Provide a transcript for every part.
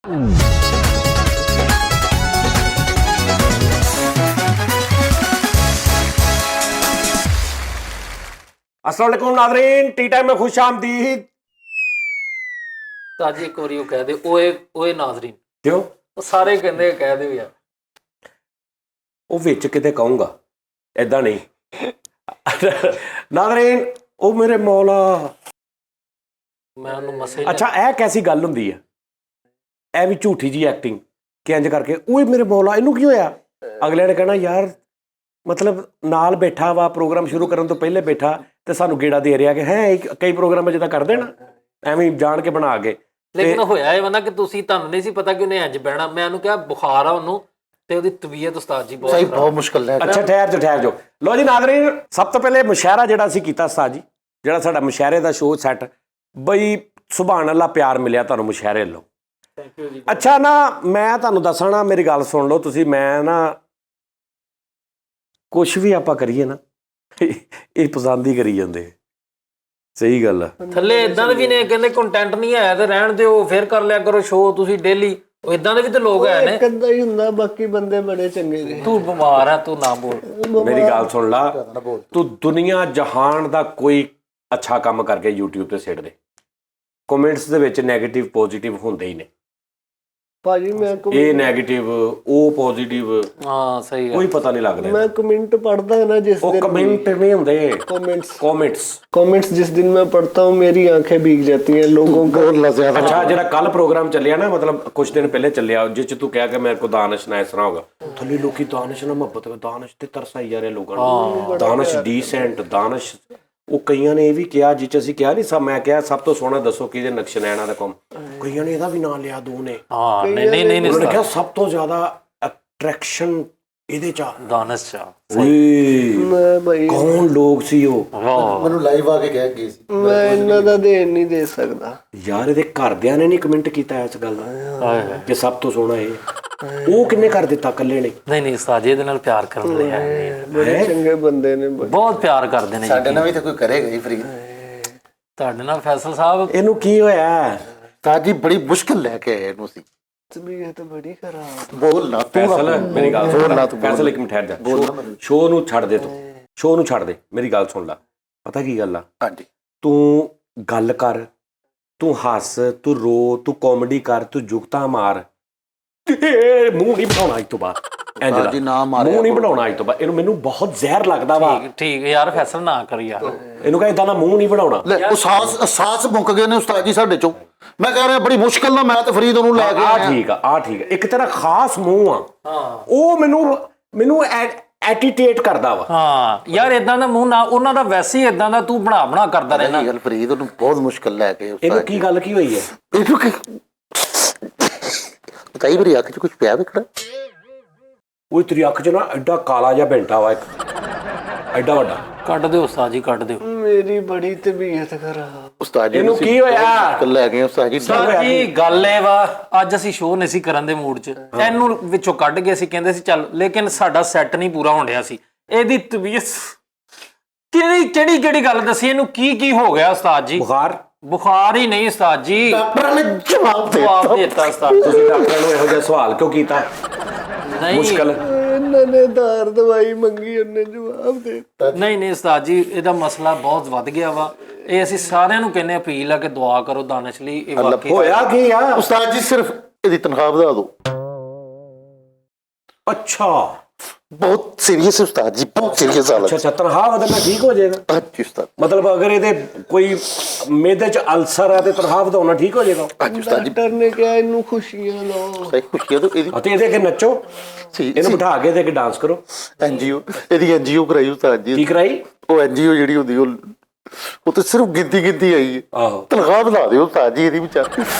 अस्सलाम वालेकुम नाज़रीन, टी टाइम में खुश आमदीद। ताजी एक बारी कह दे ओए ओए नाज़रीन, क्यों सारे कहते कह दे यार, ਉਹ ਵਿੱਚ ਕਿਤੇ ਕਹੂੰਗਾ, ਏਦਾਂ ਨਹੀਂ। ਨਾਜ਼ਰੀਨ ਉਹ ਮੇਰੇ ਮੌਲਾ, मैं उन्होंने मसे ਅੱਛਾ ਇਹ ਕੈਸੀ ਗੱਲ ਹੁੰਦੀ ਹੈ, ਇਹ ਵੀ ਝੂਠੀ ਜੀ ਐਕਟਿੰਗ ਕਿ ਇੰਜ ਕਰਕੇ ਓਏ ਮੇਰੇ ਮੌਲਾ ਇਹਨੂੰ ਕੀ ਹੋਇਆ। ਅਗਲੇ ਨੇ ਕਹਿਣਾ ਯਾਰ ਮਤਲਬ ਨਾਲ ਬੈਠਾ ਵਾ, ਪ੍ਰੋਗਰਾਮ ਸ਼ੁਰੂ ਕਰਨ ਤੋਂ ਪਹਿਲੇ ਬੈਠਾ ਤੇ ਸਾਨੂੰ ਗੇੜਾ ਦੇ ਰਿਹਾ ਕਿ ਹੈ ਕਈ ਪ੍ਰੋਗਰਾਮਾਂ ਜਿੱਦਾਂ ਕਰਦੇ ਨਾ ਐਵੇਂ ਜਾਣ ਕੇ ਬਣਾ ਕੇ। लेकिन होया ये बंदा कि तुसी ਤੁਹਾਨੂੰ नहीं सी पता कि उन्हें इंज बहना। मैं ਉਹਨੂੰ ਕਿਹਾ ਬੁਖਾਰ ਆ ਉਹਨੂੰ ਤੇ ਉਹਦੀ ਤਬੀਅਤ ਉਸਤਾਦ ਜੀ ਬਹੁਤ ਮੁਸ਼ਕਲ ਹੈ। ਅੱਛਾ ਠਹਿਰ ਜਾਓ। ਲੋ ਜੀ ਨਾਜ਼ਰੀਨ, ਸਭ ਤੋਂ ਪਹਿਲੇ ਮੁਸ਼ਾਇਰਾ ਜਿਹੜਾ ਅਸੀਂ ਕੀਤਾ ਉਸਤਾਦ ਜੀ, ਜਿਹੜਾ ਸਾਡਾ ਮੁਸ਼ਾਇਰੇ ਦਾ ਸ਼ੋਅ ਸੈੱਟ, ਬਈ ਸੁਭਾਨ ਅੱਲਾ ਪਿਆਰ ਮਿਲਿਆ ਤੁਹਾਨੂੰ ਮੁਸ਼ਾਇਰੇ ਵੱਲੋਂ। ਥੈਂਕ ਯੂ ਜੀ। ਅੱਛਾ ਨਾ ਮੈਂ ਤੁਹਾਨੂੰ ਦੱਸਣਾ, ਮੇਰੀ ਗੱਲ ਸੁਣ ਲਓ ਤੁਸੀਂ, ਮੈਂ ਨਾ ਕੁਛ ਵੀ ਆਪਾਂ ਕਰੀਏ ਨਾ ਇਹ ਪਸੰਦ ਹੀ ਕਰੀ ਜਾਂਦੇ। ਸਹੀ ਗੱਲ ਆ। ਥੱਲੇ ਇਦਾਂ ਦੇ ਵੀ ਨੇ ਕਹਿੰਦੇ ਕੰਟੈਂਟ ਨਹੀਂ ਆਇਆ ਤੇ ਰਹਿਣ ਦਿਓ, ਫਿਰ ਕਰ ਲਿਆ ਕਰੋ ਸ਼ੋਅ ਤੁਸੀਂ ਡੇਲੀ। ਉਹ ਇਦਾਂ ਦੇ ਵੀ ਤੇ ਲੋਕ ਹੈ ਨੇ। ਇੱਕ ਅੱਧਾ ਹੀ ਹੁੰਦਾ, ਬਾਕੀ ਬੰਦੇ ਬੜੇ ਚੰਗੇ ਨੇ। ਤੂੰ ਬਿਮਾਰ ਹੈ, ਤੂੰ ਨਾ ਬੋਲ। ਮੇਰੀ ਗੱਲ ਸੁਣ ਲਾ, ਤੂੰ ਦੁਨੀਆ ਜਹਾਨ ਦਾ ਕੋਈ ਅੱਛਾ ਕੰਮ ਕਰਕੇ YouTube ਤੇ ਸਿੱਟ ਦੇ, ਕਮੈਂਟਸ ਦੇ ਵਿੱਚ 네ਗੇਟਿਵ ਪੋਜ਼ਿਟਿਵ ਹੁੰਦੇ ਹੀ ਨੇ ਭਾਜੀ। ਮੈਂ ਇਹ 네ਗੇਟਿਵ ਉਹ ਪੋਜ਼ਿਟਿਵ, ਹਾਂ ਸਹੀ ਕੋਈ ਪਤਾ ਨਹੀਂ ਲੱਗਦਾ। मैं कमेंट पढ़ता है ना जिस ਉਹ दिन, ਕਮੈਂਟ ਨਹੀਂ ਹੁੰਦੇ, कमेंट्स ਕਮੈਂਟਸ जिस दिन मैं पढ़ता हूँ मेरी आंखें भीग जाती हैं लोगों को। ਅੱਛਾ ਜਿਹੜਾ ਕੱਲ ਪ੍ਰੋਗਰਾਮ ਚੱਲਿਆ ਨਾ, ਮਤਲਬ ਕੁਝ ਦਿਨ ਪਹਿਲੇ ਚੱਲਿਆ, ਜਿਸ ਚ ਤੂੰ ਕਿਹਾ ਕਿ ਮੇਰੇ ਕੋ ਦਾਨਿਸ਼ ਨਾ ਇਸ ਤਰ੍ਹਾਂ ਹੋਗਾ, ਥੱਲੇ ਲੋਕੀ ਦਾਨਿਸ਼ ਨਾਲ ਮੁਹੱਬਤ, ਦਾਨਿਸ਼ ਤੇ ਤਰਸ ਆਈ ਜਾ ਰਿਹਾ ਲੋਕਾਂ ਨੂੰ, ਦਾਨਿਸ਼ ਡੀਸੈਂਟ, ਦਾਨਿਸ਼। ਉਹ ਕਈਆਂ ਨੇ ਇਹ ਵੀ ਕਿਹਾ ਜਿਹ ਚ ਅਸੀਂ ਕਿਹਾ ਨਹੀਂ ਸਭ, ਮੈਂ ਕਿਹਾ ਸਭ ਤੋਂ ਸੋਹਣਾ ਦੱਸੋ ਕਿਹਦੇ ਨਕਸ਼ ਨੈਣਾ ਦਾ ਕੰਮ, ਕਈਆਂ ਨੇ ਇਹਦਾ ਵੀ ਨਾਂ ਲਿਆ, ਦੋ ਨੇ। ਹਾਂ ਨਹੀਂ ਉਹਨਾਂ ਨੇ ਕਿਹਾ ਸਭ ਤੋਂ ਜ਼ਿਆਦਾ ਅਟਰੈਕਸ਼ਨ ਇਹਦੇ ਚ ਦਾਨਿਸ਼ ਚਾ। मैं भाई ਕੌਣ ਲੋਕ ਸੀ ਉਹ, ਮੈਨੂੰ ਲਾਈਵ ਆ ਕੇ ਕਹਿ ਗਏ ਸੀ। मैं इन्ना दा देन नहीं दे सकता ਯਾਰ ਇਹਦੇ ਘਰਦਿਆਂ ਨੇ ਨਹੀਂ ਕਮੈਂਟ ਕੀਤਾ ਇਸ ਗੱਲ ਦਾ ਕਿ ਸਭ ਤੋਂ ਸੋਹਣਾ ਇਹ, ਉਹ ਕਿੰਨੇ ਕਰ ਦਿੱਤਾ ਇਕੱਲੇ ਨੇ। ਨਹੀਂ ਉਸਤਾਦ ਜੀ ਇਹਦੇ ਨਾਲ ਪਿਆਰ ਕਰਨ ਦੇ ਹੈ, बड़े चंगे बंदे ने। ਬਹੁਤ ਪਿਆਰ ਕਰਦੇ ਨੇ। ਸਾਡੇ ਨਾਲ ਵੀ ਤਾਂ ਕੋਈ ਕਰੇਗਾ ਹੀ ਫਰੀ। ਤੁਹਾਡੇ ਨਾਲ ਫੈਸਲ ਸਾਹਿਬ ਇਹਨੂੰ ਕੀ ਹੋਇਆ। ਤਾਂ ਜੀ ਬੜੀ ਮੁਸ਼ਕਲ ਲੈ ਕੇ ਆਏ ਇਹਨੂੰ ਸੀ। तबीयत बड़ी खराब। ਬੋਲ ਨਾ ਫੈਸਲ, ਮੇਰੀ ਗੱਲ ਸੁਣ ਲੈ, ਫੈਸਲ ਇੱਕ ਮਿੰਟ ਠਹਿਰ ਜਾ, ਸ਼ੋਅ ਨੂੰ ਛੱਡ ਦੇ, ਤੂੰ ਸ਼ੋਅ ਨੂੰ ਛੱਡ ਦੇ, ਮੇਰੀ ਗੱਲ ਸੁਣ ਲੈ। ਪਤਾ ਕੀ ਗੱਲ ਆ, ਹਾਂਜੀ ਤੂੰ ਗੱਲ ਕਰ, ਤੂੰ ਹੱਸ, ਤੂੰ ਰੋ, ਤੂੰ ਕਾਮੇਡੀ ਕਰ, ਤੂੰ ਜੁਗਤਾਂ ਮਾਰ, ਮੂੰਹ ਨਹੀਂ ਬਣਾਉਣਾ ਅੱਜ ਤੋਂ ਬਾਅਦ, ਜੀ ਨਾ ਮਾਰਿਆ ਮੂੰਹ ਨਹੀਂ ਬਣਾਉਣਾ ਅੱਜ ਤੋਂ ਬਾਅਦ। ਇਹਨੂੰ ਮੈਨੂੰ ਬਹੁਤ ਜ਼ਹਿਰ ਲੱਗਦਾ ਵਾ, ਠੀਕ ਯਾਰ ਫੈਸਲ ਨਾ ਕਰ ਯਾਰ। ਇਹਨੂੰ ਕਹ ਇਦਾਂ ਦਾ ਮੂੰਹ ਨਹੀਂ ਬਣਾਉਣਾ। ਲੈ ਉਹ ਸਾਸ ਮੁੱਕ ਗਏ ਨੇ ਉਸਤਾਦ ਜੀ ਸਾਡੇ ਚੋਂ। ਮੈਂ ਕਹਿ ਰਿਹਾ ਬੜੀ ਮੁਸ਼ਕਲ ਨਾਲ ਮੈਂ ਤੇ ਫਰੀਦ ਉਹਨੂੰ ਲੈ ਕੇ ਆ ਆਇਆ। ਠੀਕ ਆ ਠੀਕ ਆ, ਇੱਕ ਤੇਰਾ ਖਾਸ ਮੂੰਹ ਆ, ਹਾਂ ਉਹ ਮੈਨੂੰ ਐਟੀਟੇਟ ਕਰਦਾ ਵਾ। ਹਾਂ ਯਾਰ ਇਦਾਂ ਦਾ ਮੂੰਹ ਨਾ, ਉਹਨਾਂ ਦਾ ਵੈਸੇ ਹੀ ਇਦਾਂ ਦਾ ਤੂੰ ਬਣਾ ਕਰਦਾ ਰਹਿਣਾ। ਗੱਲ ਫਰੀਦ ਉਹਨੂੰ ਬਹੁਤ ਮੁਸ਼ਕਲ ਲੈ ਕੇ ਇਹਨੂੰ ਕੀ ਗੱਲ ਕੀ ਹੋਈ ਹੈ। ਇਹਨੂੰ ਕੀ ਕਈ ਵਾਰੀ ਅੱਖ 'ਚ ਕੁਝ ਪਿਆ ਵਿਕੜਾ। ਉਹ ਤੇਰੀ ਅੱਖ 'ਚ ਨਾ ਐਡਾ ਕਾਲਾ ਜਿਹਾ ਬੈਂਟਾ ਵਾ, ਇੱਕ ਐਡਾ ਵੱਡਾ। ਕੱਢ ਦਿਓ ਉਸਤਾਦ ਜੀ, ਕੱਢ ਦਿਓ। मेरी बड़ी तबीयत खराब। ਉਸਤਾਦ ਜੀ ਇਹਨੂੰ ਕੀ ਹੋਇਆ। ਮੁਸ਼ਕਲ ਲੈ ਗਏ ਉਸਤਾਦ ਜੀ। ਉਸਤਾਦ ਜੀ ਗੱਲ ਇਹ ਵਾ, ਅੱਜ ਅਸੀਂ ਸ਼ੋਅ ਨਹੀਂ ਸੀ ਕਰਨ ਦੇ ਮੂਡ 'ਚ, ਇਹਨੂੰ ਵਿੱਚੋਂ ਕੱਢ ਕੇ ਅਸੀਂ ਕਹਿੰਦੇ ਸੀ ਚੱਲ, ਲੇਕਿਨ ਸਾਡਾ ਸੈੱਟ ਨਹੀਂ ਪੂਰਾ ਹੋਣ ਡਿਆ ਸੀ। ਇਹਦੀ ਤਬੀਅਤ ਕਿਹੜੀ ਗੱਲ ਦੱਸੀ, ਇਹਨੂੰ ਕੀ ਹੋ ਗਿਆ ਉਸਤਾਦ ਜੀ। ਬੁਖਾਰ ਹੀ ਨਹੀਂ ਉਸਤਾਦ ਜੀ, ਡਾਕਟਰ ਨੇ ਜਵਾਬ ਜਵਾਬ ਦਿੱਤਾ ਉਸਤਾਦ। ਤੁਸੀਂ ਡਾਕਟਰ ਨੂੰ ਇਹੋ ਜਿਹਾ ਸਵਾਲ ਕਿਉਂ ਕੀਤਾ। ਨਹੀਂ ਮੁਸ਼ਕਲ इन्होंने धार दवाई मंगी, उन्हें जवाब दे दिता। ਨਹੀਂ ਉਸਤਾਦ ਜੀ, ਇਹਦਾ ਮਸਲਾ ਬਹੁਤ ਵੱਧ ਗਿਆ ਵਾ। ਇਹ ਅਸੀਂ ਸਾਰਿਆਂ ਨੂੰ ਕਹਿੰਦੇ ਅਪੀਲ ਆ ਕਿ ਦੁਆ ਕਰੋ ਦਾਨਿਸ਼ ਲਈ। ਇਹ ਵਾਕਈ ਹੋਇਆ ਕੀ ਆ। ਉਸਤਾਦ ਜੀ ਸਿਰਫ ਇਹਦੀ ਤਨਖਾਹ ਵਧਾ ਦਿਓ। ਅੱਛਾ ਬਹੁਤ ਸੀਰੀਅਸ ਉਸਤਾਦ ਜੀ, ਬਹੁਤ ਸੀਰੀਅਸ ਹਾਲਤ। ਅੱਛਾ ਤਨਖਾਹ ਵਧਣਾ ਠੀਕ ਹੋ ਜਾਏਗਾ। ਹਾਂਜੀ ਉਸਤਾਦ। ਮਤਲਬ ਅਗਰ ਇਹਦੇ ਕੋਈ ਮੇਦੇ 'ਚ ਅਲਸਰ ਆ ਤੇ ਤਨਖਾਹ ਵਧਾਉਣਾ ਠੀਕ ਹੋ ਜਾਏਗਾ। ਹਾਂਜੀ ਉਸਤਾਦ ਜੀ। डॉक्टर ने कहा इन्नू खुशियां लो। ਸਹੀ ਖੁਸ਼ੀ ਤੋਂ ਇਹਦੀ ਅਤੇ ਇਹਦੇ ਅੱਗੇ ਨੱਚੋ, ਇਹਨੂੰ ਬਿਠਾ ਕੇ ਇਹਦੇ ਅੱਗੇ ਡਾਂਸ ਕਰੋ। ਐਨਜੀਓ, ਇਹਦੀ ਐਨਜੀਓ ਕਰਾਈ ਉਸਤਾਦ ਜੀ। ਕੀ ਕਰਾਈ। ਉਹ ਐਨਜੀਓ ਜਿਹੜੀ ਹੁੰਦੀ ਉਹ ਤਾਂ ਸਿਰਫ ਗਿਣਤੀ ਆਈ ਹੈ। ਆਹੋ ਤਨਖਾਹ ਵਧਾ ਦਿਓ ਉਸਤਾਦ ਜੀ ਇਹਦੀ ਵਿਚਾਰ।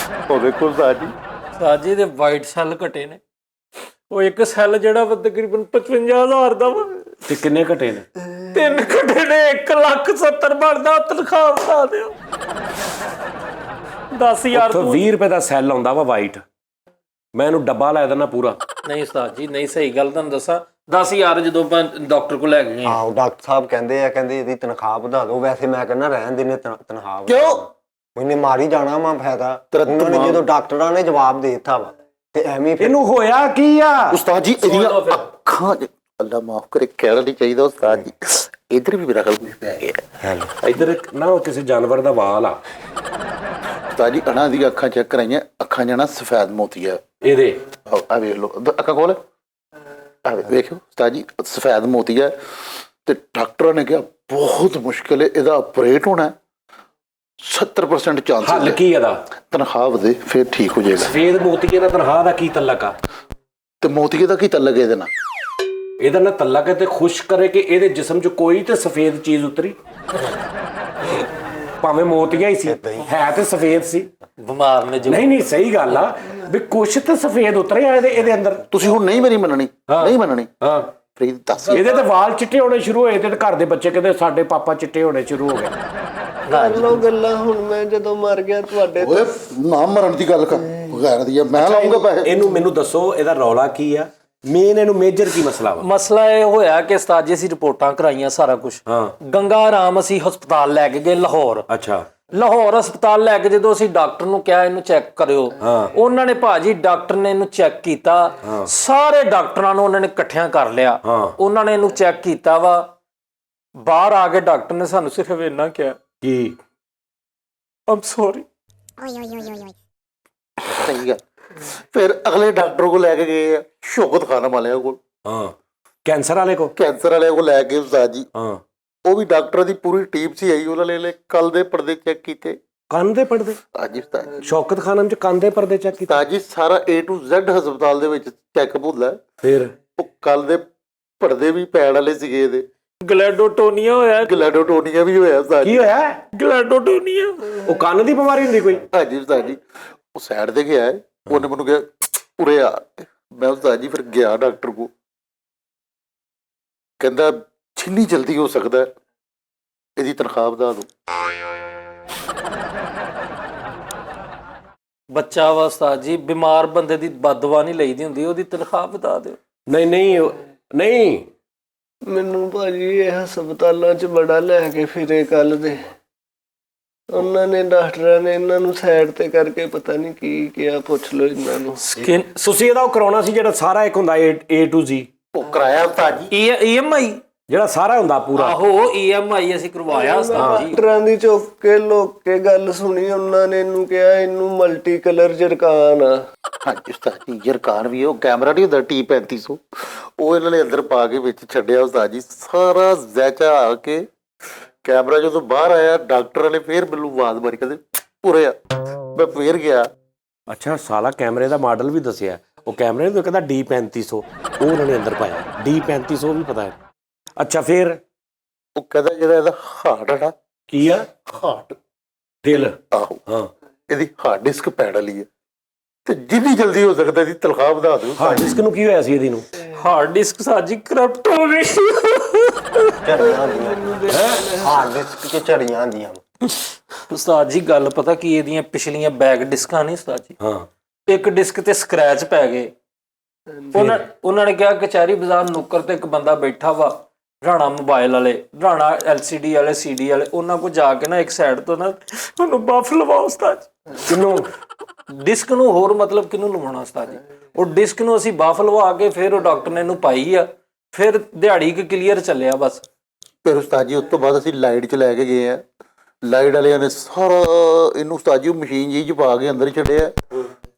ਉਹ ਦੇਖੋ ਉਸਤਾਦ ਜੀ, ਉਸਤਾਦ ਜੀ ਦੇ ਵਾਈਟ ਸੈੱਲ ਘਟੇ ਨੇ। ਉਹ ਇੱਕ ਸੈੱਲ ਜਿਹੜਾ ਵਾ ਤਕਰੀਬਨ 55,000 ਦਾ ਵਾ, ਤੇ ਕਿੰਨੇ ਘਟੇ ਨੇ। 3 ਘਟੇ ਨੇ, 1,70,000 ਬਣਦਾ। ਤਨਖਾਹ ਵਧਾ ਦਿਓ 10,000 ਉੱਥੋਂ 20 ਰੁਪਏ ਦਾ ਸੈੱਲ ਆਉਂਦਾ ਵਾ ਵਾਈਟ, ਮੈਂ ਇਹਨੂੰ ਡੱਬਾ ਲੈ ਦਿੰਦਾ ਪੂਰਾ। ਨਹੀਂ ਉਸਤਾਦ ਜੀ ਨਹੀਂ, ਸਹੀ ਗੱਲ ਤੁਹਾਨੂੰ ਦੱਸਾਂ, 10,000 ਜਦੋਂ ਆਪਾਂ ਡਾਕਟਰ ਕੋਲ ਲੈ ਗਏ। ਆਹੋ ਡਾਕਟਰ ਸਾਹਿਬ ਕਹਿੰਦੇ ਆ, ਕਹਿੰਦੇ ਇਹਦੀ ਤਨਖਾਹ ਵਧਾ ਦਿਓ। ਵੈਸੇ ਮੈਂ ਕਹਿੰਦਾ ਰਹਿਣ ਦੇਣੇ ਤਨਖਾਹ। ਕਿਉਂ ਉਹਨੇ ਮਾਰੀ ਜਾਣਾ ਵਾ ਫਾਇਦਾ। ਉਹਨਾਂ ਨੇ ਜਦੋਂ ਡਾਕਟਰਾਂ ਨੇ ਜਵਾਬ ਦੇ ਦਿੱਤਾ ਵਾ ਤੇ ਐਵੇਂ ਫਿਰ ਇਹਨੂੰ ਹੋਇਆ ਕੀ ਆ? ਉਸਤਾਦ ਜੀ ਇਹਦੀਆਂ ਅੱਖਾਂ ਅੱਲਾ ਮਾਫ ਕਰੇ, ਕਹਿਣਾ ਨਹੀਂ ਚਾਹੀਦਾ ਉਸਤਾਦ ਜੀ, ਇਧਰ ਵੀ ਮੇਰਾ ਕੁਝ ਪੈ ਗਿਆ। ਇੱਧਰ ਨਾ ਉਹ ਕਿਸੇ ਜਾਨਵਰ ਦਾ ਵਾਲ ਆ ਉਸਤਾਦ ਜੀ ਅਣਾ ਦੀਆਂ ਅੱਖਾਂ ਚੈੱਕ ਕਰਾਈਆਂ, ਅੱਖਾਂ ਜਾਣਾ ਸਫੈਦ ਮੋਤੀ ਆ ਇਹਦੇ। ਆ ਵੇਖ ਲਓ ਅੱਖਾਂ ਖੋਲ, ਆ ਵੇਖੋ ਉਸਤਾਦ ਜੀ ਸਫੈਦ ਮੋਤੀ ਆ। ਤੇ ਡਾਕਟਰਾਂ ਨੇ ਕਿਹਾ ਬਹੁਤ ਮੁਸ਼ਕਿਲ ਹੈ, ਇਹਦਾ ਆਪਰੇਟ ਹੋਣਾ 70% ਚਾਂਸ ਹੱਲ ਕੀ ਇਹਦਾ? ਤਨਖਾਹ ਵਧੇ ਫਿਰ ਠੀਕ ਹੋ ਜਾਏਗਾ। ਸਫੇਦ ਮੋਤੀਏ ਦਾ ਤਨਖਾਹ ਦਾ ਕੀ ਤਲਕ ਆ? ਤੇ ਮੋਤੀਏ ਦਾ ਕੀ ਤਲਕ ਇਹਦੇ ਨਾਲ? ਇਹਦਾ ਨਾ ਤਲਕ ਹੈ ਤੇ ਖੁਸ਼ ਕਰੇ ਕਿ ਇਹਦੇ ਜਿਸਮ 'ਚ ਕੋਈ ਤੇ ਸਫੇਦ ਚੀਜ਼ ਉਤਰੀ, ਭਾਵੇਂ ਮੋਤੀਆ ਹੀ ਸੀ, ਹੈ ਤੇ ਸਫੇਦ ਸੀ। ਬਿਮਾਰ ਨੇ ਜੋ ਨਹੀਂ ਸਹੀ ਗੱਲ ਆ ਵੀ ਕੁਛ ਤੇ ਸਫੇਦ ਉਤਰਿਆ ਇਹਦੇ ਅੰਦਰ। ਤੁਸੀਂ ਹੁਣ ਨਹੀਂ ਮੇਰੀ ਮੰਨਣੀ, ਨਹੀਂ ਮੰਨਣੀ। ਹਾਂ ਫਰੀਦ ਦੱਸ, ਇਹਦੇ ਤੇ ਵਾਲ ਚਿੱਟੇ ਹੋਣੇ ਸ਼ੁਰੂ ਹੋਏ ਤੇ ਘਰ ਦੇ ਬੱਚੇ ਕਹਿੰਦੇ ਸਾਡੇ ਪਾਪਾ ਚਿੱਟੇ ਹੋਣੇ ਸ਼ੁਰੂ ਹੋ ਗਏ। ਕਰ ਲਓ ਗੱਲਾਂ, ਹੁਣ ਮੈਂ ਜਦੋਂ ਮਰ ਗਿਆ ਤੁਹਾਡੇ ਓਏ ਨਾ ਮਰਨ ਦੀ ਗੱਲ ਕਰ ਬਗੈਰ ਦੀ, ਮੈਂ ਲਾਉਂਗਾ ਪੈਸੇ। ਇਹਨੂੰ ਮੈਨੂੰ ਦੱਸੋ ਇਹਦਾ ਰੌਲਾ ਕੀ ਆ? ਮੇਨ ਇਹਨੂੰ ਮੇਜਰ ਕੀ ਮਸਲਾ ਵਾ? ਮਸਲਾ ਇਹ ਹੋਇਆ ਕਿ ਉਸਤਾਦ ਜੀ ਅਸੀਂ ਰਿਪੋਰਟਾਂ ਕਰਾਈਆਂ ਸਾਰਾ ਕੁਝ। ਹਾਂ ਗੰਗਾ ਰਾਮ ਅਸੀਂ ਹਸਪਤਾਲ ਲੈ ਕੇ ਗਏ ਲਾਹੌਰ। ਅੱਛਾ ਲਾਹੌਰ ਹਸਪਤਾਲ ਲੈ ਕੇ ਜਦੋਂ ਅਸੀਂ ਡਾਕਟਰ ਨੂੰ ਕਿਹਾ ਇਹਨੂੰ ਚੈੱਕ ਕਰਿਓ, ਉਹਨਾਂ ਨੇ ਭਾਜੀ ਡਾਕਟਰ ਨੇ ਇਹਨੂੰ ਚੈੱਕ ਕੀਤਾ, ਸਾਰੇ ਡਾਕਟਰਾਂ ਨੂੰ ਉਹਨਾਂ ਨੇ ਇਕੱਠਿਆਂ ਕਰ ਲਿਆ, ਉਹਨਾਂ ਨੇ ਇਹਨੂੰ ਚੈੱਕ ਕੀਤਾ ਵਾ। ਬਾਹਰ ਆ ਕੇ ਡਾਕਟਰ ਨੇ ਸਾਨੂੰ ਸਿਰਫ ਇੰਨਾ ਕਿਹਾ ਕੀ? ਆਮ ਸੌਰੀ। ਸਹੀ ਗੱਲ। ਫਿਰ ਅਗਲੇ ਡਾਕਟਰ ਕੋਲ ਲੈ ਕੇ ਗਏ ਆ, ਸ਼ੌਕਤ ਖਾਨਮ ਵਾਲਿਆਂ ਕੋਲ, ਹਾਂ ਕੈਂਸਰ ਵਾਲੇ ਕੋ? ਕੈਂਸਰ ਵਾਲਿਆਂ ਕੋਲ ਲੈ ਕੇ ਉਸਤਾਦ ਜੀ, ਹਾਂ ਉਹ ਵੀ ਡਾਕਟਰਾਂ ਦੀ ਪੂਰੀ ਟੀਮ ਸੀ ਆਈ, ਉਹਨਾਂ ਨੇ ਕੱਲ ਦੇ ਪਰਦੇ ਚੈੱਕ ਕੀਤੇ। ਕੰਨ ਦੇ ਪਰਦੇ? ਹਾਂਜੀ ਉਸਤਾਦ ਜੀ, ਸ਼ੌਕਤ ਖਾਨਮ 'ਚ ਕੰਨ ਦੇ ਪਰਦੇ ਚੈੱਕ ਕੀਤਾ? ਉਸਤਾਦ ਜੀ ਸਾਰਾ A to Z ਹਸਪਤਾਲ ਦੇ ਵਿੱਚ ਚੈੱਕਅਪ ਹੁੰਦਾ। ਫਿਰ ਉਹ ਕੱਲ ਦੇ ਪਰਦੇ ਵੀ ਪੈਣ ਵਾਲੇ ਸੀਗੇ, ਇਹਦੇ ਗਲੈਡੋਟੋਨੀਆ ਹੋਇਆ। ਗਲੈਡੋਟੋਨੀਆ ਵੀ ਹੋਇਆ ਉਸਤਾਦ ਜੀ। ਕੀ ਹੋਇਆ? ਗਲੈਡੋਟੋਨੀਆ ਉਹ ਕੰਨ ਦੀ ਬਿਮਾਰੀ ਹੁੰਦੀ ਕੋਈ? ਹਾਂਜੀ ਉਸਤਾਦ ਜੀ, ਉਹ ਸਾਈਡ ਤੇ ਗਿਆ, ਉਹਨੇ ਮੈਨੂੰ ਕਿਹਾ ਉਰੇ ਆ। ਮੈਂ ਉਸਤਾਦ ਜੀ ਫਿਰ ਗਿਆ ਡਾਕਟਰ ਕੋਲ, ਕਹਿੰਦਾ ਜਿੰਨੀ ਜਲਦੀ ਹੋ ਸਕਦਾ ਇਹਦੀ ਤਨਖਾਹ ਵਧਾ ਦਿਓ। ਬੱਚਾ ਵਾ ਉਸਤਾਦ ਜੀ, ਬਿਮਾਰ ਬੰਦੇ ਦੀ ਬਦਦੁਆ ਨਹੀਂ ਲਈਦੀ ਹੁੰਦੀ, ਉਹਦੀ ਤਨਖਾਹ ਵਧਾ ਦਿਓ। ਨਹੀਂ ਮੈਨੂੰ ਭਾਜੀ ਇਹ ਹਸਪਤਾਲਾਂ 'ਚ ਬੜਾ ਲੈ ਕੇ ਫਿਰੇ ਕੱਲ ਦੇ। ਉਹਨਾਂ ਨੇ ਡਾਕਟਰਾਂ ਨੇ ਇਹਨਾਂ ਨੂੰ ਸਾਈਡ ਤੇ ਕਰਕੇ ਪਤਾ ਨਹੀਂ ਕੀ ਕਿਹਾ, ਪੁੱਛ ਲਓ ਇਹਨਾਂ ਨੂੰ। ਸਕਿਨ ਤੁਸੀਂ ਇਹਦਾ ਉਹ ਕਰਾਉਣਾ ਸੀ ਜਿਹੜਾ ਸਾਰਾ ਇੱਕ ਹੁੰਦਾ A to Z, ਉਹ ਕਰਾਇਆ ਉਸਤਾਦ ਜੀ, EMI। ਜਿਹੜਾ ਸਾਰਾ ਹੁੰਦਾ ਪੂਰਾ। ਆਹੋ EMI ਅਸੀਂ ਕਰਵਾਇਆ ਉਸਤਾਦ ਜੀ। ਡਾਕਟਰਾਂ ਦੀ ਚੁੱਕ ਕੇ ਲੋਕ ਕੇ ਗੱਲ ਸੁਣੀ, ਉਹਨਾਂ ਨੇ ਇਹਨੂੰ ਕਿਹਾ ਇਹਨੂੰ ਮਲਟੀ ਕਲਰ ਜਰਕਾਨ ਆ। ਹਾਂਜੀ ਉਸਤਾਦ ਜੀ, ਜਰਕਾਨ ਵੀ ਉਹ ਕੈਮਰਾ ਨਹੀਂ ਹੁੰਦਾ T3500, ਉਹ ਇਹਨਾਂ ਨੇ ਅੰਦਰ ਪਾ ਕੇ ਵਿੱਚ ਛੱਡਿਆ ਉਸਤਾਦ ਜੀ। ਸਾਰਾ ਜ਼ੈਚਾ ਆ ਕੇ ਕੈਮਰਾ ਜਦੋਂ ਬਾਹਰ ਆਇਆ, ਡਾਕਟਰ ਨੇ ਫੇਰ ਮੈਨੂੰ ਆਵਾਜ਼ ਮਾਰੀ, ਕਹਿੰਦੇ ਉਰੇ ਆ। ਮੈਂ ਫੇਰ ਗਿਆ। ਅੱਛਾ ਸਾਲਾ ਕੈਮਰੇ ਦਾ ਮਾਡਲ ਵੀ ਦੱਸਿਆ, ਉਹ ਕੈਮਰੇ ਨੂੰ ਕਹਿੰਦਾ D3500, ਉਹ ਉਹਨਾਂ ਨੇ ਅੰਦਰ ਪਾਇਆ। D3500 ਵੀ ਪਤਾ ਹੈ। ਅੱਛਾ ਫਿਰ ਉਹ ਕਹਿੰਦਾ ਜਿਹੜਾ ਇਹਦਾ ਹਾਰਟ ਹੈ ਨਾ, ਕੀ ਆ? ਹਾਰਟ ਦਿਲ? ਆਹੋ, ਹਾਂ ਇਹਦੀ ਹਾਰਡ ਡਿਸਕ ਪੈਣ ਵਾਲੀ ਹੈ, ਤੇ ਜਿੰਨੀ ਜਲਦੀ ਹੋ ਸਕਦਾ ਇਹਦੀ ਤਨਖਾਹ ਵਧਾ ਦਿਓ। ਹਾਰਡ ਡਿਸਕ ਨੂੰ ਕੀ ਹੋਇਆ ਸੀ ਇਹਦੀ ਨੂੰ? ਹਾਰਡ ਡਿਸਕ ਸਾਜੀ ਕਰਪਟ ਹੋ ਗਈ। ਝੜੀਆਂ ਹੁੰਦੀਆਂ, ਹਾਰਡ ਡਿਸਕ 'ਚ ਝੜੀਆਂ ਹੁੰਦੀਆਂ। ਉਸਤਾਦ ਜੀ ਗੱਲ ਪਤਾ ਕੀ, ਇਹਦੀਆਂ ਪਿਛਲੀਆਂ ਬੈਕ ਡਿਸਕਾਂ ਨਹੀਂ ਉਸਤਾਦ ਜੀ, ਹਾਂ ਇੱਕ ਡਿਸਕ ਤੇ ਸਕ੍ਰੈਚ ਪੈ ਗਏ। ਉਹਨਾਂ ਨੇ ਕਿਹਾ ਕਚਹਿਰੀ ਬਾਜ਼ਾਰ ਨੁੱਕਰ ਤੇ ਇੱਕ ਬੰਦਾ ਬੈਠਾ ਵਾ, ਰਾਣਾ ਮੋਬਾਈਲ ਵਾਲੇ, ਰਾਣਾ LCD ਵਾਲੇ, CD ਵਾਲੇ, ਉਹਨਾਂ ਕੋਲ ਜਾ ਕੇ ਨਾ ਇੱਕ ਸਾਈਡ ਤੋਂ ਨਾ ਉਹਨੂੰ ਬਫ ਲਵਾਓ ਉਸਤਾਦ ਜੀ। ਕਿਨੂੰ? ਡਿਸਕ ਨੂੰ, ਹੋਰ ਮਤਲਬ ਕਿਹਨੂੰ ਲਵਾਉਣਾ ਉਸਤਾਦ ਜੀ? ਉਹ ਡਿਸਕ ਨੂੰ ਅਸੀਂ ਬਫ ਲਵਾ ਕੇ ਫਿਰ ਉਹ ਡਾਕਟਰ ਨੇ ਇਹਨੂੰ ਪਾਈ ਆ, ਫਿਰ ਦਿਹਾੜੀ ਕਿ ਕਲੀਅਰ ਚੱਲਿਆ ਬਸ। ਫਿਰ ਉਸਤਾਦ ਜੀ ਉਸ ਤੋਂ ਬਾਅਦ ਅਸੀਂ ਲਾਈਟ 'ਚ ਲੈ ਕੇ ਗਏ ਆ, ਲਾਈਟ ਵਾਲਿਆਂ ਨੇ ਸਾਰਾ ਇਹਨੂੰ ਉਸਤਾਦ ਜੀ ਮਸ਼ੀਨ ਜੀ 'ਚ ਪਾ ਕੇ ਅੰਦਰ ਛੱਡਿਆ।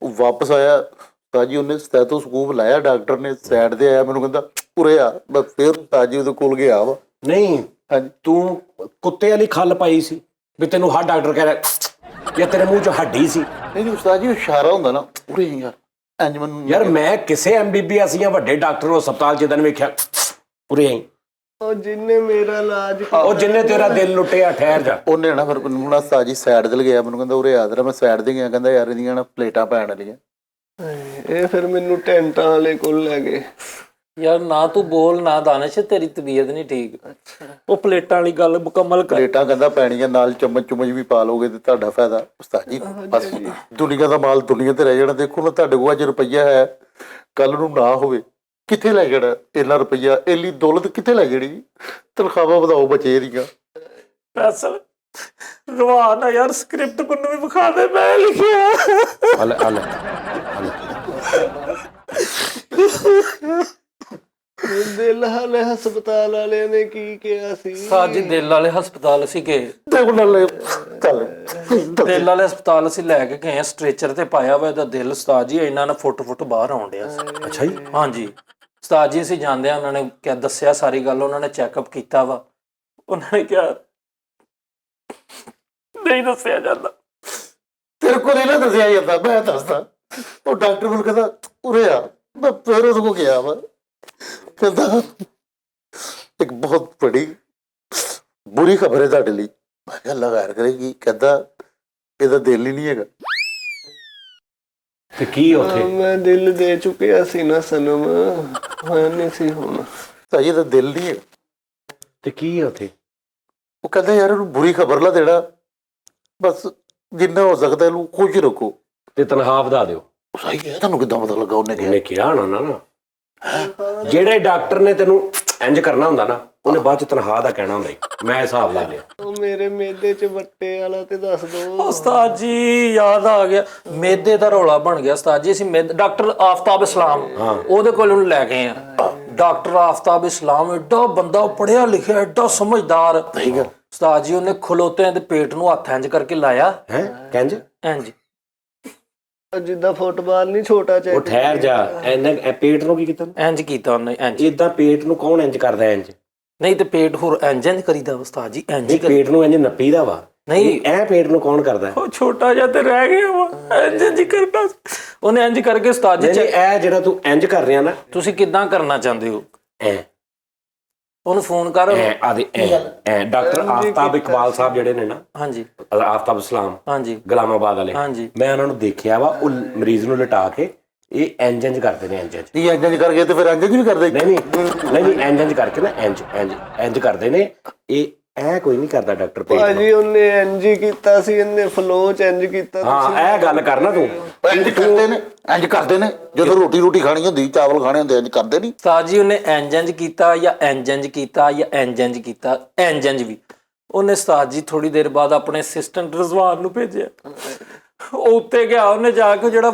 ਉਹ ਵਾਪਸ ਆਇਆ ਉਸਤਾਦ ਜੀ, ਉਹਨੇ ਸਟੈਥੋਸਕੋਪ ਲਾਇਆ, ਡਾਕਟਰ ਨੇ ਸਾਈਡ ਤੇ ਆਇਆ, ਮੈਨੂੰ ਕਹਿੰਦਾ ਉਰੇ ਆ। ਮੈਂ ਫਿਰ ਉਸਤਾਦ ਜੀ ਉਹਦੇ ਕੋਲ ਗਿਆ ਵਾ। ਨਹੀਂ ਹਾਂਜੀ, ਤੂੰ ਕੁੱਤੇ ਵਾਲੀ ਖੱਲ ਪਾਈ ਸੀ ਵੀ ਤੈਨੂੰ ਹਰ ਡਾਕਟਰ ਕਹਿ ਰਿਹਾ, ਜਾਂ ਤੇਰੇ ਮੂੰਹ 'ਚ ਹੱਡੀ ਸੀ? ਨਹੀਂ ਉਸਤਾਦ ਜੀ ਉਹ ਇਸ਼ਾਰਾ ਹੁੰਦਾ ਨਾ, ਉਰੇ ਯਾਰ ਇੰਜ ਮੈਨੂੰ। ਯਾਰ ਮੈਂ ਕਿਸੇ MBBS ਜਾਂ ਵੱਡੇ ਡਾਕਟਰ ਨੂੰ ਹਸਪਤਾਲ 'ਚ ਦਿਨ ਵੇਖਿਆ ਉਰੇ ਆਈ, ਉਹ ਜਿੰਨੇ ਮੇਰਾ ਇਲਾਜ ਉਹ ਜਿੰਨੇ ਤੇਰਾ ਦਿਲ ਲੁੱਟਿਆ, ਠਹਿਰ ਜਾ। ਉਹਨੇ ਨਾ ਫਿਰ ਮੈਨੂੰ ਨਾ ਉਸਤਾਦ ਜੀ ਸਾਈਡ ਤੇ ਗਿਆ, ਮੈਨੂੰ ਕਹਿੰਦਾ ਉਰੇ ਆ ਜਰਾ। ਮੈਂ ਸਾਈਡ ਤੇ ਗਿਆ, ਕਹਿੰਦਾ ਯਾਰ ਇਹਦੀਆਂ ਨਾ ਪਲੇਟਾਂ ਪੈਣ ਵਾਲੀਆਂ। ਇਹ ਫਿਰ ਮੈਨੂੰ ਟੈਂਟਾਂ ਵਾਲੇ ਕੋਲ ਲੈ ਗਏ। ਯਾਰ ਨਾ ਤੂੰ ਬੋਲ ਨਾ ਦਾਨਿਸ਼, ਤੇਰੀ ਤਬੀਅਤ ਨਹੀਂ ਠੀਕ। ਉਹ ਪਲੇਟਾਂ ਵਾਲੀ ਗੱਲ ਮੁਕੰਮਲ ਕਰ। ਪਲੇਟਾਂ ਕਹਿੰਦਾ ਪੈਣੀਆਂ, ਨਾਲ ਚਮਚ ਚੁਮਚ ਵੀ ਪਾ ਲੋਗੇ ਤੇ ਤੁਹਾਡਾ ਫਾਇਦਾ। ਉਸਤਾਦ ਜੀ ਬਸ ਦੁਨੀਆ ਦਾ ਮਾਲ ਦੁਨੀਆ ਤੇ ਰਹਿ ਜਾਣਾ। ਦੇਖੋ ਨਾ ਤੁਹਾਡੇ ਕੋਲ ਅੱਜ ਰੁਪਈਆ ਹੈ, ਕੱਲ ਨੂੰ ਨਾ ਹੋਵੇ, ਕਿੱਥੇ ਲੈ ਜਾਣਾ ਇੰਨਾ ਰੁਪਈਆ? ਇੰਨੀ ਦੌਲਤ ਕਿੱਥੇ ਲੈ ਜਾਣੀ? ਤਨਖਾਹਾਂ ਵਧਾਓ ਬਚੇ ਦੀਆਂ। ਫੈਸਲ ਰਵਾ ਨਾ ਯਾਰ, ਸਕ੍ਰਿਪਟ ਮੈਨੂੰ ਵੀ ਵਿਖਾ ਦੇ, ਮੈਂ ਲਿਖਿਆ। ਹਲੇ ਦਿਲ ਵਾਲੇ ਹਸਪਤਾਲ ਵਾਲਿਆਂ ਨੇ ਕੀ ਕਿਹਾ ਸੀ? ਉਸਤਾਦ ਜੀ ਦਿਲ ਵਾਲੇ ਹਸਪਤਾਲ ਅਸੀਂ ਗਏ, ਤੇ ਉਹਨਾਂ ਨੇ ਚੱਲ ਦਿਲ ਵਾਲੇ ਹਸਪਤਾਲ ਅਸੀਂ ਲੈ ਕੇ ਗਏ, ਸਟ੍ਰੈਚਰ ਤੇ ਪਾਇਆ ਵਾ ਇਹਦਾ ਦਿਲ ਉਸਤਾਦ ਜੀ ਇਹਨਾਂ ਨਾਲ ਫੁੱਟ ਬਾਹਰ ਆਉਣ ਡਿਆ ਸੀ। ਅੱਛਾ ਜੀ। ਹਾਂਜੀ ਉਸਤਾਦ ਜੀ ਅਸੀਂ ਜਾਂਦੇ ਆ, ਉਹਨਾਂ ਨੇ ਕਿਹਾ ਦੱਸਿਆ ਸਾਰੀ ਗੱਲ, ਉਹਨਾਂ ਨੇ ਚੈੱਕਅਪ ਕੀਤਾ ਵਾ, ਉਹਨਾਂ ਨੇ ਕਿਹਾ ਨਹੀਂ ਦੱਸਿਆ ਜਾਂਦਾ। ਤੇਰੇ ਕੋਲ ਨਹੀਂ ਨਾ ਦੱਸਿਆ ਜਾਂਦਾ, ਮੈਂ ਦੱਸਦਾ। ਉਹ ਡਾਕਟਰ ਮੈਨੂੰ ਕਹਿੰਦਾ ਉਰੇ ਆ, ਮੈਂ ਫਿਰ ਉਹਦੇ ਕੋਲ ਗਿਆ ਵਾ, ਕਹਿੰਦਾ ਇੱਕ ਬਹੁਤ ਬੜੀ ਬੁਰੀ ਖਬਰ ਹੈ ਤੁਹਾਡੇ ਲਈ। ਮੈਂ ਕਿਹਾ ਲਗਾਰ ਕਰੇਗੀ, ਕਹਿੰਦਾ ਇਹਦਾ ਦਿਲ ਹੀ ਨਹੀਂ ਹੈਗਾ। ਤੇ ਕੀ ਉੱਥੇ? ਮੈਂ ਦਿਲ ਦੇ ਚੁੱਕਿਆ ਸੀ ਨਾ ਸਨਮ, ਮੈਂ ਨਹੀਂ ਸੀ ਹੁਣ। ਤਾਂ ਇਹਦਾ ਦਿਲ ਨਹੀਂ ਹੈਗਾ। ਤੇ ਕੀ ਉੱਥੇ? ਉਹ ਕਹਿੰਦਾ ਯਾਰ ਇਹਨੂੰ ਬੁਰੀ ਖਬਰ ਨਾ ਦੇਣਾ, ਬਸ ਜਿੰਨਾ ਹੋ ਸਕਦਾ ਇਹਨੂੰ ਖੁਸ਼ ਰੱਖੋ। ਤੇ ਤਨਖਾਹ ਵਧਾ ਦਿਓ। ਸਹੀ ਹੈ, ਤੁਹਾਨੂੰ ਕਿੱਦਾਂ ਪਤਾ ਲੱਗਾ? ਉਹਨੇ ਕਿਹਾ ਉਹਨੇ ਕਿਹਾ ਨਾ ਜਿਹੜੇ ਡਾਕਟਰ ਨੇ ਤੈਨੂੰ ਇੰਜ ਕਰਨਾ ਹੁੰਦਾ ਨਾ, ਉਹਨੇ ਬਾਅਦ ਚ ਤਨਖਾਹ ਦਾ ਕਹਿਣਾ ਹੁੰਦਾ ਈ। ਮੈਂ ਹਿਸਾਬ ਲਾ ਲਿਆ। ਉਹ ਮੇਰੇ ਮੇਦੇ 'ਚ ਵੱਟੇ ਵਾਲਾ ਤੇ ਦੱਸ ਦੋ। ਉਸਤਾਦ ਜੀ ਯਾਦ ਆ ਗਿਆ, ਮੇਦੇ ਦਾ ਰੌਲਾ ਬਣ ਗਿਆ ਉਸਤਾਦ ਜੀ। ਅਸੀਂ ਡਾਕਟਰ ਆਫਤਾਬ ਇਸਲਾਮ ਉਹਦੇ ਕੋਲ ਉਹਨੂੰ ਲੈ ਗਏ ਆ। ਡਾਕਟਰ ਆਫਤਾਬ ਇਸਲਾਮ ਏਡਾ ਬੰਦਾ ਪੜ੍ਹਿਆ ਲਿਖਿਆ, ਏਡਾ ਸਮਝਦਾਰ ਉਸਤਾਦ ਜੀ। ਉਹਨੇ ਖਲੋਤਿਆਂ ਦੇ ਪੇਟ ਨੂੰ ਹੱਥ ਇੰਜ ਕਰਕੇ ਲਾਇਆ ਹੈ ਕਹਿੰਜ ਇੰਜ, ਜਿੱਦਾਂ ਫੁੱਟਬਾਲ ਨਹੀਂ ਛੋਟਾ ਉਹ ਚਾਹੀਦਾ। ਠਹਿਰ ਜਾ, ਐਨਾ ਪੇਟ ਨੂੰ ਕੀ ਕੀਤਾ? ਇੰਜ ਕੀਤਾ ਉਹਨੇ ਇੰਜ। ਇਦਾਂ ਪੇਟ ਨੂੰ ਕੌਣ ਇੰਜ ਕਰਦਾ ਇੰਜ? ਨਹੀਂ ਤੇ ਪੇਟ ਹੋਰ ਇੰਜ ਇੰਜ ਕਰੀਦਾ ਉਸਤਾਦ ਜੀ, ਇੰਜ ਹੀ ਪੇਟ ਨੂੰ ਇੰਜ ਨੱਪੀਦਾ ਵਾ। ਨਹੀਂ ਇਹ ਪੇਟ ਨੂੰ ਕੌਣ ਕਰਦਾ? ਉਹ ਛੋਟਾ ਜਿਹਾ ਤੇ ਰਹਿ ਗਿਆ ਵਾ, ਇੰਜ ਇੰਜ ਕਰਦਾ ਉਹਨੇ ਇੰਜ ਕਰਕੇ। ਉਸਤਾਦ ਜੀ ਇਹ ਜਿਹੜਾ ਤੂੰ ਇੰਜ ਕਰ ਰਿਹਾ ਨਾ, ਤੁਸੀਂ ਕਿੱਦਾਂ ਕਰਨਾ ਚਾਹੁੰਦੇ ਹੋ? ਐ ਉਹਨੂੰ ਫੋਨ ਕਰ। ਆਦੇ ਐ ਡਾਕਟਰ ਆਫਤਾਬ ਇਕਬਾਲ ਸਾਹਿਬ ਜਿਹੜੇ ਨੇ ਨਾ, ਹਾਂਜੀ ਆਫਤਾਬ ਇਸਲਾਮ ਹਾਂਜੀ ਗੁਲਾਮਾਬਾਦ ਵਾਲੇ, ਹਾਂਜੀ। ਮੈਂ ਉਹਨਾਂ ਨੂੰ ਦੇਖਿਆ ਵਾ, ਉਹ ਮਰੀਜ਼ ਨੂੰ ਲਿਟਾ ਕੇ ਇਹ ਇੰਜ ਇੰਜ ਕਰਦੇ ਨੇ, ਇੰਜ ਇੰਜ। ਇਹ ਇੰਜ ਕਰਕੇ ਤੇ ਫਿਰ ਇੰਜ ਨਹੀਂ ਕਰਦੇ। ਨਹੀਂ ਇੰਜ ਇੰਜ ਕਰਕੇ ਨਾ, ਇੰਜ ਕਰਦੇ ਨੇ। ਇਹ ਐ ਕੋਈ ਨਹੀਂ ਕਰਦਾ ਡਾਕਟਰ ਪੇਟ ਨੂੰ। ਭਾਜੀ ਉਹਨੇ ਇੰਜ ਹੀ ਕੀਤਾ ਸੀ, ਇਹਨੇ ਫਲੋ ਚ ਇੰਜ ਕੀਤਾ। ਹਾਂ ਇਹ ਗੱਲ ਕਰਨਾ ਤੂੰ। ਇੰਜ ਕਰਦੇ ਨੇ, ਇੰਜ ਕਰਦੇ ਨੇ। ਜਦੋਂ ਰੋਟੀ ਖਾਣੀ ਹੁੰਦੀ, ਚਾਵਲ ਖਾਣੇ ਹੁੰਦੇ, ਇੰਜ ਕਰਦੇ ਨਹੀਂ। ਉਸਤਾਦ ਜੀ ਉਹਨੇ ਇੰਜ ਇੰਜ ਕੀਤਾ ਜਾਂ ਇੰਜ ਇੰਜ ਕੀਤਾ ਜਾਂ ਇੰਜ ਇੰਜ ਕੀਤਾ, ਇੰਜ ਇੰਜ ਵੀ। ਉਹਨੇ ਉਸਤਾਦ ਜੀ ਥੋੜੀ ਦੇਰ ਬਾਅਦ ਆਪਣੇ ਅਸਿਸਟੈਂਟ ਰਜ਼ਵਾਨ ਨੂੰ ਭੇਜਿਆ। ਉਹ ਉੱਤੇ ਗਿਆ, ਉਹਨੇ ਜਾ ਕੇ ਜਿਹੜਾ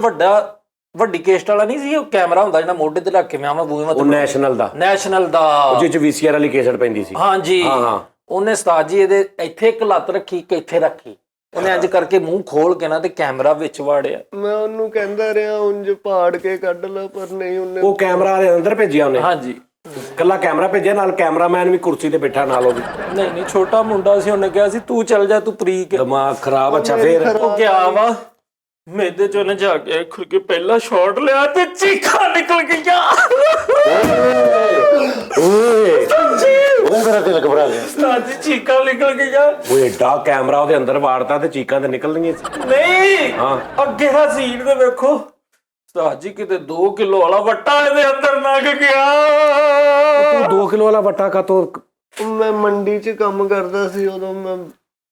ਵੱਡੀ ਕੇਸਟ ਵਾਲਾ ਨਹੀਂ ਸੀ, ਉਹ ਕੈਮਰਾ ਹੁੰਦਾ ਜਿਹੜਾ ਮੋਢੇ ਤੇ ਰੱਖ ਕੇ ਮੈਂ ਉਹ ਨੈਸ਼ਨਲ ਦਾ ਜਿਹ ਚ ਵੀਸੀਆਰ ਵਾਲੀ ਕੇਸਟ ਪੈਂਦੀ ਸੀ। ਹਾਂਜੀ ਉਹਨੇ ਉਸਤਾਦ ਜੀ ਇਹਦੇ ਇੱਥੇ ਇੱਕ ਲੱਤ ਰੱਖੀ, ਇੱਕ ਇੱਥੇ ਰੱਖੀ। ਉਹਨੇ ਇੰਜ ਕਰਕੇ ਮੂੰਹ ਖੋਲ ਕੇ ਨਾ ਤੇ ਕੈਮਰਾ ਵਿੱਚ ਵਾੜਿਆ। ਮੈਂ ਉਹਨੂੰ ਕਹਿੰਦਾ ਰਿਹਾ ਉਂਝ ਪਾੜ ਕੇ ਕੱਢ ਲਾ, ਪਰ ਨਹੀਂ ਉਹਨੇ। ਉਹ ਕੈਮਰਾ ਵਾਲੇ ਅੰਦਰ ਭੇਜਿਆ ਉਹਨੇ? ਹਾਂਜੀ ਕੱਲਾ ਕੈਮਰਾ ਭੇਜਿਆ, ਨਾਲ ਕੈਮਰਾਮੈਨ ਵੀ ਕੁਰਸੀ ਤੇ ਬੈਠਾ ਨਾਲ। ਉਹ ਵੀ ਨਹੀਂ ਛੋਟਾ ਮੁੰਡਾ ਸੀ, ਉਹਨੇ ਕਿਹਾ ਸੀ ਤੂੰ ਚੱਲ ਜਾ, ਤੂੰ ਤਰੀਕ। ਦਿਮਾਗ ਖਰਾਬ। ਅੱਛਾ ਫੇਰ ਉਹ ਗਿਆ ਵਾ ਮੇਦੇ ਚ, ਉਹਨੇ ਜਾ ਕੇ ਖੁਰ ਕੇ ਪਹਿਲਾ ਸ਼ਾਟ ਲਿਆ ਤੇ ਚੀਖਾਂ ਨਿਕਲ ਗਈਆਂ। ਉਹ ਮੇਰਾ ਦਿਲ ਘਬਰਾ ਗਿਆ। ਉਸਤਾਦ ਜੀ ਚੀਖਾਂ ਨਿਕਲ ਗਈਆਂ। ਉਹ ਏਡਾ ਕੈਮਰਾ ਉਹਦੇ ਅੰਦਰ ਵਾੜਤਾ ਤੇ ਚੀਕਾਂ ਤੇ ਨਿਕਲਣੀਆਂ ਸੀ। ਨਹੀਂ ਅੱਗੇ ਦਾ ਸੀਨ ਤੇ ਵੇਖੋ ਉਸਤਾਦ ਜੀ, ਕਿਤੇ 2 ਕਿਲੋ ਵਾਲਾ ਵੱਟਾ ਇਹਦੇ ਅੰਦਰ ਲੰਘ ਗਿਆ। 2 ਕਿਲੋ ਵਾਲਾ ਵੱਟਾ ਕਾਤੋਂ? ਮੈਂ ਮੰਡੀ 'ਚ ਕੰਮ ਕਰਦਾ ਸੀ ਉਦੋਂ, ਮੈਂ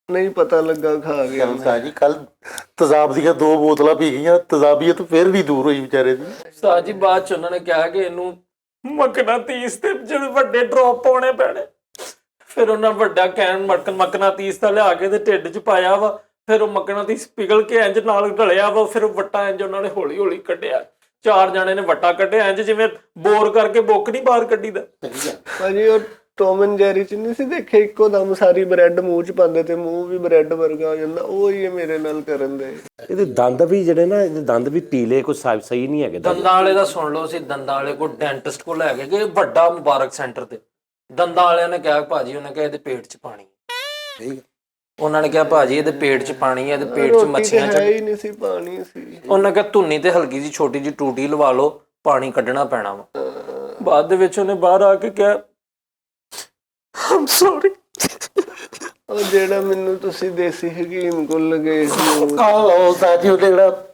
ਨਹੀਂ ਪਤਾ ਲੱਗਾ, ਖਾ ਗਿਆ। ਉਸਤਾਦ ਜੀ ਕੱਲ ਤੇਜ਼ਾਬ ਦੀਆਂ 2 ਬੋਤਲਾਂ ਪੀ ਗਈਆਂ, ਤੇਜ਼ਾਬੀਅਤ ਫਿਰ ਵੀ ਦੂਰ ਹੋਈ ਵਿਚਾਰੇ ਦੀ। ਉਸਤਾਦ ਜੀ ਬਾਅਦ ਚ ਉਹਨਾਂ ਨੇ ਕਿਹਾ ਕਿ ਇਹਨੂੰ ਮਕਨਾਤੀਸ ਤੇ ਜਿਹੜੇ ਵੱਡੇ ਡ੍ਰੌਪ ਪਾਉਣੇ ਪੈਣੇ। ਫਿਰ ਉਹਨਾਂ ਵੱਡਾ ਕੈਨ ਮਕਨਾਤੀਸ ਦਾ ਲਿਆ ਕੇ ਤੇ ਢਿੱਡ 'ਚ ਪਾਇਆ ਵਾ। ਫਿਰ ਉਹ ਮਕਨਾਤੀਸ ਪਿਘਲ ਕੇ ਇੰਜ ਨਾਲ ਢਲਿਆ ਵਾ। ਫਿਰ ਵੱਟਾ ਇੰਜ ਉਹਨਾਂ ਨੇ ਹੌਲੀ ਹੌਲੀ ਕੱਢਿਆ। 4 ਜਣੇ ਨੇ ਵੱਟਾ ਕੱਢਿਆ ਇੰਜ ਜਿਵੇਂ ਬੋਰ ਕਰਕੇ ਬੁੱਕ ਨਹੀਂ ਬਾਹਰ ਕੱਢੀਦਾ। ਭਾਜੀ ਉਹ ਟੌਮ ਐਂਡ ਜੈਰੀ 'ਚ ਨਹੀਂ ਸੀ ਦੇਖਿਆ, ਇੱਕੋ ਦਮ ਸਾਰੀ ਬ੍ਰੈਡ ਮੂੰਹ 'ਚ ਪਾਉਂਦੇ ਤੇ ਮੂੰਹ ਵੀ ਬ੍ਰੈਡ ਵਰਗਾ ਹੋ ਜਾਂਦਾ। ਉਹ ਹੀ ਮੇਰੇ ਨਾਲ ਕਰਨ ਦੇ। ਇਹਦੇ ਦੰਦ ਵੀ ਜਿਹੜੇ ਨਾ, ਇਹਦੇ ਦੰਦ ਵੀ ਪੀਲੇ, ਕੁਝ ਸਹੀ ਨਹੀਂ ਹੈਗੇ। ਦੰਦਾਂ ਵਾਲੇ ਦਾ ਸੁਣ ਲਓ, ਅਸੀਂ ਦੰਦਾਂ ਵਾਲੇ ਕੋਲ ਡੈਂਟਿਸਟ ਕੋਲ ਲੈ ਕੇ ਗਏ, ਵੱਡਾ ਮੁਬਾਰਕ ਸੈਂਟਰ ਤੇ। ਦੰਦਾਂ ਵਾਲਿਆਂ ਨੇ ਕਿਹਾ ਭਾਜੀ, ਉਹਨੇ ਕਿਹਾ ਇਹਦੇ ਪੇਟ 'ਚ ਪਾਣੀ। ਉਹਨਾਂ ਨੇ ਕਿਹਾ ਭਾਜੀ ਇਹਦੇ ਪੇਟ 'ਚ ਪਾਣੀ ਹੈ, ਇਹਦੇ ਪੇਟ 'ਚ ਮੱਛੀਆਂ ਹੈ ਹੀ ਨਹੀਂ ਸੀ, ਪਾਣੀ ਸੀ। ਉਹਨਾਂ ਕਿਹਾ ਧੁੰਨੀ ਤੇ ਹਲਕੀ ਜਿਹੀ ਛੋਟੀ ਜਿਹੀ ਟੂਟੀ ਲਵਾ ਲਓ, ਪਾਣੀ ਕੱਢਣਾ ਪੈਣਾ ਵਾ। ਬਾਅਦ ਦੇ ਵਿੱਚ ਉਹਨੇ ਬਾਹਰ ਆ ਕੇ ਕਿਹਾ I'm sorry। ਉਹ ਜਿਹੜਾ ਮੈਨੂੰ ਤੁਸੀਂ ਦੇਸੀ ਹਕੀਮ ਕੋਲ ਲਗੇ ਸੀ, ਆਹੋ ਸਾਜੀ ਉਹਨੇ ਜਿਹੜਾ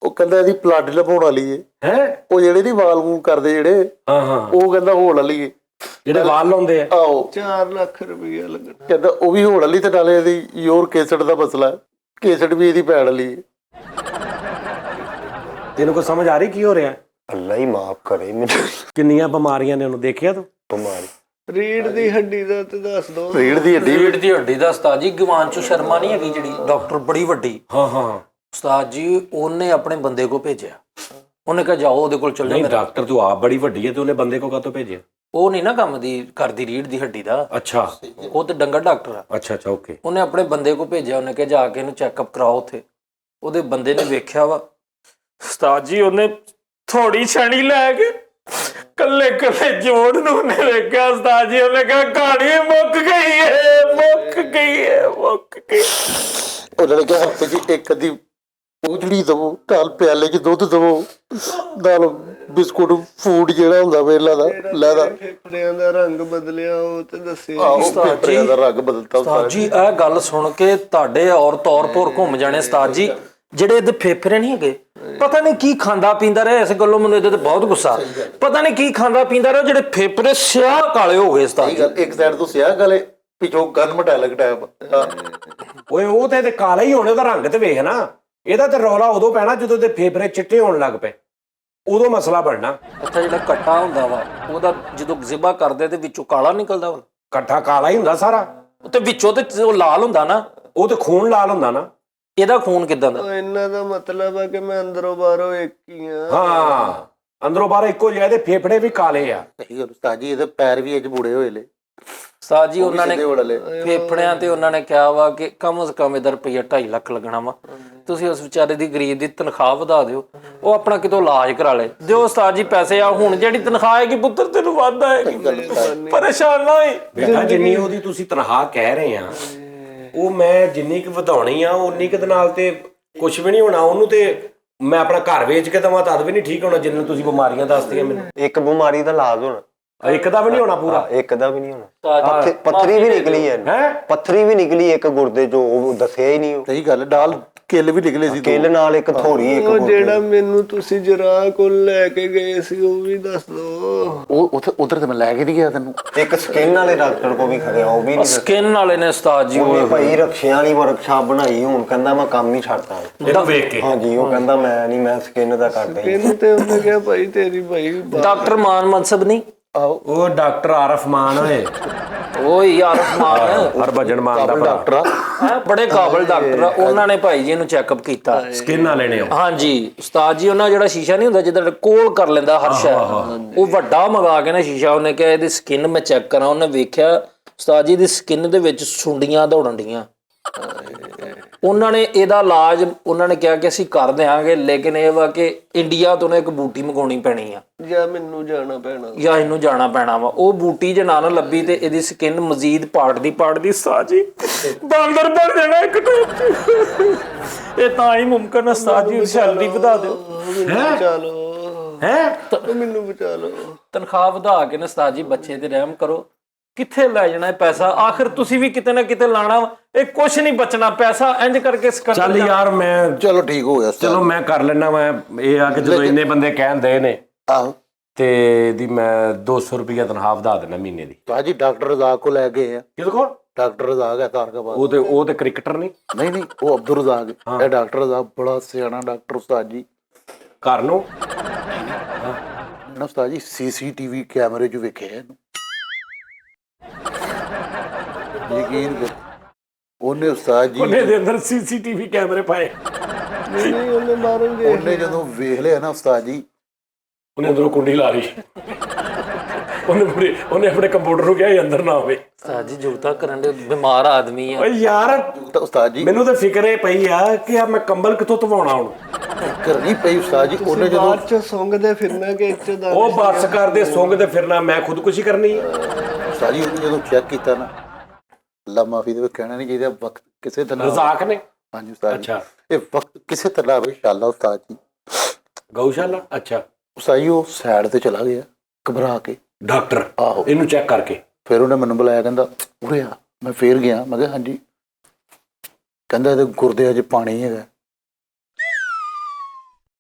ਉਹ ਕਹਿੰਦਾ ਇਹਦੀ ਬਲੱਡ ਲਵਾਉਣ ਵਾਲੀ ਹੈ। ਉਹ ਜਿਹੜੇ ਨਹੀਂ ਵਾਲ ਵੂਲ ਕਰਦੇ ਜਿਹੜੇ, ਉਹ ਕਹਿੰਦਾ ਹੋਣ ਵਾਲੀ ਹੈ। ਜਿਹੜੇ ਵਾਲ ਲਾਉਂਦੇ ਆ, ਆਹੋ 4 ਲੱਖ ਰੁਪਇਆ ਲੱਗਣਾ। ਕਹਿੰਦਾ ਉਹ ਵੀ ਹੋਣ ਵਾਲੀ, ਤੇ ਨਾਲੇ ਇਹਦੀ ਯੂਰਿਕ ਐਸਿਡ ਦਾ ਮਸਲਾ, ਕੇਸਟ ਵੀ ਇਹਦੀ ਪੈਣ ਵਾਲੀ ਹੈ। ਤੈਨੂੰ ਕੋਈ ਸਮਝ ਆ ਰਹੀ ਕੀ ਹੋ ਰਿਹਾ? ਅੱਲਾ ਹੀ ਮਾਫ ਕਰੇ ਮੈਨੂੰ। ਕਿੰਨੀਆਂ ਬਿਮਾਰੀਆਂ ਨੇ, ਉਹਨੂੰ ਦੇਖਿਆ ਤੂੰ? ਬਿਮਾਰੀ ਰੀੜ ਦੀ ਹੱਡੀ ਦਾ ਤੇ ਦੱਸ ਦੋ। ਰੀੜ ਦੀ ਹੱਡੀ ਦਾ ਉਸਤਾਦ ਜੀ, ਗਵਾਂਚੂ ਸ਼ਰਮਾ ਨਹੀਂ ਹੈਗੀ ਜਿਹੜੀ ਡਾਕਟਰ, ਬੜੀ ਵੱਡੀ। ਹਾਂ ਉਸਤਾਦ ਜੀ ਉਹਨੇ ਆਪਣੇ ਬੰਦੇ ਕੋ ਭੇਜਿਆ। ਉਹਨੇ ਕਿਹਾ ਜਾਓ ਉਹਦੇ ਕੋਲ ਚੱਲ ਜਾਓ ਨਹੀਂ ਡਾਕਟਰ ਤੂੰ ਆਪ ਬੜੀ ਵੱਡੀ ਹੈ ਤੇ ਉਹਨੇ ਬੰਦੇ ਕੋ ਕਾਹਤੋਂ ਭੇਜਿਆ? ਉਹ ਨਹੀਂ ਨਾ ਕੰਮ ਦੀ ਕਰਦੀ ਰੀੜ ਦੀ ਹੱਡੀ ਦਾ, ਅੱਛਾ ਉਹ ਤੇ ਡੰਗਰ ਡਾਕਟਰ ਆ। ਅੱਛਾ ਅੱਛਾ ਓਕੇ। ਉਹਨੇ ਆਪਣੇ ਬੰਦੇ ਕੋ ਭੇਜਿਆ, ਉਹਨੇ ਕਿਹਾ ਜਾ ਕੇ ਇਹਨੂੰ ਚੈੱਕਅਪ ਕਰਾਓ ਉੱਥੇ। ਉਹਦੇ ਬੰਦੇ ਨੇ ਵੇਖਿਆ ਵਾ ਉਸਤਾਦ ਜੀ, ਉਹਨੇ ਥੋੜੀ ਛਾਣੀ ਲੈ ਕੇ ਕੱਲੇ ਕੱਲੇ ਜੋੜ ਨੂੰ ਉਹਨੇ ਵੇਖਿਆ ਉਸਤਾਦ ਜੀ, ਉਹਨੇ ਕਿਹਾ ਕਹਾਣੀ ਮੁੱਕ ਗਈ ਹੈ, ਮੁੱਕ ਗਈ ਹੈ, ਮੁੱਕ ਗਈ। ਉਹਨਾਂ ਨੇ ਕਿਹਾ ਹਫ਼ਤੇ 'ਚ ਇੱਕ ਅੱਧੀ ਪੂਜੜੀ ਦਵੋ, ਨਾਲ ਪਿਆਲੇ 'ਚ ਦੁੱਧ ਦਵੋ, ਨਾਲ ਬਿਸਕੁਟ ਫੂਡ ਜਿਹੜਾ ਹੁੰਦਾ ਵੇਲਾ ਦਾ ਲੈਦਾ। ਫੇਫੜਿਆਂ ਦਾ ਰੰਗ ਬਦਲਿਆ ਉਹ ਤੇ ਦੱਸੇ। ਫੇਫੜਿਆਂ ਦਾ ਰੰਗ ਬਦਲਤਾ ਉਸਤਾਦ ਜੀ ਇਹ ਗੱਲ ਸੁਣ ਕੇ ਤੁਹਾਡੇ ਔਰ ਤੌਰ ਭੋਰ ਘੁੰਮ ਜਾਣੇ ਉਸਤਾਦ ਜੀ। ਜਿਹੜੇ ਇਹਦੇ ਫੇਫੜੇ ਨਹੀਂ ਹੈਗੇ, ਪਤਾ ਨਹੀਂ ਕੀ ਖਾਂਦਾ ਪੀਂਦਾ ਰਿਹਾ, ਇਸ ਗੱਲੋਂ ਮੈਨੂੰ ਇਹਦੇ ਤੇ ਬਹੁਤ ਗੁੱਸਾ। ਪਤਾ ਨਹੀਂ ਕੀ ਖਾਂਦਾ ਪੀਂਦਾ ਰਿਹਾ, ਜਿਹੜੇ ਫੇਫੜੇ ਸਿਆਹ ਕਾਲੇ ਹੋ ਗਏ ਉਸਤਾਦ ਜੀ। ਇੱਕ ਸਾਈਡ ਤੋਂ ਸਿਆਹ ਗਲੇ, ਪਿੱਛੋਂ ਗਨ ਮਟੈਲਿਕ ਟਾਈਪ। ਓਏ ਉਹ ਤੇ ਕਾਲਾ ਹੀ ਹੋਣੇ, ਉਹਦਾ ਰੰਗ ਤੇ ਵੇਖ ਨਾ। ਇਹਦਾ ਤੇ ਰੌਲਾ ਉਦੋਂ ਪੈਣਾ ਜਦੋਂ ਤੇ ਫੇਫੜੇ ਚਿੱਟੇ ਹੋਣ ਲੱਗ ਪਏ, ਉਦੋਂ ਮਸਲਾ ਬਣਨਾ। ਅੱਛਾ ਜਿਹੜਾ ਕੱਟਾ ਹੁੰਦਾ ਵਾ ਉਹਦਾ ਜਦੋਂ ਜ਼ਿਬਾ ਕਰਦੇ ਤੇ ਵਿੱਚੋਂ ਕਾਲਾ ਨਿਕਲਦਾ ਵਾ? ਇਕੱਠਾ ਕਾਲਾ ਹੀ ਹੁੰਦਾ ਸਾਰਾ, ਤੇ ਵਿੱਚੋਂ ਤੇ ਉਹ ਲਾਲ ਹੁੰਦਾ ਨਾ, ਉਹ ਤੇ ਖੂਨ ਲਾਲ ਹੁੰਦਾ ਨਾ। ਇਹਦਾ ਖੂਨ ਕਿੱਦਾਂ ਦਾ? ਇਹਨਾਂ ਦਾ ਮਤਲਬ ਆ ਕਿ ਮੈਂ ਅੰਦਰੋਂ ਬਾਹਰੋਂ ਇੱਕ ਹੀ ਆ। ਹਾਂ ਅੰਦਰੋਂ ਬਾਹਰ ਇੱਕੋ ਜਿਹਾ, ਇਹਦੇ ਫੇਫੜੇ ਵੀ ਕਾਲੇ ਆ। ਸਹੀ ਗੱਲ ਉਸਤਾਦ ਜੀ, ਇਹਦੇ ਪੈਰ ਵੀ ਅੱਜ ਬੁੜੇ ਹੋਏ ਲੈ ਉਸਤਾਦ ਜੀ ਉਹਨਾਂ ਨੇ ਵੜਲੇ। ਫੇਫੜਿਆਂ ਤੇ ਉਹਨਾਂ ਨੇ ਕਿਹਾ ਵਾ ਕਿ ਕਮ ਸੇ ਕਮ ਇਹਦਾ ਰੁਪਈਆ 2.5 ਲੱਖ ਲੱਗਣਾ ਵਾ, ਤੁਸੀਂ ਉਸ ਵਿਚਾਰੇ ਦੀ ਗਰੀਬ ਦੀ ਤਨਖਾਹ ਵਧਾ ਦਿਓ, ਉਹ ਆਪਣਾ ਕਿਤੋਂ ਇਲਾਜ ਕਰਾ ਲੇ। ਦਿਓ ਉਸਤਾਦ ਜੀ ਪੈਸੇ। ਆ ਹੁਣ ਜਿਹੜੀ ਤਨਖਾਹ ਆਏਗੀ ਪੁੱਤਰ ਤੈਨੂੰ ਵੱਧ ਆਏਗੀ, ਪਰੇਸ਼ਾਨ ਨਾ ਹੋਈ। ਬੇਟਾ ਜਿੰਨੀ ਉਹਦੀ ਤੁਸੀਂ ਤਨਖਾਹ ਕਹਿ ਰਹੇ ਆ, ਉਹ ਮੈਂ ਜਿੰਨੀ ਕੁ ਵਧਾਉਣੀ ਆ ਉਨੀ ਕੁ ਦੇ ਨਾਲ ਤੇ ਕੁਝ ਵੀ ਨਹੀਂ ਹੋਣਾ। ਉਹਨੂੰ ਤੇ ਮੈਂ ਆਪਣਾ ਘਰ ਵੇਚ ਕੇ ਦਵਾਂ ਤਦ ਵੀ ਨਹੀਂ ਠੀਕ ਹੋਣਾ ਜਿੰਨੂੰ ਤੁਸੀਂ ਬਿਮਾਰੀਆਂ ਦੱਸਦੀਆਂ ਮੈਨੂੰ। ਇੱਕ ਬਿਮਾਰੀ ਦਾ ਇਲਾਜ ਹੋਣਾ, ਇੱਕ ਦਾ ਵੀ ਨਹੀਂ ਹੋਣਾ ਪੂਰਾ। ਇੱਕ ਦਾ ਵੀ ਨਹੀਂ ਹੋਣਾ। ਪੱਥਰੀ ਵੀ ਨਿਕਲੀ ਹੈ, ਪੱਥਰੀ ਵੀ ਨਿਕਲੀ ਇੱਕ ਗੁਰਦੇ ਚੋਂ, ਉਹ ਦੱਸਿਆ ਹੀ ਨਹੀਂ। ਸਹੀ ਗੱਲ, ਡਾਲ ਕਿੱਲ ਵੀ ਨਿਕਲੇ ਸੀ, ਕਿੱਲ ਨਾਲ ਇੱਕ ਥੋੜੀ, ਇੱਕ ਉਹ ਜਿਹੜਾ ਮੈਨੂੰ ਤੁਸੀਂ ਜਰਾ ਕੋਲ ਲੈ ਕੇ ਗਏ ਸੀ ਉਹ ਵੀ ਦੱਸ ਦੋ। ਉਹ ਉੱਥੇ ਉਧਰ ਤੇ ਮੈਂ ਲੈ ਕੇ ਨਹੀਂ ਗਿਆ ਤੈਨੂੰ। ਇੱਕ ਸਕਿਨ ਵਾਲੇ ਡਾਕਟਰ ਕੋ ਵੀ ਖੜਿਆ, ਉਹ ਵੀ ਨਹੀਂ। ਸਕਿਨ ਵਾਲੇ ਨੇ ਉਸਤਾਦ ਜੀ ਉਹਨੇ ਭਾਈ ਰਕਸ਼ਿਆਂ ਵਾਲੀ ਵਰਕਸ਼ਾਪ ਬਣਾਈ, ਹੁਣ ਕਹਿੰਦਾ ਮੈਂ ਕੰਮ ਹੀ ਛੱਡਤਾ। ਇਹਨੂੰ ਵੇਖ ਕੇ ਹਾਂਜੀ ਉਹ ਕਹਿੰਦਾ ਮੈਂ ਨਹੀਂ, ਮੈਂ ਸਕਿਨ ਦਾ ਕਰਦਾ ਹੀ। ਇਹਨੂੰ ਤੇ ਉਹਨੇ ਕਿਹਾ ਭਾਈ ਤੇਰੀ ਭਾਈ ਡਾਕਟਰ ਮਾਨ ਮਨਸਬ ਨਹੀਂ, ਉਹ ਡਾਕਟਰ ਆਰਫ ਮਾਨ ਹੋਏ, ਉਹ ਯਾਰ ਮਾਨ ਹਰਭਜਨ ਮਾਨ ਦਾ ਭਰਾ, ਡਾਕਟਰ ਆ ਬੜੇ ਕਾਬਲ ਡਾਕਟਰ ਆ। ਉਹਨਾਂ ਨੇ ਭਾਈ ਜੀ ਇਹਨੂੰ ਚੈੱਕਅਪ ਕੀਤਾ। ਸਕਿਨ ਵਾਲੇ ਨੇ। ਹਾਂਜੀ ਉਸਤਾਦ ਜੀ, ਉਹਨਾਂ ਜਿਹੜਾ ਸ਼ੀਸ਼ਾ ਨਹੀਂ ਹੁੰਦਾ ਜਿਹਦਾ ਕੋਲ ਕਰ ਲੈਂਦਾ ਹਰ ਸ਼ੈ, ਉਹ ਵੱਡਾ ਮੰਗਾ ਕੇ ਨਾ ਸ਼ੀਸ਼ਾ, ਉਹਨੇ ਕਿਹਾ ਇਹਦੀ ਸਕਿਨ ਮੈਂ ਚੈੱਕ ਕਰਾਂ। ਉਹਨੇ ਵੇਖਿਆ ਉਸਤਾਦ ਜੀ ਦੀ ਸਕਿਨ ਦੇ ਵਿੱਚ ਸੁੰਡੀਆਂ ਦੌੜਨ ਡੀਆਂ। ਉਹਨਾਂ ਨੇ ਇਹਦਾ ਇਲਾਜ ਉਹਨਾਂ ਨੇ ਕਿਹਾ ਕਿ ਅਸੀਂ ਕਰ ਦਿਆਂਗੇ, ਲੇਕਿਨ ਇਹ ਵਾ ਕਿ ਇੰਡੀਆ ਤੋਂ ਨਾ ਇੱਕ ਬੂਟੀ ਮੰਗਾਉਣੀ ਪੈਣੀ ਆ, ਜਾਂ ਮੈਨੂੰ ਜਾਣਾ ਪੈਣਾ, ਜਾਂ ਇਹਨੂੰ ਜਾਣਾ ਪੈਣਾ ਵਾ। ਉਹ ਬੂਟੀ ਜੇ ਨਾ ਲੱਭੀ ਤੇ ਇਹਦੀ ਸਕਿਨ ਮਜ਼ੀਦ ਪਾੜਦੀ ਉਸਤਾਦ ਜੀ ਬਾਂਦਰ ਬਣ ਜਾਣਾ ਇੱਕ ਟਾਈਮ। ਇਹ ਤਾਂ ਹੀ ਮੁਮਕਨ ਹੈ ਉਸਤਾਦ ਜੀ, ਸੈਲਰੀ ਵਧਾ ਦਿਓ, ਮੈਨੂੰ ਬਚਾ ਲਓ ਮੈਨੂੰ ਬਚਾ ਲਓ। ਤਨਖਾਹ ਵਧਾ ਕੇ ਨਾ ਉਸਤਾਦ ਜੀ ਬੱਚੇ ਤੇ ਰਹਿਮ ਕਰੋ। ਕਿੱਥੇ ਲੈ ਜਾਣਾ ਹੈ ਪੈਸਾ? ਆਖਿਰ ਤੁਸੀਂ ਵੀ ਕਿਤੇ ਨਾ ਕਿਤੇ ਲਾਣਾ, ਇਹ ਕੁਛ ਨਹੀਂ ਬਚਣਾ ਪੈਸਾ। ਇੰਜ ਕਰਕੇ ਚੱਲ ਯਾਰ ਮੈਂ ਚਲੋ ਠੀਕ ਹੋ ਗਿਆ, ਚਲੋ ਮੈਂ ਕਰ ਲੈਣਾ। ਮੈਂ ਇਹ ਆ ਕਿ ਜਦੋਂ ਇੰਨੇ ਬੰਦੇ ਕਹਿੰਦੇ ਨੇ ਆਹੋ ਤੇ ਦੀ ਮੈਂ 200 ਰੁਪਇਆ ਤਨਖਾਹ ਵਧਾ ਦੇਣਾ ਮਹੀਨੇ ਦੀ। ਤਾਂ ਜੀ ਡਾਕਟਰ ਰਜ਼ਾਕ ਕੋ ਲੈ ਗਏ ਆ। ਕਿਹਦੇ ਕੋਲ? ਡਾਕਟਰ ਰਜ਼ਾਕ ਹੈ ਤਾਰਕਾਬਾਦ। ਉਹ ਤੇ ਕ੍ਰਿਕਟਰ ਨਹੀਂ। ਨਹੀਂ ਉਹ ਅਬਦੁਲ ਰਜ਼ਾਕ ਹੈ। ਇਹ ਡਾਕਟਰ ਰਜ਼ਾਕ ਬੜਾ ਸਿਆਣਾ ਡਾਕਟਰ ਉਸਤਾਦ ਜੀ। ਘਰ ਨੂੰ ਨਾ ਉਸਤਾਦ ਜੀ CCTV ਕੈਮਰੇ 'ਚ ਵੇਖਿਆ ਇਹਨੂੰ, ਯਕੀਨ ਕਰ। ਉਹਨੇ ਉਸਤਾਦ ਜੀ ਉਹਨੇ ਦੇ ਅੰਦਰ CCTV ਕੈਮਰੇ ਪਾਏ। ਨਹੀਂ ਉਹਨੇ ਬਾਹਰੋਂ ਦੇਖ ਉਹਨੇ ਜਦੋਂ ਵੇਖ ਲਿਆ ਨਾ ਉਸਤਾਦ ਜੀ, ਉਹਨੇ ਅੰਦਰੋਂ ਕੁੰਡੀ ਲਾ ਲਈ। ਉਹਨੇ ਆਪਣੇ ਕੰਪਿਊਟਰ ਨੂੰ ਕਿਹਾ ਇਹ ਅੰਦਰ ਨਾ ਹੋਵੇ। ਉਸਤਾਦ ਜੀ ਜੁਗਤਾ ਕਰਨ ਦੇ ਬਿਮਾਰ ਆਦਮੀ ਆ। ਓਏ ਯਾਰ ਤਾਂ ਉਸਤਾਦ ਜੀ ਮੈਨੂੰ ਤਾਂ ਫਿਕਰ ਇਹ ਪਈ ਆ ਕਿ ਆ ਮੈਂ ਕੰਬਲ ਕਿੱਥੋਂ ਧਵਾਉਣਾ ਹੁਣ। ਕਰਨੀ ਪਈ ਉਸਤਾਦ ਜੀ। ਉਹਨੇ ਜਦੋਂ ਬਾਅਦ ਚ ਸੁੰਘਦੇ ਫਿਰਨਾ ਕਿ ਇੱਥੇ ਦਾ ਉਹ ਬੱਸ ਕਰਦੇ ਸੁੰਘਦੇ ਫਿਰਨਾ, ਮੈਂ ਖੁਦਕੁਸ਼ੀ ਕਰਨੀ ਆ। ਉਸਤਾਦ ਜੀ ਉਹਨੇ ਜਦੋਂ ਚੈੱਕ ਕੀਤਾ ਨਾ, ਅੱਲਾ ਮਾਫੀ ਦੇ ਕਹਿਣਾ ਨਹੀਂ ਚਾਹੀਦਾ, ਵਕਤ ਕਿਸੇ ਤਰ੍ਹਾਂ ਰਜ਼ਾਕ ਨੇ। ਹਾਂਜੀ ਉਸਤਾਦ ਜੀ, ਅੱਛਾ ਇਹ ਵਕਤ ਕਿਸੇ ਤਰ੍ਹਾਂ ਆਵੇ ਇਨਸ਼ਾਅੱਲਾ ਉਸਤਾਦ ਜੀ। ਗਊਸ਼ਾਲਾ। ਅੱਛਾ ਉਸਤਾਦ ਜੀ ਉਹ ਸਾਈਡ ਤੇ ਚਲਾ ਗਿਆ ਘਬਰਾ ਕੇ। ਡਾਕਟਰ ਆਹੋ ਇਹਨੂੰ ਚੈੱਕ ਕਰਕੇ ਫਿਰ ਉਹਨੇ ਮੈਨੂੰ ਬੁਲਾਇਆ, ਕਹਿੰਦਾ ਉਰੇ ਆ। ਮੈਂ ਫੇਰ ਗਿਆ, ਮੈਂ ਕਿਹਾ ਹਾਂਜੀ। ਕਹਿੰਦਾ ਇਹਦੇ ਗੁਰਦਿਆਂ 'ਚ ਪਾਣੀ ਹੈਗਾ।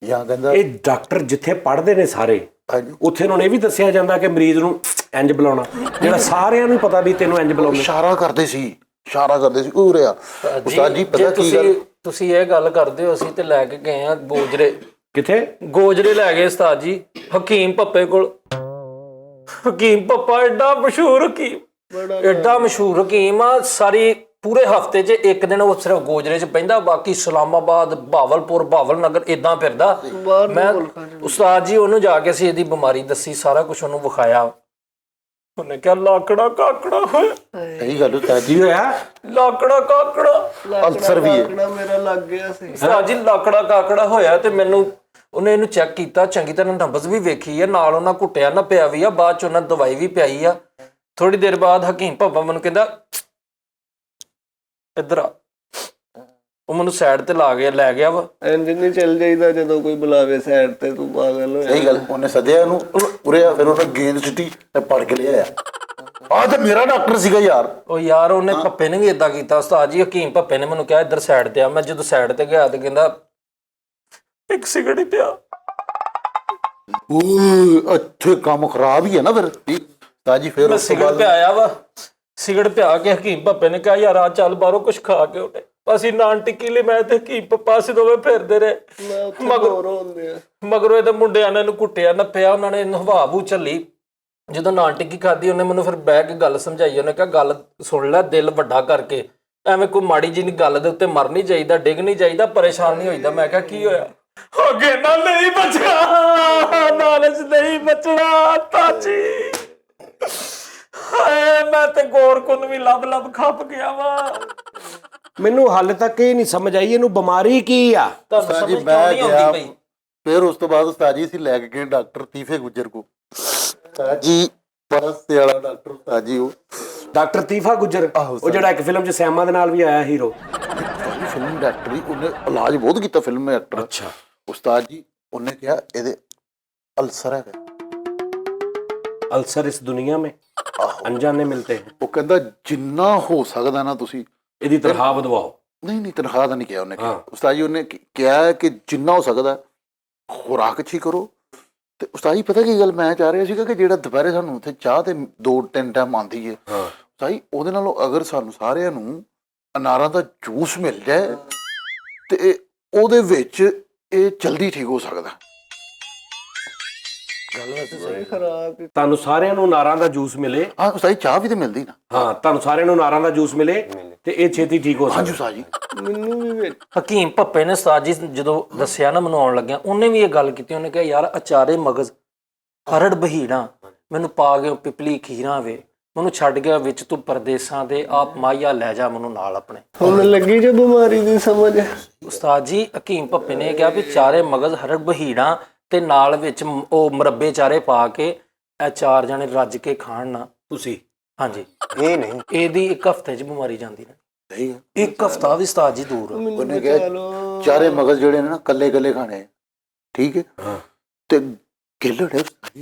ਜਾਂ ਕਹਿੰਦਾ ਇਹ ਡਾਕਟਰ ਜਿੱਥੇ ਪੜ੍ਹਦੇ ਨੇ ਸਾਰੇ ਹਾਂਜੀ ਉੱਥੇ ਉਹਨਾਂ ਨੇ ਇਹ ਵੀ ਦੱਸਿਆ ਜਾਂਦਾ ਕਿ ਮਰੀਜ਼ ਨੂੰ ਇੰਜ ਬੁਲਾਉਣਾ, ਜਿਹੜਾ ਸਾਰਿਆਂ ਨੂੰ ਪਤਾ ਵੀ ਤੈਨੂੰ ਇੰਜ ਬੁਲਾਉਣਾ। ਇਸ਼ਾਰਾ ਕਰਦੇ ਸੀ ਉਰੇ ਆ। ਉਸਤਾਦ ਜੀ ਪਤਾ ਕੀ ਗੱਲ, ਤੁਸੀਂ ਇਹ ਗੱਲ ਕਰਦੇ ਹੋ, ਅਸੀਂ ਤੇ ਲੈ ਕੇ ਗਏ ਆ ਗੋਜਰੇ। ਕਿੱਥੇ? ਗੋਜਰੇ ਲੈ ਗਏ ਉਸਤਾਦ ਜੀ ਹਕੀਮ ਪੱਪੇ ਕੋਲ। ਹਕੀਮ ਪੱਪਾ ਐਡਾ ਮਸ਼ਹੂਰ ਹਕੀਮ, ਐਡਾ ਮਸ਼ਹੂਰ ਹਕੀਮ ਆ। ਸਾਰੀ ਪੂਰੇ ਹਫਤੇ 'ਚ ਇੱਕ ਦਿਨ ਉਹ ਸਿਰਫ ਗੋਜਰੇ 'ਚ ਪੈਂਦਾ, ਬਾਕੀ ਇਸਲਾਮਾਬਾਦ, ਭਾਵਲਪੁਰ, ਭਾਵਲਨਗਰ ਇਦਾਂ ਫਿਰਦਾ। ਮੈਂ ਉਸਤਾਦ ਜੀ ਉਹਨੂੰ ਜਾ ਕੇ ਅਸੀਂ ਇਹਦੀ ਬਿਮਾਰੀ ਦੱਸੀ, ਸਾਰਾ ਕੁਝ ਉਹਨੂੰ ਵਿਖਾਇਆ। ਉਹਨੇ ਕਿਹਾ ਲਾਕੜਾ ਕਾਕੜਾ ਹੋਇਆ। ਸਹੀ ਗੱਲ ਉਸਤਾਦ ਜੀ, ਹੋਇਆ ਲਾਕੜਾ ਕਾਕੜਾ ਅਲਸਰ ਵੀ ਹੈ। ਮੇਰਾ ਲੱਗ ਗਿਆ ਸੀ ਉਸਤਾਦ ਜੀ, ਲਾਕੜਾ ਕਾਕੜਾ ਹੋਇਆ। ਤੇ ਮੈਨੂੰ ਉਹਨੇ ਇਹਨੂੰ ਚੈੱਕ ਕੀਤਾ ਚੰਗੀ ਤਰ੍ਹਾਂ, ਨਬਜ਼ ਵੀ ਵੇਖੀ ਆ, ਨਾਲ ਉਹਨਾਂ ਘੁੱਟਿਆ ਨਾ ਪਿਆ ਵੀ ਆ, ਬਾਅਦ ਚ ਉਹਨਾਂ ਦਵਾਈ ਵੀ ਪਿਆਈ ਆ। ਥੋੜੀ ਦੇਰ ਬਾਅਦ ਹਕੀਮ ਭਾਪਾ ਮੈਨੂੰ ਕਹਿੰਦਾ ਇੱਧਰ ਆ। ਉਹ ਮੈਨੂੰ ਸਾਈਡ ਤੇ ਲੈ ਗਿਆ ਵਾ। ਇੰਜ ਨਹੀਂ ਚੱਲ ਜਾਈਦਾ ਜਦੋਂ ਕੋਈ ਬੁਲਾਵੇ ਸਾਈਡ ਤੇ, ਤੂੰ ਪਾਗਲ ਹੋਇਆ। ਸਹੀ ਗੱਲ, ਉਹਨੇ ਸੱਦਿਆ ਇਹਨੂੰ ਉਰੇ, ਫਿਰ ਉਹਨੇ ਗੇਂਦ ਸਿੱਟੀ ਤੇ ਪੜ ਕੇ ਲਿਆਇਆ। ਆਹ ਤੇ ਮੇਰਾ ਡਾਕਟਰ ਸੀਗਾ ਯਾਰ। ਉਹ ਯਾਰ ਉਹਨੇ ਭੱਪੇ ਨੇ ਵੀ ਏਦਾਂ ਕੀਤਾ ਉਸਤਾਦ ਜੀ। ਹਕੀਮ ਭੱਪੇ ਨੇ ਮੈਨੂੰ ਕਿਹਾ ਇੱਧਰ ਸਾਈਡ ਤੇ ਆ। ਮੈਂ ਜਦੋਂ ਸਾਈਡ ਤੇ ਗਿਆ ਤੇ ਕਹਿੰਦਾ ਇੱਕ ਸਿਗਰਟ ਹੀ ਪਿਆ। ਇੱਥੇ ਕੰਮ ਖਰਾਬ ਹੀ ਹੈ ਨਾ ਫਿਰ ਤਾਜੀ। ਫਿਰ ਮੈਂ ਉਸ ਤੋਂ ਸਿਗਰਟ ਬਾਅਦ ਪਿਆਇਆ ਵਾ। ਸਿਗਰਟ ਪਿਆ ਕੇ ਹਕੀਮ ਭੱਪੇ ਨੇ ਕਿਹਾ ਯਾਰ ਆ ਚੱਲ ਬਾਹਰੋਂ ਕੁਝ ਖਾ ਕੇ ਉਹਨੇ। ਅਸੀਂ ਨਾਨ ਟਿੱਕੀ ਲਈ ਮੈਂ ਤੇ ਹਕੀਮ ਪੱਪਾ ਅਸੀਂ ਦੋਵੇਂ ਫਿਰਦੇ ਰਹੇ। ਮਗਰੋਂ ਇਹਦੇ ਮੁੰਡਿਆਂ ਨੇ ਇਹਨੂੰ ਕੁੱਟਿਆ ਨੱਪਿਆ, ਉਹਨਾਂ ਨੇ ਇਹਨੂੰ ਹਵਾ ਬੂ ਝੱਲੀ। ਜਦੋਂ ਨਾਨ ਟਿੱਕੀ ਖਾਧੀ ਉਹਨੇ ਮੈਨੂੰ ਫਿਰ ਬਹਿ ਕੇ ਗੱਲ ਸਮਝਾਈ। ਉਹਨੇ ਕਿਹਾ ਗੱਲ ਸੁਣ ਲੈ, ਦਿਲ ਵੱਡਾ ਕਰਕੇ, ਐਵੇਂ ਕੋਈ ਮਾੜੀ ਜਿਹੀ ਗੱਲ ਦੇ ਉੱਤੇ ਮਰ ਨਹੀਂ ਜਾਈਦਾ, ਡਿੱਗ ਨਹੀਂ ਜਾਈਦਾ, ਪਰੇਸ਼ਾਨ ਨਹੀਂ ਹੋਈਦਾ। ਮੈਂ ਕਿਹਾ ਕੀ ਹੋਇਆ? ਅੱਗੇ ਨਾਲ ਨਹੀਂ ਬਚਣਾ, ਨਾਲਚ ਨਹੀਂ ਬਚਣਾ ਤਾਜੀ। ਹਾਏ ਮੈਂ ਤੇ ਗੋਰਕੁੰਨ ਵੀ ਲੱਭ ਖੱਪ ਗਿਆ ਵਾ। ਮੈਨੂੰ ਹਾਲੇ ਤੱਕ ਇਹ ਨਹੀਂ ਸਮਝ ਆਈ ਇਹਨੂੰ ਬਿਮਾਰੀ ਕੀ ਆ। ਤੁਹਾਨੂੰ ਸਮਝ ਕਿਉਂ ਮੈਂ ਨਹੀਂ ਗਿਆ। ਆਉਂਦੀ ਪਈ? ਫਿਰ ਉਸ ਤੋਂ ਬਾਅਦ ਉਸਤਾਦ ਜੀ ਅਸੀਂ ਲੈ ਕੇ ਗਏ ਡਾਕਟਰ ਤੀਫੇ ਗੁੱਜਰ ਕੋ। ਉਸਤਾਦ ਜੀ ਪਰਸਤੇ ਵਾਲਾ ਡਾਕਟਰ ਉਸਤਾਦ ਜੀ, ਉਹ ਡਾਕਟਰ ਤੀਫਾ ਗੁੱਜਰ, ਉਹ ਜਿਹੜਾ ਇੱਕ ਫਿਲਮ 'ਚ ਸੈਮਾ ਦੇ ਨਾਲ ਵੀ ਆਇਆ ਹੀਰੋ। ਫਿਲਮ ਡਾਕਟਰ ਹੀ, ਉਹਨੇ ਇਲਾਜ ਬਹੁਤ ਕੀਤਾ ਫਿਲਮ में ਐਕਟਰ। ਅੱਛਾ ਉਸਤਾਦ ਜੀ ਉਹਨੇ ਕਿਹਾ ਇਹਦੇ ਅਲਸਰ ਹੈਗਾ। ਅਲਸਰ ਇਸ ਦੁਨੀਆ में अनजाने मिलते हैं। ਉਹ ਕਹਿੰਦਾ ਜਿੰਨਾ ਹੋ ਸਕਦਾ ਨਾ ਤੁਸੀਂ ਇਹਦੀ ਤਨਖਾਹ ਵਧਵਾਓ। ਨਹੀਂ ਤਨਖਾਹ ਦਾ ਨਹੀਂ ਕਿਹਾ ਉਹਨੇ। ਕਿਹਾ ਉਸਤਾਦ ਜੀ ਉਹਨੇ ਕਿਹਾ ਕਿ ਜਿੰਨਾ ਹੋ ਸਕਦਾ ਖੁਰਾਕ ਅੱਛੀ ਕਰੋ। ਤੇ ਉਸਤਾਦ ਜੀ ਪਤਾ ਕੀ ਗੱਲ ਮੈਂ ਚਾਹ ਰਿਹਾ ਸੀਗਾ ਕਿ ਜਿਹੜਾ ਦੁਪਹਿਰੇ ਸਾਨੂੰ ਉੱਥੇ ਚਾਹ ਤੇ 2-3 ਟਾਈਮ ਆਉਂਦੀ ਹੈ ਉਸਤਾਦ ਜੀ, ਉਹਦੇ ਨਾਲੋਂ ਅਗਰ ਸਾਨੂੰ ਸਾਰਿਆਂ ਨੂੰ ਅਨਾਰਾਂ ਦਾ ਜੂਸ ਮਿਲ ਜਾਏ ਤੇ ਉਹਦੇ ਵਿੱਚ ਇਹ ਜਲਦੀ ਠੀਕ ਹੋ ਸਕਦਾ। ਗੱਲ ਵੈਸੇ ਸਹੀ। ਖਰਾਬ ਤੁਹਾਨੂੰ ਸਾਰਿਆਂ ਨੂੰ ਨਾਰਾਂ ਦਾ ਜੂਸ ਮਿਲੇ। ਹਾਂ ਉਸਤਾਦ ਜੀ ਚਾਹ ਵੀ ਤੇ ਮਿਲਦੀ ਨਾ। ਹਾਂ ਤੁਹਾਨੂੰ ਸਾਰਿਆਂ ਨੂੰ ਨਾਰਾਂ ਦਾ ਜੂਸ ਮਿਲੇ ਤੇ ਇਹ ਛੇਤੀ ਠੀਕ ਹੋ ਹਾਂਜੀ ਸਕਦਾ। ਉਸਤਾਦ ਜੀ ਮੈਨੂੰ ਵੀ ਵਿੱਚ ਹਕੀਮ ਭੱਪੇ ਨੇ ਉਸਤਾਦ ਜੀ ਜਦੋਂ ਦੱਸਿਆ ਨਾ ਮੈਨੂੰ ਆਉਣ ਲੱਗਿਆ, ਉਹਨੇ ਵੀ ਇਹ ਗੱਲ ਕੀਤੀ। ਉਹਨੇ ਕਿਹਾ ਯਾਰ ਅਚਾਰੇ ਮਗਜ਼ ਹਰੜ ਬਹੀੜਾਂ ਮੈਨੂੰ ਪਾ ਗਿਆ ਪਿਪਲੀ ਖੀਰਾਂ ਵੇ, ਮੈਨੂੰ ਛੱਡ ਗਿਆ ਵਿੱਚ ਤੂੰ ਪਰਦੇਸਾਂ ਦੇ ਆਪ ਮਾਇਆ ਲੈ ਜਾ ਮੈਨੂੰ ਨਾਲ ਆਪਣੇ। ਹੁਣ ਲੱਗੀ ਜੇ ਬਿਮਾਰੀ ਦੀ ਸਮਝ। ਉਸਤਾਦ ਜੀ ਹਕੀਮ ਭੱਪੇ ਨੇ ਕਿਹਾ ਵੀ ਚਾਰੇ ਮਗਜ਼ ਹਰੜ ਬਹੀੜਾਂ ਤੇ ਨਾਲ ਵਿੱਚ ਉਹ ਮੁਰੱਬੇ ਚਾਰੇ ਪਾ ਕੇ ਇਹ 4 ਜਣੇ ਰੱਜ ਕੇ ਖਾਣ ਨਾ ਤੁਸੀਂ। ਹਾਂਜੀ ਇਹ ਨਹੀਂ ਇਹਦੀ ਇੱਕ ਹਫ਼ਤੇ 'ਚ ਬਿਮਾਰੀ ਜਾਂਦੀ ਨੇ। ਸਹੀ ਹੈ। ਇੱਕ ਹਫ਼ਤਾ ਵੀ ਉਸਤਾਦ ਜੀ ਦੂਰ। ਉਹਨੇ ਕਿਹਾ ਚਾਰੇ ਮਗਜ਼ ਜਿਹੜੇ ਨੇ ਨਾ ਕੱਲੇ ਖਾਣੇ। ਠੀਕ ਹੈ। ਤੇ ਗਿੱਲੜ ਹੈ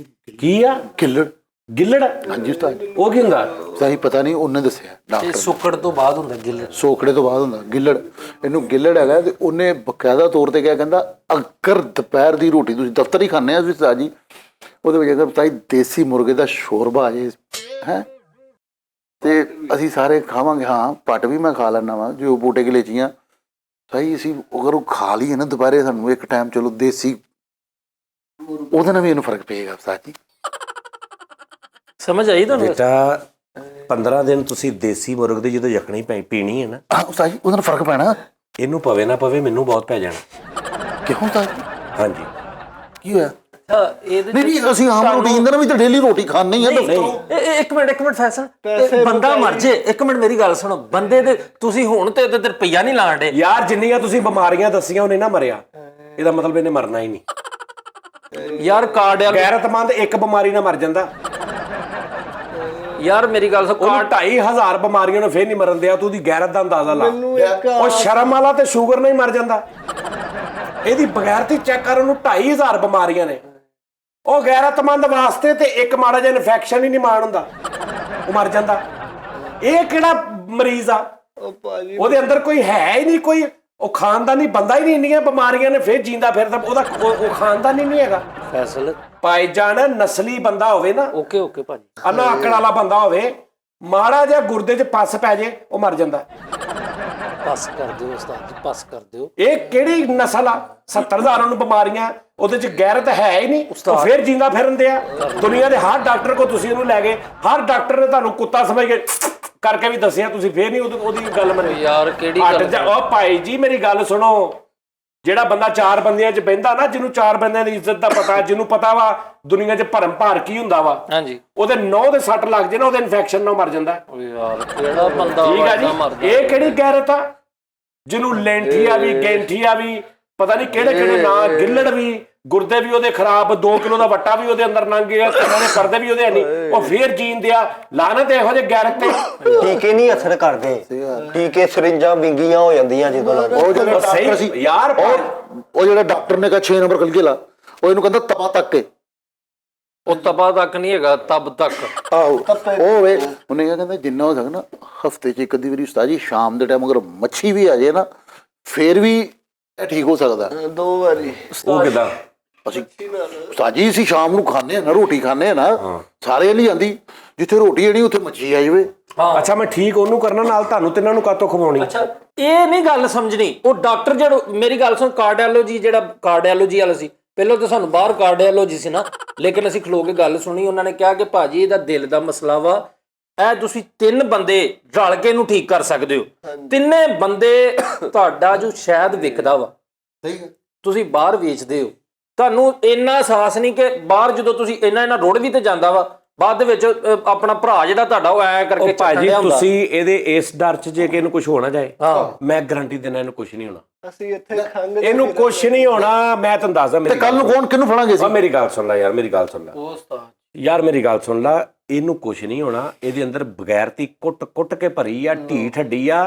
ਕੀ ਆ? ਗਿੱਲੜ। ਗਿੱਲੜ? ਹਾਂਜੀ ਉਸਤਾਦ ਉਹ ਕੀ ਹੁੰਦਾ? ਸਹੀ ਪਤਾ ਨਹੀਂ, ਉਹਨੇ ਦੱਸਿਆ ਇਹ ਡਾਕਟਰ। ਸੁੱਕੜ ਤੋਂ ਬਾਅਦ ਹੁੰਦਾ ਗਿੱਲ। ਸੋਕੜੇ ਤੋਂ ਬਾਅਦ ਹੁੰਦਾ ਗਿੱਲੜ। ਇਹਨੂੰ ਗਿੱਲੜ ਹੈਗਾ ਤੇ ਉਹਨੇ ਬਕਾਇਦਾ ਤੌਰ ਤੇ ਕਿਹਾ, ਕਹਿੰਦਾ ਅਗਰ ਦੁਪਹਿਰ ਦੀ ਰੋਟੀ ਤੁਸੀਂ ਦਫ਼ਤਰ ਹੀ ਖਾਂਦੇ ਆ ਉਸਤਾਦ ਜੀ, ਉਹਦੇ ਵਿੱਚ ਅਗਰ ਤਾਈ ਦੇਸੀ ਮੁਰਗੇ ਦਾ ਸ਼ੋਰਬਾ ਆ ਜੇ ਹੈ ਤੇ ਅਸੀਂ ਸਾਰੇ ਖਾਵਾਂਗੇ। ਹਾਂ ਪੱਟ ਵੀ ਮੈਂ ਖਾ ਲੈਣਾ ਵਾ ਜੋ ਬੂਟੇ ਗਲੇਚੀਆਂ ਸਹੀ। ਅਸੀਂ ਅਗਰ ਉਹ ਖਾ ਲਈਏ ਨਾ ਦੁਪਹਿਰੇ ਸਾਨੂੰ ਇੱਕ ਟਾਈਮ, ਚਲੋ ਦੇਸੀ, ਉਹਦੇ ਨਾਲ ਵੀ ਇਹਨੂੰ ਫਰਕ ਪਏਗਾ ਉਸਤਾਦ ਜੀ। ਸਮਝ ਆਈ ਤੁਹਾਨੂੰ? ਬੇਟਾ 15 ਦਿਨ ਤੁਸੀਂ ਦੇਸੀ ਮੁਰਗ ਦੀ ਜਦੋਂ ਯਖਣੀ ਪੀਣੀ ਹੈ ਨਾ, ਹਾਂ ਉਸਤਾਦ ਜੀ ਉਹਦੇ ਨਾਲ ਫਰਕ ਪੈਣਾ। ਇਹਨੂੰ ਪਵੇ ਨਾ ਪਵੇ ਮੈਨੂੰ ਬਹੁਤ ਪੈ ਜਾਣਾ। ਕਿਉਂ ਉਸਤਾਦ ਜੀ? ਹਾਂਜੀ। ਕੀ ਹੋਇਆ? ਇਹਦੇ ਨਹੀਂ ਅਸੀਂ ਆਮ ਰੂਟੀਨ ਦੇ ਨਾਲ ਵੀ ਤਾਂ ਡੇਲੀ ਰੋਟੀ ਖਾਣੀ ਆ ਦਫ਼ਤਰੋਂ। ਇੱਕ ਮਿੰਟ ਫੈਸਲ, ਬੰਦਾ ਮਰ ਜੇ। ਇੱਕ ਮਿੰਟ ਮੇਰੀ ਗੱਲ ਸੁਣੋ। ਬੰਦੇ ਦੇ ਤੁਸੀਂ ਹੁਣ ਤੇ ਰੁਪਈਆ ਨਹੀਂ ਲਾਣ ਡੇ ਯਾਰ। ਜਿੰਨੀਆਂ ਤੁਸੀਂ ਬਿਮਾਰੀਆਂ ਦੱਸੀਆਂ ਉਹਨੇ ਨਾ ਮਰਿਆ, ਇਹਦਾ ਮਤਲਬ ਇਹਨੇ ਮਰਨਾ ਹੀ ਨਹੀਂ। ਯਾਰ ਕਾਰਡ ਗੈਰਤਮੰਦ ਇੱਕ ਬਿਮਾਰੀ ਨਾਲ ਮਰ ਜਾਂਦਾ। ਯਾਰ ਮੇਰੀ ਗੱਲ ਸੁਣ। 2500 ਬਿਮਾਰੀਆਂ ਨੂੰ ਫੇਰ ਨਹੀਂ ਮਰਨ ਦਿਆ। ਤੂੰ ਉਹਦੀ ਗੈਰਤ ਦਾ ਅੰਦਾਜ਼ਾ ਲਾ। ਉਹ ਸ਼ਰਮ ਵਾਲਾ ਤੇ ਸ਼ੂਗਰ ਨਾਲ ਹੀ ਮਰ ਜਾਂਦਾ। ਇਹਦੀ ਬਗੈਰਤੀ ਚੈੱਕ ਕਰ, ਉਹਨੂੰ 2500 ਬਿਮਾਰੀਆਂ ਨੇ। ਉਹ ਗੈਰਤਮੰਦ ਵਾਸਤੇ ਤੇ ਇੱਕ ਮਾੜਾ ਜਿਹਾ ਇਨਫੈਕਸ਼ਨ ਹੀ ਨਹੀਂ ਮਾਣ ਹੁੰਦਾ, ਉਹ ਮਰ ਜਾਂਦਾ। ਇਹ ਕਿਹੜਾ ਮਰੀਜ਼ ਆ? ਉਹ ਭਾਜੀ ਉਹਦੇ ਅੰਦਰ ਕੋਈ ਹੈ ਹੀ ਨਹੀਂ, ਕੋਈ ਉਹ ਖਾਨਦਾਨੀ ਬੰਦਾ ਹੀ ਨਹੀਂ। ਇੰਨੀਆਂ ਬਿਮਾਰੀਆਂ ਨੇ ਫੇਰ ਜਿੰਦਾ ਫਿਰਦਾ। ਉਹਦਾ ਉਹ ਖਾਨਦਾਨੀ ਨਹੀਂ ਹੈਗਾ। ਫੈਸਲ ਭਾਈਜਾਨ ਨਸਲੀ ਬੰਦਾ ਹੋਵੇ ਨਾ, ਓਕੇ ਭਾਜੀ, ਅਨਾ ਆਕੜ ਵਾਲਾ ਬੰਦਾ ਹੋਵੇ, ਮਾੜਾ ਜਿਹਾ ਗੁਰਦੇ 'ਚ ਪੱਸ ਪੈ ਜੇ ਉਹ ਮਰ ਜਾਂਦਾ। ਪਾਸ ਕਰ ਦਿਓ ਉਸਤਾਦ ਜੀ, ਪਾਸ ਕਰ ਦਿਓ। ਇਹ ਕਿਹੜੀ ਨਸਲ ਆ? 70,000 ਨੂੰ ਬਿਮਾਰੀਆਂ, ਉਹਦੇ 'ਚ ਗੈਰਤ ਹੈ ਹੀ ਨਹੀਂ, ਉਹ ਫੇਰ ਜਿੰਦਾ ਫਿਰਦੇ ਆ। ਦੁਨੀਆ ਦੇ ਹਰ ਡਾਕਟਰ ਕੋ ਤੁਸੀਂ ਇਹਨੂੰ ਲੈ ਗਏ, ਹਰ ਡਾਕਟਰ ਨੇ ਤੁਹਾਨੂੰ ਕੁੱਤਾ ਸਮਝ ਕੇ ਕਰਕੇ ਵੀ ਦੱਸਿਆ ਤੁਸੀਂ, ਫੇਰ ਨਹੀਂ ਉਹਦੀ ਗੱਲ ਮੰਨੀ ਯਾਰ ਕਿਹੜੀ ਹਟ ਗੱਲ ਜਾ। ਉਹ ਭਾਈ ਜੀ ਮੇਰੀ ਗੱਲ ਸੁਣੋ, ਜਿਹੜਾ ਬੰਦਾ 4 ਬੰਦਿਆਂ 'ਚ ਬਹਿੰਦਾ ਨਾ, ਜਿਹਨੂੰ 4 ਬੰਦਿਆਂ ਦੀ ਇੱਜ਼ਤ ਦਾ ਪਤਾ, ਜਿਹਨੂੰ ਪਤਾ ਵਾ ਦੁਨੀਆ 'ਚ ਭਰਮ ਭਾਰ ਕੀ ਹੁੰਦਾ ਵਾ, ਹਾਂਜੀ ਉਹਦੇ 9 ਦੇ ਸੱਟ ਲੱਗ ਜੇ ਨਾ, ਉਹਦੇ ਇਨਫੈਕਸ਼ਨ ਨਾਲ ਮਰ ਜਾਂਦਾ। ਓ ਯਾਰ ਕਿਹੜਾ ਬੰਦਾ ਠੀਕ ਆ ਜੀ, ਮਰਦਾ। ਇਹ ਕਿਹੜੀ ਗੈਰਤ ਆ ਜਿਹਨੂੰ ਲੈਂਠੀਆ ਵੀ ਗੈਂਠੀਆ ਵੀ ਪਤਾ ਨਹੀਂ ਕਿਹੜੇ ਕਿਹੜੇ ਨਾਂ, ਗਿੱਲੜ ਵੀ, ਗੁਰਦੇ ਵੀ ਉਹਦੇ ਖਰਾਬ, 2 ਕਿਲੋ ਦਾ ਵੱਟਾ ਵੀ ਉਹਦੇ ਅੰਦਰ ਲੰਘ ਗਿਆ, ਕੰਨਾਂ ਦੇ ਕਰਦੇ ਵੀ ਉਹਦੇ ਨਹੀਂ, ਉਹ ਫੇਰ ਜੀਣ ਦਿਆ। ਲਾਨਤ ਇਹੋ ਜਿਹੇ ਗੈਰਤ ਤੇ। ਟੀਕੇ ਨਹੀਂ ਅਸਰ ਕਰਦੇ, ਟੀਕੇ ਸਰਿੰਜਾਂ ਵਿੰਗੀਆਂ ਹੋ ਜਾਂਦੀਆਂ ਜਦੋਂ ਲੱਗਦਾ। ਉਹ ਜਿਹੜੇ ਡਾਕਟਰ ਸੀ ਯਾਰ, ਉਹ ਜਿਹੜਾ ਡਾਕਟਰ ਨੇ ਕਿਹਾ 6 ਨੰਬਰ ਕਲਗੀ ਲਾ, ਉਹ ਇਹਨੂੰ ਕਹਿੰਦਾ ਤਪਾ ਤੱਕ ਕੇ। ਉਹ ਤਪਾ ਤੱਕ ਨਹੀਂ ਹੈਗਾ, ਤਬ ਤੱਕ। ਆਹੋ ਉਹ ਵੇ ਉਹਨੇ ਕਿਹਾ ਕਹਿੰਦਾ ਜਿੰਨਾ ਹੋ ਸਕਦਾ ਨਾ ਹਫਤੇ 'ਚ 1 ਅੱਧੀ ਵਾਰੀ ਉਸਤਾਦ ਜੀ ਸ਼ਾਮ ਦੇ ਟਾਈਮ ਅਗਰ ਮੱਛੀ ਵੀ ਆ ਜਾਏ ਨਾ ਫੇਰ ਵੀ ਇਹ ਠੀਕ ਹੋ ਸਕਦਾ। 2 ਵਾਰੀ ਉਹ ਕਿਦਾਂ? ਅਸੀਂ ਉਸਤਾਦ ਜੀ ਅਸੀਂ ਸ਼ਾਮ ਨੂੰ ਖਾਂਦੇ ਆ ਨਾ, ਰੋਟੀ ਖਾਂਦੇ ਆ ਨਾ, ਸਾਰੇ ਲਈ ਆਂਦੀ ਜਿੱਥੇ ਰੋਟੀ ਆਣੀ ਉੱਥੇ ਮੱਛੀ ਆ ਜਾਵੇ। ਅੱਛਾ ਮੈਂ ਠੀਕ ਉਹਨੂੰ ਕਰਨਾ, ਨਾਲ ਤੁਹਾਨੂੰ ਤਿੰਨਾਂ ਨੂੰ ਕਾਤੋਂ ਖਵਾਉਣੀ? ਅੱਛਾ ਇਹ ਨਹੀਂ ਗੱਲ ਸਮਝਣੀ। ਉਹ ਡਾਕਟਰ ਜਿਹੜਾ, ਮੇਰੀ ਗੱਲ ਸੁਣ, ਕਾਰਡੀਓਲੋਜੀ ਜਿਹੜਾ ਕਾਰਡੀਓਲੋਜੀ ਵਾਲਾ ਸੀ, ਪਹਿਲਾਂ ਤਾਂ ਸਾਨੂੰ ਬਾਹਰ ਕਾਰਡੀਓਲੋਜੀ ਸੀ ਨਾ, ਲੇਕਿਨ ਅਸੀਂ ਖਲੋ ਕੇ ਗੱਲ ਸੁਣੀ। ਉਹਨਾਂ ਨੇ ਕਿਹਾ ਕਿ ਭਾਜੀ ਇਹਦਾ ਦਿਲ ਦਾ ਮਸਲਾ ਵਾ, ਇਹ ਤੁਸੀਂ 3 ਬੰਦੇ ਰਲ ਕੇ ਇਹਨੂੰ ਠੀਕ ਕਰ ਸਕਦੇ ਹੋ। 3 ਬੰਦੇ ਤੁਹਾਡਾ ਜੋ ਸ਼ਾਇਦ ਵਿਕਦਾ ਵਾ, ਸਹੀ ਹੈ, ਤੁਸੀਂ ਬਾਹਰ ਵੇਚਦੇ ਹੋ, ਤੁਹਾਨੂੰ ਇੰਨਾ ਅਹਿਸਾਸ ਨਹੀਂ ਕਿ ਬਾਹਰ ਜਦੋਂ ਤੁਸੀਂ ਇਹਨਾਂ ਰੋੜ ਵੀ ਤੇ ਜਾਂਦਾ ਵਾ, ਬਾਅਦ ਦੇ ਵਿੱਚ ਆਪਣਾ ਭਰਾ ਜਿਹੜਾ ਤੁਹਾਡਾ ਉਹ ਐ ਕਰਕੇ ਭਾਜੀ ਤੁਸੀਂ ਇਹਦੇ ਇਸ ਡਰ 'ਚ ਜੇ ਕਿ ਇਹਨੂੰ ਕੁਝ ਹੋਣਾ ਜਾਏ, ਮੈਂ ਗਾਰੰਟੀ ਦਿੰਦਾ ਇਹਨੂੰ ਕੁਝ ਨਹੀਂ ਹੋਣਾ। ਅਸੀਂ ਇੱਥੇ ਖੰਗ ਇਹਨੂੰ ਕੁਝ ਨਹੀਂ ਹੋਣਾ, ਮੈਂ ਤੁਹਾਨੂੰ ਦੱਸਦਾ। ਤੇ ਕੱਲ ਨੂੰ ਕੌਣ ਕਿਹਨੂੰ ਫੜਾਂਗੇ ਸੀ? ਮੇਰੀ ਗੱਲ ਸੁਣ ਲੈ ਯਾਰ, ਮੇਰੀ ਗੱਲ ਸੁਣ ਲੈ ਯਾਰ, ਮੇਰੀ ਗੱਲ ਸੁਣ ਲੈ। ਇਹਨੂੰ ਕੁਝ ਨਹੀਂ ਹੋਣਾ। ਇਹਦੇ ਅੰਦਰ ਬਗੈਰਤੀ ਕੁੱਟ ਕੇ ਭਰੀ ਆ, ਢੀਠ ਹੱਡੀ ਆ।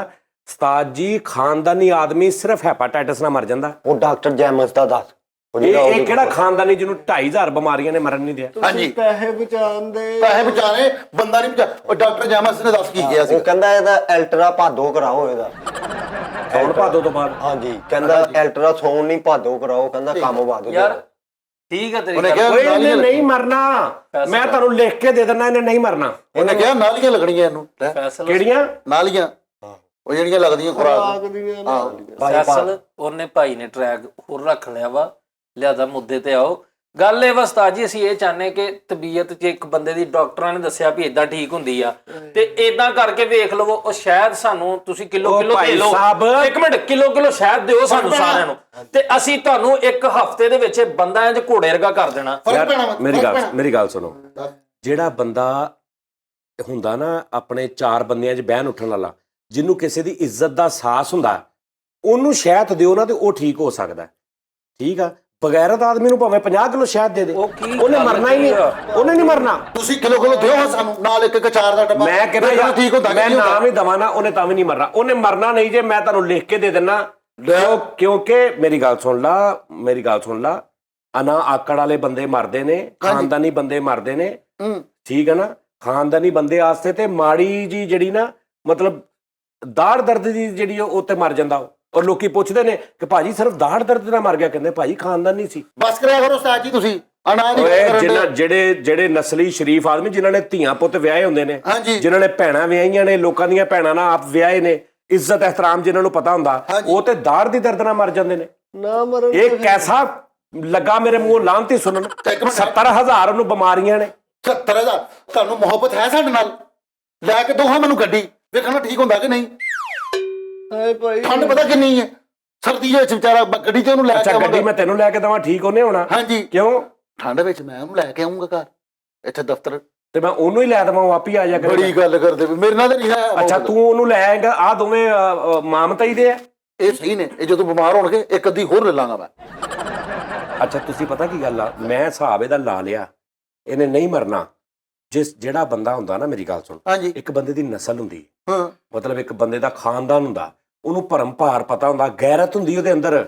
ਉਸਤਾਦ ਜੀ ਖਾਨਦਾਨੀ ਆਦਮੀ ਸਿਰਫ ਹੈਪਾਟਾਈਟਸ ਨਾਲ ਮਰ ਜਾਂਦਾ। ਉਹ ਡਾਕਟਰ ਜੈਮਸ ਦਾ ਦੱਸ, ਇਹ ਕਿਹੜਾ ਖਾਨਦਾਨੀ ਜਿਹਨੂੰ 2.5,000 ਬਿਮਾਰੀਆਂ ਨੇ ਮਰਨ ਨਹੀਂ ਦਿਆ? ਹਾਂਜੀ ਪੈਸੇ ਬਚਾਉਣ ਦੇ ਪੈਸੇ ਬਚਾਣੇ, ਬੰਦਾ ਨਹੀਂ ਬਚਾ। ਉਹ ਡਾਕਟਰ ਜੈਮਸ ਨੇ ਦੱਸ ਕੀ ਕਿਹਾ ਸੀ? ਉਹ ਕਹਿੰਦਾ ਇਹਦਾ ਅਲਟਰਾ ਭਾਦੋ ਕਰਾਓ ਇਹਦਾ। ਸੌਣ ਭਾਦੋ ਤੋਂ ਬਾਅਦ? ਹਾਂਜੀ ਕਹਿੰਦਾ ਅਲਟਰਾ ਸੌਣ ਨਹੀਂ ਭਾਦੋ ਕਰਾਓ, ਕਹਿੰਦਾ ਕੰਮ ਵਾਦੋ। ਯਾਰ ਠੀਕ ਹੈ ਤੇਰੀ ਉਹਨੇ ਗੱਲ। ਕਿਹਾ ਇਹਨੇ ਨਹੀਂ ਮਰਨਾ, ਮੈਂ ਤੁਹਾਨੂੰ ਲਿਖ ਕੇ ਦੇ ਦਿੰਦਾ, ਇਹਨੇ ਨਹੀਂ ਮਰਨਾ। ਉਹਨੇ ਕਿਹਾ ਨਾਲੀਆਂ ਲੱਗਣੀਆਂ ਇਹਨੂੰ। ਫੈਸਲਾ ਕਿਹੜੀਆਂ ਨਾਲੀਆਂ ਉਹ ਜਿਹੜੀਆਂ ਲੱਗਦੀਆਂ ਖੁਰਾਕ। ਫੈਸਲ ਉਹਨੇ ਭਾਈ ਨੇ ਟਰੈਕ ਹੋਰ ਰੱਖ ਲਿਆ ਵਾ। ਲਿਆਦਾ ਮੁੱਦੇ ਤੇ ਆਓ। ਗੱਲ ਇਹ ਵਾ ਉਸਤਾਦ ਜੀ, ਅਸੀਂ ਇਹ ਚਾਹੁੰਦੇ ਕਿ ਤਬੀਅਤ 'ਚ ਇੱਕ ਬੰਦੇ ਦੀ ਡਾਕਟਰਾਂ ਨੇ ਦੱਸਿਆ ਵੀ ਇਦਾਂ ਠੀਕ ਹੁੰਦੀ ਆ, ਤੇ ਇਦਾਂ ਕਰਕੇ ਵੇਖ ਲਵੋ। ਉਹ ਸ਼ਾਇਦ ਸਾਨੂੰ ਤੁਸੀਂ ਕਿਲੋ ਦੇ ਲਓ, 1 ਮਿੰਟ, ਕਿਲੋ ਸ਼ਾਇਦ ਦਿਓ ਸਾਨੂੰ ਸਾਰਿਆਂ ਨੂੰ, ਤੇ ਅਸੀਂ ਤੁਹਾਨੂੰ 1 ਹਫ਼ਤੇ ਦੇ ਵਿੱਚ ਬੰਦਾ ਇੰਜ ਘੋੜੇ ਵਰਗਾ ਕਰ ਦੇਣਾ। ਮੇਰੀ ਗੱਲ ਸੁਣੋ, ਜਿਹੜਾ ਬੰਦਾ ਹੁੰਦਾ ਨਾ ਆਪਣੇ 4 ਬੰਦਿਆਂ 'ਚ ਬਹਿਣ ਉੱਠਣ ਵਾਲਾ, ਜਿਹਨੂੰ ਕਿਸੇ ਦੀ ਇੱਜ਼ਤ ਦਾ ਅਹਿਸਾਸ ਹੁੰਦਾ, ਉਹਨੂੰ ਸ਼ਹਿਦ ਦਿਓ ਨਾ ਤੇ ਉਹ ਠੀਕ ਹੋ ਸਕਦਾ। ਠੀਕ ਆ, ਬਗੈਰਤ ਆਦਮੀ ਨੂੰ ਭਾਵੇਂ 50 ਕਿਲੋ ਸ਼ਹਿਦ ਦੇ ਦੇ, ਉਹਨੇ ਮਰਨਾ ਹੀ ਨਹੀਂ, ਉਹਨੇ ਨਹੀਂ ਮਰਨਾ। ਤੁਸੀਂ ਕਿਲੋ ਦਿਓ ਸਾਨੂੰ ਨਾਲ, 1 ਅਚਾਰ ਦਾ ਡੱਬਾ। ਮੈਂ ਕਹਿੰਦਾ ਠੀਕ ਹੁੰਦਾ, ਮੈਂ ਨਾਮ ਹੀ ਦਵਾਂ ਨਾ, ਉਹਨੇ ਤਾਂ ਵੀ ਨਹੀਂ ਮਰਨਾ। ਉਹਨੇ ਮਰਨਾ ਨਹੀਂ ਜੇ ਮੈਂ ਤੁਹਾਨੂੰ ਲਿਖ ਕੇ ਦੇ ਦਿੰਨਾ। ਕਿਉਂਕਿ ਮੇਰੀ ਗੱਲ ਸੁਣ ਲਾ, ਅਨਾ ਆਕੜ ਵਾਲੇ ਬੰਦੇ ਮਰਦੇ ਨੇ, ਖਾਨਦਾਨੀ ਬੰਦੇ ਮਰਦੇ ਨੇ। ਠੀਕ ਹੈ ਨਾ, ਖਾਨਦਾਨੀ ਬੰਦੇ ਵਾਸਤੇ ਤੇ ਮਾੜੀ ਜੀ ਜਿਹੜੀ ਨਾ, ਮਤਲਬ ਦਾੜ ਦਰਦ ਦੀ ਜਿਹੜੀ ਉਹ ਤੇ ਮਰ ਜਾਂਦਾ। ਔਰ ਲੋਕੀ ਪੁੱਛਦੇ ਨੇ ਕਿ ਭਾਜੀ ਸਿਰਫ ਦਾੜ ਦਰਦ ਨਾਲ ਮਰ ਗਿਆ, ਕਹਿੰਦੇ ਭਾਜੀ ਖਾਨਦਾਨੀ ਸੀ। ਬਸ ਕਰਿਆ ਕਰੋ ਉਸਤਾਦ ਜੀ ਤੁਸੀਂ। ਜਿਹੜੇ ਨਸਲੀ ਸ਼ਰੀਫ ਆਦਮੀ ਜਿਨ੍ਹਾਂ ਨੇ ਧੀਆਂ ਪੁੱਤ ਵਿਆਹੇ ਹੁੰਦੇ ਨੇ, ਜਿਨ੍ਹਾਂ ਨੇ ਭੈਣਾਂ ਵਿਆਹੀਆਂ ਨੇ, ਲੋਕਾਂ ਦੀਆਂ ਭੈਣਾਂ ਨਾਲ ਆਪ ਵਿਆਹੇ ਨੇ, ਇੱਜ਼ਤ ਇਹਤਰਾਮ ਜਿਨ੍ਹਾਂ ਨੂੰ ਪਤਾ ਹੁੰਦਾ, ਉਹ ਤੇ ਦਾੜ ਦੀ ਦਰਦ ਨਾਲ ਮਰ ਜਾਂਦੇ ਨੇ। ਨਾ ਮਰਨ ਇਹ ਕੈਸਾ ਲੱਗਾ ਮੇਰੇ ਮੂੰਹ ਲਾਂਤੀ ਸੁਣਨ। 70,000 ਉਹਨੂੰ ਬਿਮਾਰੀਆਂ ਨੇ। 70,000 ਤੁਹਾਨੂੰ ਮੁਹੱਬਤ ਹੈ ਸਾਡੇ ਨਾਲ? ਲੈ ਕੇ ਦੋ ਹਾਂ ਮੈਨੂੰ ਗੱਡੀ, ਵੇਖਣਾ ਠੀਕ ਹੁੰਦਾ ਕਿ ਨਹੀਂ। ਹਾਏ ਭਾਈ ਠੰਡ ਪਤਾ ਕਿੰਨੀ ਹੈ ਸਰਦੀ ਵਿੱਚ, ਵਿਚਾਰਾ ਗੱਡੀ 'ਚ ਉਹਨੂੰ ਲੈ ਕੇ ਗੱਡੀ ਮੈਂ ਤੈਨੂੰ ਲੈ ਕੇ ਦਵਾਂ, ਠੀਕ ਉਹਨੇ ਹੋਣਾ? ਹਾਂਜੀ। ਕਿਉਂ? ਠੰਡ ਵਿੱਚ ਮੈਂ ਉਹਨੂੰ ਲੈ ਕੇ ਆਉਂਗਾ ਘਰ, ਇੱਥੇ ਦਫ਼ਤਰ, ਤੇ ਮੈਂ ਉਹਨੂੰ ਹੀ ਲੈ ਦਵਾਂ, ਉਹ ਆਪ ਹੀ ਆ ਜਾ ਕੇ। ਬੜੀ ਗੱਲ ਕਰਦੇ ਮੇਰੇ ਨਾਲ ਤਾਂ ਨਹੀਂ ਹੈ। ਅੱਛਾ ਤੂੰ ਉਹਨੂੰ ਲੈ ਆਏਗਾ? ਆ ਦੋਵੇਂ ਮਾਮਤਾਈ ਦੇ ਆ। ਇਹ ਸਹੀ ਨੇ, ਇਹ ਜਦੋਂ ਬਿਮਾਰ ਹੋਣਗੇ 1 ਅੱਧੀ ਹੋਰ ਲੈ ਲਾਂਗਾ ਮੈਂ। ਅੱਛਾ ਤੁਸੀਂ ਪਤਾ ਕੀ ਗੱਲ ਆ, ਮੈਂ ਹਿਸਾਬ ਇਹਦਾ ਲਾ ਲਿਆ, ਇਹਨੇ ਨਹੀਂ ਮਰਨਾ। ਜਿਹੜਾ ਬੰਦਾ ਹੁੰਦਾ ਨਾ, ਮੇਰੀ ਗੱਲ ਸੁਣ, ਇੱਕ ਬੰਦੇ ਦੀ ਨਸਲ ਹੁੰਦੀ, ਮਤਲਬ ਇੱਕ ਬੰਦੇ ਦਾ ਖਾਨਦਾਨ ਹੁੰਦਾ, ਉਹਨੂੰ ਭਰਮ ਭਾਰ ਪਤਾ ਹੁੰਦਾ, ਗੈਰਤ ਹੁੰਦੀ ਉਹਦੇ ਅੰਦਰ।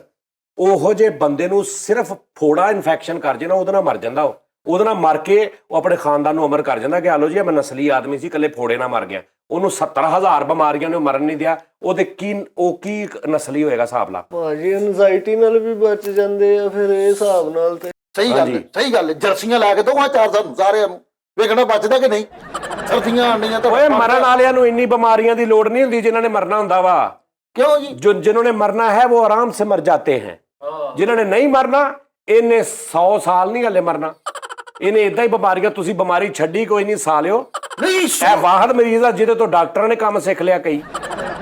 ਉਹੋ ਜਿਹੇ ਬੰਦੇ ਨੂੰ ਸਿਰਫ ਫੋੜਾ ਇਨਫੈਕਸ਼ਨ ਕਰ ਜੇ ਨਾ, ਉਹਦੇ ਨਾਲ ਮਰ ਜਾਂਦਾ। ਉਹਦੇ ਨਾਲ ਮਰ ਕੇ ਉਹ ਆਪਣੇ ਖਾਨਦਾਨ ਨੂੰ ਅਮਰ ਕਰ ਜਾਂਦਾ ਕਿ ਆਲੋ ਜੀ ਮੈਂ ਨਸਲੀ ਆਦਮੀ ਸੀ, ਇਕੱਲੇ ਫੋੜੇ ਨਾਲ ਮਰ ਗਿਆ। ਉਹਨੂੰ 70,000 ਬਿਮਾਰੀਆਂ ਨੇ ਮਰਨ ਨਹੀਂ ਦਿਆ। ਉਹਦੇ ਕੀ ਨਸਲੀ ਹੋਏਗਾ ਹਿਸਾਬ ਲਾ। ਭਾਜੀ ਐਨਜ਼ਾਈਟੀ ਨਾਲ ਵੀ ਬਚ ਜਾਂਦੇ ਆ ਫਿਰ ਇਹ ਹਿਸਾਬ ਨਾਲ। ਤੇ ਸਹੀ ਗੱਲ ਜਰਸੀਆਂ ਲੈ ਕੇ ਦੋ 4 ਸਾਨੂੰ ਸਾਰਿਆਂ ਨੂੰ, ਵੇਖਣਾ ਬਚਦਾ ਕਿ ਨਹੀਂ। ਸਰਦੀਆਂ ਆਂਡੀਆਂ ਤਾਂ ਓਏ ਮਰਨ ਵਾਲਿਆਂ ਨੂੰ ਇੰਨੀ ਬਿਮਾਰੀਆਂ ਦੀ ਲੋੜ ਨਹੀਂ ਹੁੰਦੀ ਜਿਨ੍ਹਾਂ ਨੇ ਮਰਨਾ ਹੁੰਦਾ ਵਾ। क्यों जी? जो जिन्होंने मरना है वो आराम से मर जाते हैं, जिन्होंने नहीं मरना इन्हें 100 साल नहीं हले मरना। इन्हें इदा ही बीमारियां, तुसी बीमारी छड्डी कोई नहीं, सालियो ਨਹੀਂ ਇਹ ਵਾਹਦ ਮਰੀਜ਼ ਆ ਜਿਹਦੇ ਤੋਂ ਡਾਕਟਰਾਂ ਨੇ ਕੰਮ ਸਿੱਖ ਲਿਆ ਕਈ।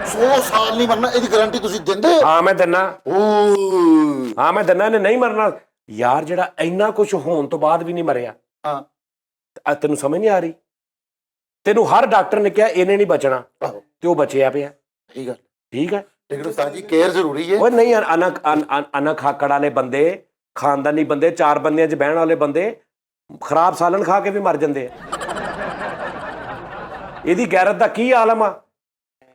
100 ਸਾਲ ਨਹੀਂ ਮਰਨਾ, ਇਹਦੀ ਗਾਰੰਟੀ ਤੁਸੀਂ ਦਿੰਦੇ ਹੋ? ਹਾਂ ਮੈਂ ਦਿੰਨਾ, ਓਹ ਹਾਂ ਮੈਂ ਦਿੰਨਾ, ਇਹਨੇ ਨਹੀਂ ਮਰਨਾ ਯਾਰ। ਜਿਹੜਾ ਇੰਨਾ ਕੁਝ ਹੋਣ ਤੋਂ ਬਾਅਦ ਵੀ ਨਹੀਂ ਮਰਿਆ, ਹਾਂ ਤੈਨੂੰ ਸਮਝ ਨਹੀਂ ਆ ਰਹੀ? ਤੈਨੂੰ ਹਰ ਡਾਕਟਰ ਨੇ ਕਿਹਾ ਇਹਨੇ ਨਹੀਂ ਬਚਣਾ, ਤੇ ਉਹ ਬਚਿਆ ਪਿਆ। ਠੀਕ ਹੈ ਠੀਕ ਹੈ ਲੇਕਿਨ ਉਸਤਾਦ ਜੀ ਕੇਅਰ ਜ਼ਰੂਰੀ ਹੈ। ਉਹ ਨਹੀਂ, ਅਨਕ ਆਕੜ ਵਾਲੇ ਬੰਦੇ, ਖਾਨਦਾਨੀ ਬੰਦੇ, 4 ਬੰਦਿਆਂ 'ਚ ਬਹਿਣ ਵਾਲੇ ਬੰਦੇ ਖਰਾਬ ਸਾਲਣ ਖਾ ਕੇ ਵੀ ਮਰ ਜਾਂਦੇ ਆ। ਇਹਦੀ ਗੈਰਤ ਦਾ ਕੀ ਆਲਮ ਆ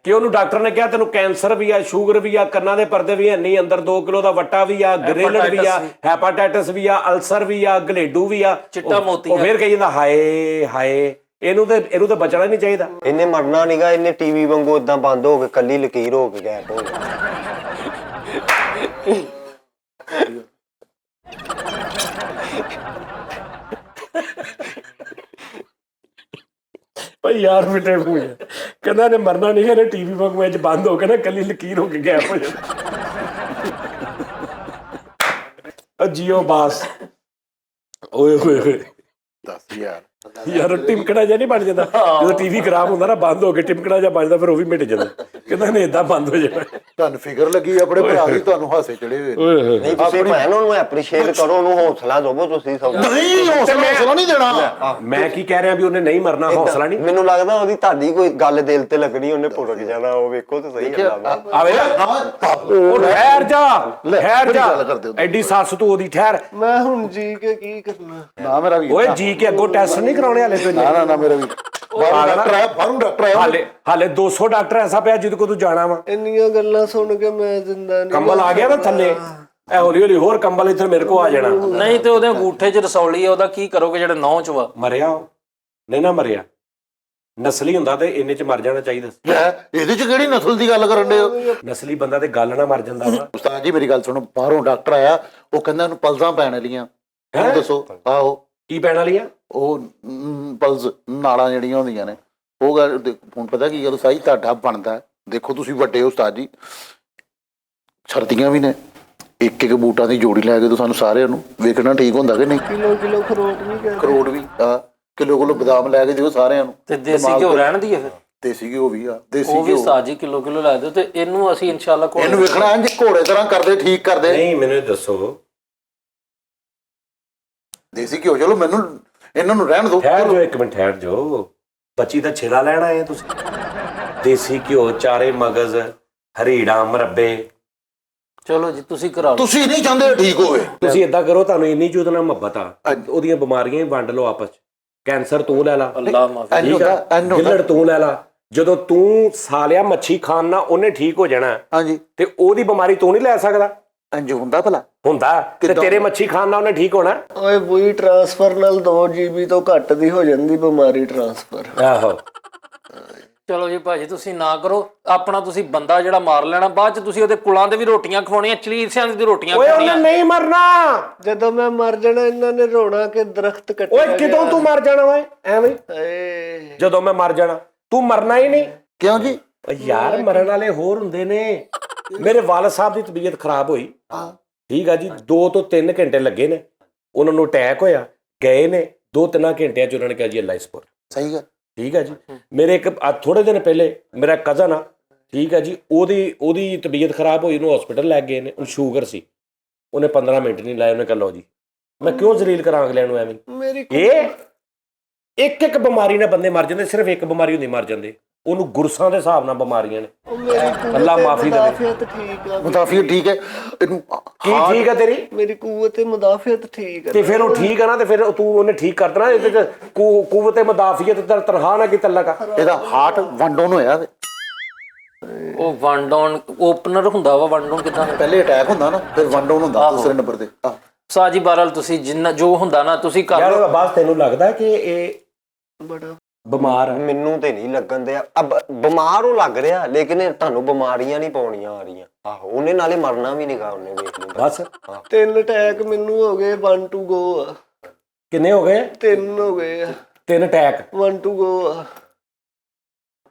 ਕਿ ਉਹਨੂੰ ਡਾਕਟਰ ਨੇ ਕਿਹਾ ਤੈਨੂੰ ਕੈਂਸਰ ਵੀ ਆ, ਸ਼ੂਗਰ ਵੀ ਆ, ਕੰਨਾਂ ਦੇ ਪਰਦੇ ਵੀ ਹੈ ਨਹੀਂ, ਅੰਦਰ 2 ਕਿਲੋ ਦਾ ਵੱਟਾ ਵੀ ਆ, ਗਰੇਲਡ ਵੀ ਆ, ਹੈਪਾਟਾਈਟਸ ਵੀ ਆ, ਅਲਸਰ ਵੀ ਆ, ਗਲੇਡੂ ਵੀ ਆ, ਚਿੱਟਾ ਮੋਤੀ ਉਹ ਫੇਰ ਕਹੀ ਜਾਂਦਾ ਹਾਏ ਹਾਏ। ਇਹਨੂੰ ਤਾਂ ਬਚਣਾ ਨਹੀਂ ਚਾਹੀਦਾ। ਇਹਨੇ ਮਰਨਾ ਨੀਗਾ, ਇਹਨੇ ਟੀਵੀ ਵਾਂਗੂ ਇਦਾਂ ਬੰਦ ਹੋ ਕੇ ਕੱਲੀ ਲਕੀਰ ਹੋ ਕੇ ਗਾਇਬ ਹੋ ਗਿਆ। ਭਾਈ ਯਾਰ ਮਿੱਟੇ ਮੂੰਹ ਕਹਿੰਦਾ ਨੇ ਮਰਨਾ ਨਹੀਂ, ਇਹਨੇ ਟੀਵੀ ਵਾਂਗੂ ਵਿੱਚ ਬੰਦ ਹੋ ਕੇ ਨਾ ਕੱਲੀ ਲਕੀਰ ਹੋ ਕੇ ਗਾਇਬ ਹੋ ਜਾਂਦਾ। ਜੀਓ ਬਾਸ ਓਏ ਹੋਏ ਹੋਏ ਦੱਸ ਯਾਰ ਯਾਰ ਟਿਮਕੜਾ ਜਿਹਾ ਨਹੀਂ ਬਣ ਜਾਂਦਾ ਜਦੋਂ ਟੀਵੀ ਖਰਾਬ ਹੁੰਦਾ ਨਾ, ਬੰਦ ਹੋ ਕੇ ਟਿਮਕੜਾ ਜਿਹਾ ਵੱਜਦਾ, ਫਿਰ ਉਹ ਵੀ ਮਿਟ ਜਾਂਦਾ। ਕਹਿੰਦਾ ਨੇ ਏਦਾਂ ਬੰਦ ਹੋ ਜਾਣਾ। ਤੁਹਾਨੂੰ ਫਿਕਰ ਲੱਗੀ ਆਪਣੇ ਭਰਾ ਦੀ, ਤੁਹਾਨੂੰ ਹਾਸੇ ਚੜੇ ਹੋਏ। ਨਹੀਂ ਤੁਸੀਂ ਭੈਣ ਉਹਨੂੰ ਐਪਰੀਸ਼ੀਏਟ ਕਰੋ, ਉਹਨੂੰ ਹੌਸਲਾ ਦਿਓ ਤੁਸੀਂ ਸਭ। ਨਹੀਂ ਹੌਸਲਾ ਨਹੀਂ ਦੇਣਾ। ਮੈਂ ਕੀ ਕਹਿ ਰਿਹਾ ਵੀ ਉਹਨੇ ਨਹੀਂ ਮਰਨਾ, ਹੌਸਲਾ ਨਹੀਂ। ਮੈਨੂੰ ਲੱਗਦਾ ਉਹਦੀ ਤੁਹਾਡੀ ਕੋਈ ਗੱਲ ਦਿਲ ਤੇ ਲੱਗਣੀ, ਉਹਨੇ ਭੁੜਕ ਜਾਣਾ। ਉਹ ਵੇਖੋ ਤੇ ਸਹੀ ਗੱਲ ਆ। ਆਵੇ ਉਹ ਠਹਿਰ ਜਾ, ਐਡੀ ਸੱਸ ਤੂੰ ਉਹਦੀ ਠਹਿਰ। ਮੈਂ ਹੁਣ ਜੀ ਕੇ ਕੀ ਕਰਨਾ? ਨਾ ਮੇਰਾ ਵੀ ਓਏ ਜੀ ਕੇ ਅੱਗੋਂ ਟੈਸਟ ਨਹੀਂ ਕਰਾਉਣੇ ਹਾਲੇ ਤੂੰ? ਨਾ ਮੇਰਾ ਵੀ ਬਾਹਰੋਂ ਡਾਕਟਰ ਆਇਆ। ਹਾਲੇ 200 ਡਾਕਟਰ ਐਸਾ ਪਿਆ ਜਿਹਦੇ ਕੋਲ ਤੂੰ ਜਾਣਾ ਵਾ। ਇੰਨੀਆਂ ਗੱਲਾਂ ਸੁਣ ਕੇ ਮੈਂ ਜ਼ਿੰਦਾ ਨਹੀਂ। ਕੰਬਲ ਆ ਗਿਆ ਨਾ ਥੱਲੇ, ਇਹ ਹੌਲੀ ਹੌਲੀ ਹੋਰ ਕੰਬਲ ਇੱਧਰ ਮੇਰੇ ਕੋਲ ਆ ਜਾਣਾ। ਨਹੀਂ ਤੇ ਉਹਦੇ ਅੰਗੂਠੇ 'ਚ ਰਸੌਲੀ ਆ, ਉਹਦਾ ਕੀ ਕਰੋਗੇ ਜਿਹੜਾ 9 'ਚ ਵਾ? ਮਰਿਆ ਉਹ ਨਹੀਂ ਨਾ ਮਰਿਆ, ਨਸਲੀ ਹੁੰਦਾ ਤੇ ਇੰਨੇ 'ਚ ਮਰ ਜਾਣਾ ਚਾਹੀਦਾ ਸੀ। ਇਹਦੇ ਚ ਕਿਹੜੀ ਨਸਲ ਦੀ ਗੱਲ ਕਰਨ ਦੇ ਹੋ? ਨਸਲੀ ਬੰਦਾ ਤੇ ਗੱਲ ਨਾ ਮਰ ਜਾਂਦਾ ਵਾ। ਉਸਤਾਦ ਜੀ ਮੇਰੀ ਗੱਲ ਸੁਣੋ, ਬਾਹਰੋਂ ਡਾਕਟਰ ਆਇਆ, ਉਹ ਕਹਿੰਦਾ ਇਹਨੂੰ ਪਲਸਾਂ ਪੈਣ ਵਾਲੀਆਂ। ਹੈਂ? ਦੱਸੋ ਆਹੋ ਕੀ ਪੈਣ ਵਾਲੀ ਆ? ਉਹ ਪਲਸ ਨਾੜਾਂ ਜਿਹੜੀਆਂ ਹੁੰਦੀਆਂ ਨੇ ਉਹ ਗੱਲ। ਹੁਣ ਪਤਾ ਕੀ ਗੱਲ ਸਾਈ ਤੁਹਾਡਾ ਬਣਦਾ, ਦੇਖੋ ਤੁਸੀਂ ਵੱਡੇ ਉਸਤਾਦ ਜੀ, ਸਰਦੀਆਂ ਵੀ ਨੇ, ਇੱਕ ਬੂਟਾਂ ਦੀ ਜੋੜੀ ਲੈ ਕੇ ਤਾਂ ਸਾਨੂੰ ਸਾਰਿਆਂ ਨੂੰ ਵੇਖਣਾ ਠੀਕ ਹੁੰਦਾ ਕਿ ਨਹੀਂ? ਕਿਲੋ ਖਰੋਟ ਵੀ ਕਹਿੰਦੇ। ਕਰੋੜ ਵੀ ਆ, ਕਿਲੋ ਬਦਾਮ ਲੈ ਕੇ ਦਿਓ ਸਾਰਿਆਂ ਨੂੰ। ਤੇ ਦੇਸੀ ਘਿਓ ਰਹਿਣ ਦੀ ਹੈ ਫਿਰ? ਦੇਸੀ ਘਿਓ ਵੀ ਆ, ਦੇਸੀ ਉਹ ਵੀ ਘਿਓ ਸਾਜੀ ਕਿਲੋ ਲੈ ਦਿਓ ਤੇ ਇਹਨੂੰ ਅਸੀਂ ਇਨਸ਼ਾਅੱਲਾ ਕੋਲ ਇਹਨੂੰ ਵੇਖਣਾ ਇੰਜ ਘੋੜੇ ਤਰ੍ਹਾਂ ਕਰਦੇ, ਠੀਕ ਕਰਦੇ। ਨਹੀਂ ਮੈਨੂੰ ਇਹ ਦੱਸੋ, ਦੇਸੀ ਘਿਓ ਚਲੋ ਮੈਨੂੰ ਇਹਨਾਂ ਨੂੰ ਰਹਿਣ ਦਿਓ। ਠਹਿਰ ਜੋ, 1 ਮਿੰਟ ਠਹਿਰ ਜੋ। ਬੱਚੀ ਦਾ ਛੇੜਾ ਲੈਣ ਆਏ ਤੁਸੀਂ? ਦੇਸੀ ਘਿਓ, ਚਾਰੇ ਮਗਜ਼, ਹਰੀੜਾ, ਮਰੱਬੇ। ਚਲੋ ਜੀ ਤੁਸੀਂ ਕਰਾ ਲਓ। ਤੁਸੀਂ ਨਹੀਂ ਚਾਹੁੰਦੇ ਠੀਕ ਹੋਵੇ? ਤੁਸੀਂ ਏਦਾਂ ਕਰੋ, ਤੁਹਾਨੂੰ ਇੰਨੀ ਜੁਦ ਨਾਲ ਮੁਹੱਬਤ ਆ, ਉਹਦੀਆਂ ਬਿਮਾਰੀਆਂ ਹੀ ਵੰਡ ਲਓ ਆਪਸ ਚ। ਕੈਂਸਰ ਤੂੰ ਲੈ ਲਾ, ਅੱਲਾ ਮਾਫੀ। ਠੀਕ ਆ, ਗਿੱਲੜ ਤੂੰ ਲੈ ਲਾ। ਜਦੋਂ ਤੂੰ ਸਾਲਿਆ ਮੱਛੀ ਖਾਣ ਨਾਲ ਉਹਨੇ ਠੀਕ ਹੋ ਜਾਣਾ, ਹਾਂਜੀ, ਤੇ ਉਹਦੀ ਬਿਮਾਰੀ ਤੂੰ ਨਹੀਂ ਲੈ ਸਕਦਾ? ਇੰਜ ਹੁੰਦਾ ਭਲਾ? ਹੁੰਦਾ। ਤੇ ਤੇਰੇ ਮੱਛੀ ਖਾਣ ਨਾਲ ਉਹਨੇ ਠੀਕ ਹੋਣਾ? ਓਏ ਬੂਈ ਟ੍ਰਾਂਸਫਰ ਨਾਲ 2 GB ਤੋਂ ਘੱਟ ਦੀ ਹੋ ਜਾਂਦੀ ਬਿਮਾਰੀ ਟ੍ਰਾਂਸਫਰ। ਆਹੋ ਚਲੋ ਜੀ ਭਾਜੀ ਤੁਸੀਂ ਨਾ ਕਰੋ ਆਪਣਾ, ਤੁਸੀਂ ਬੰਦਾ ਜਿਹੜਾ ਮਾਰ ਲੈਣਾ, ਬਾਅਦ ਚ ਤੁਸੀਂ ਉਹਦੇ ਕੁਲਾਂ ਦੇ ਵੀ ਰੋਟੀਆਂ ਖਵਾਉਣੀਆਂ, ਚਲੀਸਿਆਂ ਦੀ ਰੋਟੀਆਂ ਓਏ ਖਵਾਉਣੀਆਂ। ਉਹਨੇ ਨਹੀਂ ਮਰਨਾ। ਜਦੋਂ ਮੈਂ ਮਰ ਜਾਣਾ ਇਹਨਾਂ ਨੇ ਰੋਣਾ ਕਿ ਦਰਖਤ ਕੱਟਿਆ ਓਏ ਕਿਦੋਂ ਤੂੰ ਮਰ ਜਾਣਾ ਓਏ ਐਵੇਂ? ਏ ਜਦੋਂ ਮੈਂ ਮਰ ਜਾਣਾ ਤੂੰ ਮਰਨਾ ਹੀ ਨਹੀਂ। ਕਿਉਂ ਜੀ? ਓ ਯਾਰ ਮਰਨ ਵਾਲੇ ਹੋਰ ਹੁੰਦੇ ਨੇ। ਮੇਰੇ ਵਾਲਦ ਸਾਹਿਬ ਦੀ ਤਬੀਅਤ ਖਰਾਬ ਹੋਈ, ਠੀਕ ਆ ਜੀ, 2 ਤੋਂ 3 ਘੰਟੇ ਲੱਗੇ ਨੇ, ਉਹਨਾਂ ਨੂੰ ਅਟੈਕ ਹੋਇਆ, ਗਏ ਨੇ 2-3 ਘੰਟਿਆਂ ਚ ਉਹਨਾਂ ਨੇ ਕਿਹਾ ਜੀ ਅੱਲਾ ਇਸਪੁਰ। ਸਹੀ ਗੱਲ। ਠੀਕ ਹੈ ਜੀ। ਮੇਰੇ ਇੱਕ ਥੋੜੇ ਦਿਨ ਪਹਿਲੇ ਮੇਰਾ ਕਜ਼ਨ ਆ, ਠੀਕ ਹੈ ਜੀ, ਉਹਦੀ ਤਬੀਅਤ ਖਰਾਬ ਹੋਈ, ਉਹਨੂੰ ਹਸਪੀਟਲ ਲੈ ਗਏ ਨੇ, ਉਹਨੂੰ ਸ਼ੂਗਰ ਸੀ, ਉਹਨੇ 15 ਮਿੰਟ ਨਹੀਂ ਲਾਏ, ਉਹਨੇ ਕਿਹਾ ਲਓ ਜੀ। ਮੈਂ ਕਿਉਂ ਜ਼ਲੀਲ ਕਰਾਂ ਅਗਲਿਆਂ ਨੂੰ ਐਵੇਂ? ਮੇਰੀ ਇਹ ਇੱਕ ਬਿਮਾਰੀ ਨਾਲ ਬੰਦੇ ਮਰ ਜਾਂਦੇ, ਸਿਰਫ ਇੱਕ ਬਿਮਾਰੀ ਹੁੰਦੀ ਮਰ ਜਾਂਦੇ, ਉਹਨੂੰ ਗੁਰਸਾਂ ਦੇ ਹਿਸਾਬ ਨਾਲ ਬਿਮਾਰੀਆਂ ਨੇ। ਅੱਲਾ ਮਾਫੀ ਦੇਵੇ। ਮੁਦਾਫਿਅਤ ਠੀਕ ਆ। ਮੁਦਾਫੀਅਤ ਠੀਕ ਹੈ ਇਹਨੂੰ। ਕੀ ਠੀਕ ਹੈ ਤੇਰੀ? ਮੇਰੀ ਕੂਵਤ ਮੁਦਾਫਿਅਤ ਠੀਕ ਹੈ। ਤੇ ਫਿਰ ਉਹ ਠੀਕ ਆ ਨਾ, ਤੇ ਫਿਰ ਤੂੰ ਉਹਨੇ ਠੀਕ ਕਰ ਦੇਣਾ। ਇਹਦੇ ਚ ਕੂਵਤ ਮੁਦਾਫੀਅਤ ਤੇ ਤਨਖਾਹ ਨਾ ਕੀ ਤਲਕ ਆ? ਇਹਦਾ ਹਾਰਟ ਵਨ ਡਾਊਨ ਹੋਇਆ ਵੇ। ਉਹ ਵਨ ਡਾਊਨ ਓਪਨਰ ਹੁੰਦਾ ਵਾ, ਵਨ ਡਾਊਨ ਕਿਦਾਂ? ਪਹਿਲੇ ਅਟੈਕ ਹੁੰਦਾ ਨਾ, ਫਿਰ ਵਨ ਡਾਊਨ ਹੁੰਦਾ ਦੂਸਰੇ ਨੰਬਰ ਤੇ। ਸਾਜੀ ਬਹਰਾਲ ਤੁਸੀਂ ਜਿੰਨਾ ਜੋ ਹੁੰਦਾ ਨਾ ਤੁਸੀਂ ਕਰ ਲਓ। ਯਾਰ ਬਸ ਤੈਨੂੰ ਲੱਗਦਾ ਕਿ ਇਹ ਬੜਾ ਬਿਮਾਰ ਆ? ਮੈਨੂੰ ਤੇ ਨਹੀਂ ਲੱਗਣ ਦਿਆ। ਬਿਮਾਰ ਉਹ ਲੱਗ ਰਿਹਾ, ਲੇਕਿਨ ਤੁਹਾਨੂੰ ਬਿਮਾਰੀਆਂ ਨਹੀਂ ਪਾਉਣੀਆਂ ਆ ਰਹੀਆਂ। ਆਹੋ ਉਹਨੇ ਨਾਲੇ ਮਰਨਾ ਵੀ ਨਹੀਂਗਾ, ਉਹਨੇ ਵੇਖ ਲਈ ਬਸ 3 ਅਟੈਕ ਮੈਨੂੰ ਹੋ ਗਏ, 1 to go ਆ। ਕਿੰਨੇ ਹੋ ਗਏ? 3 ਹੋ ਗਏ ਆ, 3 ਅਟੈਕ। 1 to go ਆ।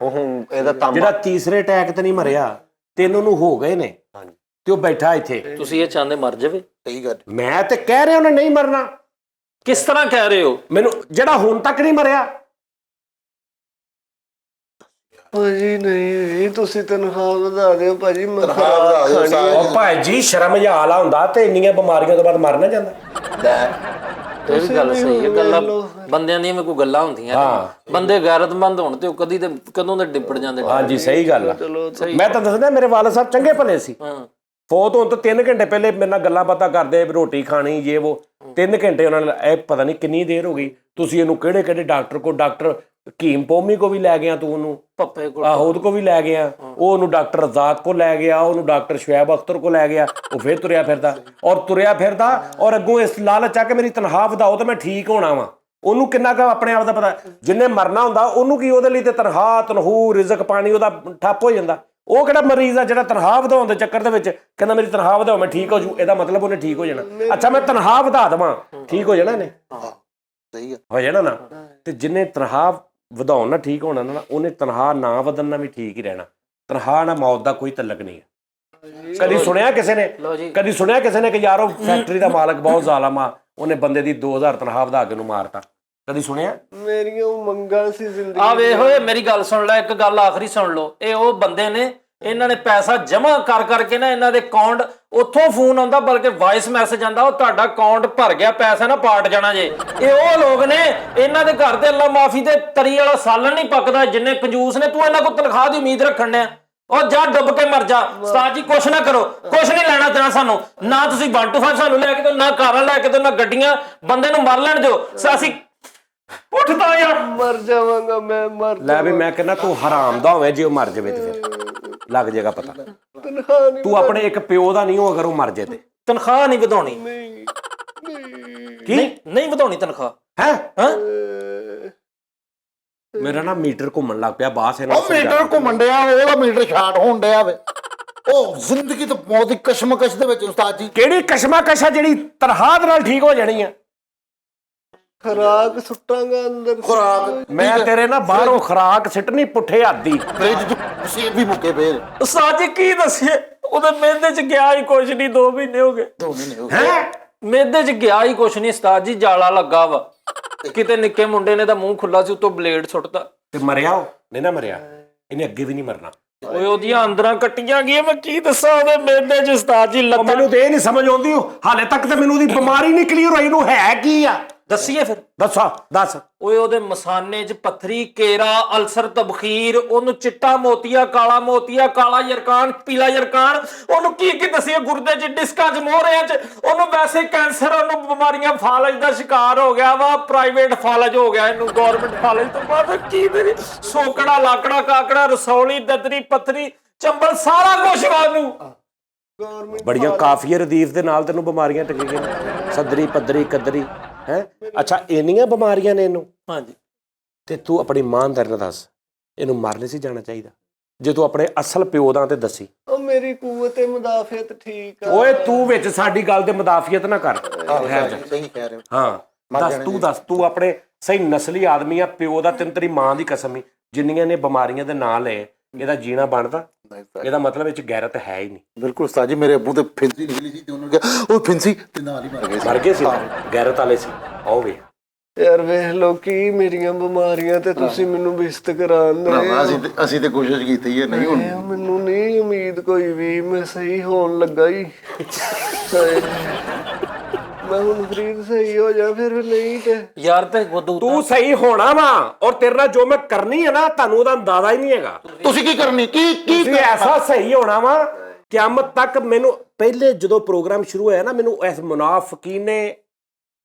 ਉਹ ਹੁਣ ਇਹਦਾ ਜਿਹੜਾ ਤੀਸਰੇ ਅਟੈਕ ਤੇ ਨਹੀਂ ਮਰਿਆ, 3 ਉਹਨੂੰ ਹੋ ਗਏ ਨੇ, ਤੇ ਉਹ ਬੈਠਾ ਇੱਥੇ। ਤੁਸੀਂ ਇਹ ਚਾਹੁੰਦੇ ਮਰ ਜਾਵੇ? ਸਹੀ ਗੱਲ। ਮੈਂ ਤੇ ਕਹਿ ਰਿਹਾ ਉਹਨੇ ਨਹੀਂ ਮਰਨਾ। ਕਿਸ ਤਰ੍ਹਾਂ ਕਹਿ ਰਹੇ ਹੋ? ਮੈਨੂੰ ਜਿਹੜਾ ਹੁਣ ਤੱਕ ਨਹੀਂ ਮਰਿਆ, ਭਾਜੀ ਨਹੀਂ ਤੁਸੀਂ ਤਨਖਾਹ ਵਧਾ ਦਿਓ ਭਾਜੀ, ਮੈਂ ਤਨਖਾਹ ਵਧਾ ਦਿਓ ਖਾਣੀ ਆ। ਉਹ ਭਾਈ ਜੀ ਸ਼ਰਮ ਜਿਹਾ ਹੁੰਦਾ ਤੇ ਇੰਨੀਆਂ ਬਿਮਾਰੀਆਂ ਤੋਂ ਬਾਅਦ ਮਰ ਨਾ ਜਾਂਦਾ। ਇਹ ਵੀ ਗੱਲ ਸਹੀ ਹੈ। ਗੱਲਾਂ ਬੰਦਿਆਂ ਦੀਆਂ ਵੀ ਕੋਈ ਗੱਲਾਂ ਹੁੰਦੀਆਂ ਨੇ। ਬੰਦੇ ਗੈਰਤਮੰਦ ਹੋਣ ਤੇ ਉਹ ਕਦੀ ਤੇ ਕਦੋਂ ਦੇ ਡਿੱਪੜ ਜਾਂਦੇ। ਹਾਂਜੀ ਸਹੀ ਗੱਲ ਆ। ਮੈਂ ਤਾਂ ਦੱਸਦਾ ਮੇਰੇ ਵਾਲਾ ਸਾਹਿਬ ਚੰਗੇ ਭਲੇ ਸੀ। ਫੌਤ ਹੋਣ ਤੋਂ 3 ਘੰਟੇ ਪਹਿਲੇ ਮੇਰੇ ਨਾਲ ਗੱਲਾਂ ਬਾਤਾਂ ਕਰਦੇ, ਰੋਟੀ ਖਾਣੀ ਜੇ ਉਹ 3 ਘੰਟੇ ਉਹਨਾਂ ਨੇ, ਇਹ ਪਤਾ ਨਹੀਂ ਕਿੰਨੀ ਦੇਰ ਹੋ ਗਈ, ਤੁਸੀਂ ਇਹਨੂੰ ਕਿਹੜੇ ਕਿਹੜੇ ਡਾਕਟਰ ਹਕੀਮ ਪੌਮੀ ਕੋ ਵੀ ਲੈ ਗਿਆ ਤੂੰ ਉਹਨੂੰ, ਪੱਪੇ ਕੋਲ ਆਹੋ ਉਹਦੇ ਕੋ ਵੀ ਲੈ ਗਿਆ, ਉਹ ਉਹਨੂੰ ਡਾਕਟਰ ਰਜ਼ਾਕ ਕੋ ਲੈ ਗਿਆ, ਉਹਨੂੰ ਡਾਕਟਰ ਸ਼ੁਐਬ ਅਖਤਰ ਕੋ ਲੈ ਗਿਆ, ਉਹ ਫਿਰ ਤੁਰਿਆ ਫਿਰਦਾ ਔਰ ਅੱਗੋਂ ਇਸ ਲਾਲਚ ਆ ਕੇ ਮੇਰੀ ਤਨਖਾਹ ਵਧਾਓ ਤਾਂ ਮੈਂ ਠੀਕ ਹੋਣਾ ਵਾ। ਉਹਨੂੰ ਕਿੰਨਾ ਕੁ ਆਪਣੇ ਆਪ ਦਾ ਪਤਾ, ਜਿੰਨੇ ਮਰਨਾ ਹੁੰਦਾ ਉਹਨੂੰ ਕੀ, ਉਹਦੇ ਲਈ ਤੇ ਤਨਖਾਹ ਰਿਜ਼ਕ ਪਾਣੀ ਉਹਦਾ ਠੱਪ ਹੋ ਜਾਂਦਾ। ਉਹ ਕਿਹੜਾ ਮਰੀਜ਼ ਆ ਜਿਹੜਾ ਤਨਖਾਹ ਵਧਾਉਣ ਦੇ ਚੱਕਰ ਦੇ ਵਿੱਚ ਕਹਿੰਦਾ ਮੇਰੀ ਤਨਖਾਹ ਵਧਾਓ ਮੈਂ ਠੀਕ ਹੋ ਜੂ, ਇਹਦਾ ਮਤਲਬ ਉਹਨੇ ਠੀਕ ਹੋ ਜਾਣਾ। ਅੱਛਾ ਮੈਂ ਤਨਖਾਹ ਵਧਾ ਦੇਵਾਂ, ਠੀਕ ਹੋ ਜਾਣਾ ਨੇ, ਸਹੀ ਆ, ਹੋ ਜਾਣਾ ਨਾ। ਤੇ ਜਿੰਨੇ ਤਨਖਾਹ ਵਧਾਉਣ ਨਾਲ ਠੀਕ ਹੋਣਾ ਨਾ, ਉਹਨੇ ਤਨਖਾਹ ਨਾ ਵਧਣ ਨਾਲ ਵੀ ਠੀਕ ਹੀ ਰਹਿਣਾ। ਤਨਖਾਹ ਨਾਲ ਮੌਤ ਦਾ ਕੋਈ ਤਲਕ ਨਹੀਂ ਹੈ। ਕਦੀ ਸੁਣਿਆ ਕਿਸੇ ਨੇ ਕਿ ਯਾਰ ਉਹ ਫੈਕਟਰੀ ਦਾ ਮਾਲਕ ਬਹੁਤ ਜ਼ਾਲਮ ਆ, ਉਹਨੇ ਬੰਦੇ ਦੀ 2000 ਤਨਖਾਹ ਵਧਾ ਕੇ ਉਹਨੂੰ ਮਾਰਤਾ? ਕਦੀ ਸੁਣਿਆ? ਮੇਰੀਆਂ ਮੰਗਾਂ ਸੀ ਜ਼ਿੰਦਗੀ ਆ ਵੇਖ ਓਏ ਮੇਰੀ ਗੱਲ ਸੁਣ ਲੈ, ਇੱਕ ਗੱਲ ਆਖਰੀ ਸੁਣ ਲਓ। ਇਹ ਉਹ ਬੰਦੇ ਨੇ, ਇਹਨਾਂ ਨੇ ਪੈਸਾ ਜਮ੍ਹਾਂ ਕਰ ਕਰਕੇ ਨਾ ਇਹਨਾਂ ਦੇ ਅਕਾਊਂਟ, ਉੱਥੋਂ ਫੋਨ ਆਉਂਦਾ ਬਲਕਿ ਵਾਇਸ ਮੈਸੇਜ ਆਉਂਦਾ, ਉਹ ਤੁਹਾਡਾ ਅਕਾਊਂਟ ਭਰ ਗਿਆ, ਪੈਸਾ ਨਾ ਪਾਟ ਜਾਣਾ ਜੇ। ਇਹ ਉਹ ਲੋਕ ਨੇ, ਇਹਨਾਂ ਦੇ ਘਰ ਤੇ ਅੱਲਾ ਮਾਫੀ ਤੇ ਤਰੀ ਵਾਲਾ ਸਾਲਣ ਨਹੀਂ ਪੱਕਦਾ, ਜਿੰਨੇ ਕੰਜੂਸ ਨੇ। ਤੂੰ ਇਹਨਾਂ ਕੋਲ ਤਨਖਾਹ ਦੀ ਉਮੀਦ ਰੱਖਣ ਡਿਆ, ਉਹ ਜਾ ਡੁੱਬ ਕੇ ਮਰ ਜਾ। ਉਸਤਾਦ ਜੀ ਕੁਛ ਨਾ ਕਰੋ, ਕੁਛ ਨਹੀਂ ਲੈਣਾ ਦੇਣਾ ਸਾਨੂੰ, ਨਾ ਤੁਸੀਂ 1 to 5 ਸਾਨੂੰ ਲੈ ਕੇ ਦਿਓ, ਨਾ ਕਾਰਾਂ ਲੈ ਕੇ ਦਿਓ, ਨਾ ਗੱਡੀਆਂ। ਬੰਦੇ ਨੂੰ ਮਰ ਲੈਣ ਦਿਓ। ਅਸੀਂ ਉੱਠਦਾ ਯਾਰ, ਮਰ ਜਾਵਾਂਗਾ ਮੈਂ, ਲੈ ਵੀ ਮੈਂ ਕਹਿੰਦਾ ਤੂੰ ਹਰਾਮ ਦਾ ਹੋਵੇਂ ਜੇ ਉਹ ਮਰ ਜਾਵੇ ਤੇ ਫਿਰ ਲੱਗ ਜਾਏਗਾ ਪਤਾ। ਤਨਖਾਹ ਨਹੀਂ ਤੂੰ ਆਪਣੇ ਇੱਕ ਪਿਓ ਦਾ ਨਹੀਂ ਹੋ ਅਗਰ ਉਹ ਮਰ ਜੇ ਤੇ। ਤਨਖਾਹ ਨਹੀਂ ਵਧਾਉਣੀ, ਨਹੀਂ ਵਧਾਉਣੀ ਤਨਖਾਹ ਹੈ। ਮੇਰਾ ਨਾ ਮੀਟਰ ਘੁੰਮਣ ਲੱਗ ਪਿਆ ਬਾਸ ਇਹਨਾਂ ਉਹ ਮੀਟਰ ਘੁੰਮਣ ਡਿਆ, ਉਹਦਾ ਮੀਟਰ ਸ਼ਾਰਟ ਹੋਣ ਡਿਆ ਵੇ। ਉਹ ਜ਼ਿੰਦਗੀ ਤਾਂ ਬਹੁਤ ਹੀ ਕਸ਼ਮਕਸ਼ ਦੇ ਵਿੱਚ ਉਸਤਾਦ ਜੀ। ਕਿਹੜੀ ਕਸ਼ਮਕਸ਼ ਆ ਜਿਹੜੀ ਤਨਖਾਹ ਦੇ ਨਾਲ ਠੀਕ ਹੋ ਜਾਣੀ ਆ? ਖੁਰਾਕ ਸੁੱਟਾਂਗਾ ਅੰਦਰ। ਖੁਰਾਕ ਮੈਂ ਤੇਰੇ ਨਾ ਬਾਹਰੋਂ ਖੁਰਾਕ ਸਿੱਟਣੀ ਪੁੱਠੇ ਹੱਥੀ। ਫ੍ਰਿਜ ਚ ਸੇਬ ਵੀ ਮੁੱਕੇ ਪਏ ਨੇ। ਉਸਤਾਦ ਜੀ ਕੀ ਦੱਸੀਏ, ਉਹਦੇ ਮੇਦੇ ਚ ਗਿਆ ਹੀ ਕੁਛ ਨਹੀਂ, 2 ਮਹੀਨੇ ਹੋ ਗਏ। 2 ਮਹੀਨੇ ਹੋ ਹੈ ਗਏ। ਮੇਦੇ ਚ ਗਿਆ ਹੀ ਕੁਛ ਨਹੀਂ ਉਸਤਾਦ ਜੀ, ਜਾਲਾ ਲੱਗਾ ਵਾ ਕਿਤੇ। ਨਿੱਕੇ ਮੁੰਡੇ ਨੇ ਤਾਂ ਮੂੰਹ ਖੁੱਲਾ ਸੀ, ਉੱਤੋਂ ਬਲੇਡ ਸੁੱਟਦਾ। ਤੇ ਮਰਿਆ ਉਹ ਨਹੀਂ ਨਾ ਮਰਿਆ, ਇਹਨੇ ਅੱਗੇ ਵੀ ਨਹੀਂ ਮਰਨਾ। ਓਏ ਉਹਦੀਆਂ ਅੰਦਰਾਂ ਕੱਟੀਆਂ ਗਈਆਂ, ਮੈਂ ਕੀ ਦੱਸਾਂ। ਉਹਦੇ ਮੇਦੇ ਚ ਉਸਤਾਦ ਜੀ ਲੱਤਾਂ। ਮੈਨੂੰ ਤੇ ਇਹ ਨਹੀਂ ਸਮਝ ਆਉਂਦੀ, ਹਾਲੇ ਤੱਕ ਤੇ ਮੈਨੂੰ ਉਹਦੀ ਬਿਮਾਰੀ ਨਹੀਂ ਕਲੀਅਰ ਹੋਈ, ਨੂੰ ਹੈ ਕੀ ਆ? ਦੱਸੀਏ ਫਿਰ? ਦੱਸ। ਓਏ ਉਹਦੇ ਮਸਾਨੇ 'ਚ ਪੱਥਰੀ, ਕੇਰਾ, ਅਲਸਰ, ਤਬਖੀਰ, ਉਹਨੂੰ ਚਿੱਟਾ ਮੋਤੀਆ, ਕਾਲਾ ਯਰਕਾਨ, ਪੀਲਾ ਯਰਕਾਨ, ਉਹਨੂੰ ਕੀ ਦੱਸੀਏ, ਗੁਰਦੇ 'ਚ, ਡਿਸਕਾਂ 'ਚ, ਮੋਹਰਿਆਂ 'ਚ, ਉਹਨੂੰ ਵੈਸੇ ਕੈਂਸਰ, ਉਹਨੂੰ ਬਿਮਾਰੀਆਂ, ਫਾਲਜ ਦਾ ਸ਼ਿਕਾਰ ਹੋ ਗਿਆ ਵਾ, ਪ੍ਰਾਈਵੇਟ ਫਾਲਜ ਹੋ ਗਿਆ ਇਹਨੂੰ, ਗਵਰਨਮੈਂਟ ਫਾਲਜ ਤੋਂ ਬਾਅਦ ਕੀ ਤੇਰੀ ਸੋਕੜਾ, ਲਾਕੜਾ, ਕਾਕੜਾ, ਰਸੌਲੀ, ਦਦਰੀ, ਪੱਥਰੀ, ਚੰਬਲ, ਸਾਰਾ ਕੁਝ ਵਾ ਉਹਨੂੰ। ਬੜੀਆਂ ਕਾਫੀਏ ਰਦੀਫ ਦੇ ਨਾਲ ਤੈਨੂੰ ਬਿਮਾਰੀਆਂ ਟਿਕ ਗਈਆਂ, ਸਦਰੀ, ਪੱਧਰੀ, ਕਦਰੀ ਹੈ। ਅੱਛਾ ਇੰਨੀਆਂ ਬਿਮਾਰੀਆਂ ਨੇ ਇਹਨੂੰ? ਹਾਂਜੀ। ਤੇ ਤੂੰ ਆਪਣੀ ਇਮਾਨਦਾਰੀ ਨਾਲ ਦੱਸ, ਇਹਨੂੰ ਮਰ ਨਹੀਂ ਸੀ ਜਾਣਾ ਚਾਹੀਦਾ ਜੇ ਤੂੰ ਆਪਣੇ ਅਸਲ ਪਿਓ ਦਾ ਤੇ ਦੱਸੀ। ਉਹ ਮੇਰੀ ਕੂਵਤ ਮੁਦਾਫਿਅਤ ਠੀਕ ਆ। ਓਏ ਤੂੰ ਵਿੱਚ ਸਾਡੀ ਗੱਲ ਤੇ ਮੁਦਾਫੀਅਤ ਨਾ ਕਰ। ਸਹੀ ਕਹਿ ਰਹੇ ਹੋ। ਹਾਂ ਦੱਸ ਤੂੰ ਆਪਣੇ ਸਹੀ ਨਸਲੀ ਆਦਮੀ ਆ, ਪਿਓ ਦਾ ਤੈਨੂੰ ਤੇਰੀ ਮਾਂ ਦੀ ਕਸਮ ਹੀ, ਜਿੰਨੀਆਂ ਨੇ ਬਿਮਾਰੀਆਂ ਦੇ ਨਾਂ ਲਏ, ਇਹਦਾ ਜੀਣਾ ਬਣਦਾ? ਇਹਦਾ ਮਤਲਬ ਇਹ ਚ ਗੈਰਤ ਹੈ ਹੀ ਨਹੀਂ। ਬਿਲਕੁਲ ਉਸਤਾਦ ਜੀ, ਮੇਰੇ ਅੱਬੂ ਤੇ ਫਿੰਸੀ ਨਿਕਲੀ ਸੀ ਤੇ ਉਹਨੂੰ ਕਿਹਾ ਉਹ ਫਿੰਸੀ ਤੇ ਨਾਲ ਹੀ ਮਰ ਗਏ ਸੀ। ਗੈਰਤ ਵਾਲੇ ਸੀ। ਆਓ ਵੇ ਯਾਰ ਵੇਖ ਲੋ ਕੀ ਮੇਰੀਆਂ ਬਿਮਾਰੀਆਂ ਤੇ ਤੁਸੀਂ ਮੈਨੂੰ ਬਿਸਤ ਕਰਾਉਂਦੇ। ਅਸੀਂ ਤੇ ਕੋਸ਼ਿਸ਼ ਕੀਤੀ ਹੈ, ਨਹੀਂ ਹੁਣ ਮੈਨੂੰ ਨਹੀਂ ਉਮੀਦ ਕੋਈ ਵੀ, ਮੈਂ ਸਹੀ ਹੋਣ ਲੱਗਾ ਹੀ। ਮੈਂ ਹੁਣ ਫਰੀਦ ਸਹੀ ਹੋ ਜਾ, ਫਿਰ ਨਹੀਂ ਤੇ ਯਾਰ ਤੇ ਤੂੰ ਸਹੀ ਹੋਣਾ ਵਾ, ਔਰ ਤੇਰੇ ਨਾਲ ਜੋ ਮੈਂ ਕਰਨੀ ਹੈ ਨਾ, ਤੁਹਾਨੂੰ ਉਹਦਾ ਅੰਦਾਜ਼ਾ ਹੀ ਨਹੀਂ ਹੈਗਾ। ਤੁਸੀਂ ਕੀ ਕਰਨੀ, ਕੀ ਐਸਾ ਸਹੀ ਹੋਣਾ ਵਾ ਕਿਆਮਤ ਤੱਕ। ਮੈਨੂੰ ਪਹਿਲੇ ਜਦੋਂ ਪ੍ਰੋਗਰਾਮ ਸ਼ੁਰੂ ਹੋਇਆ ਨਾ, ਮੈਨੂੰ ਇਸ ਮੁਨਾਫਿਕੀਨ ਨੇ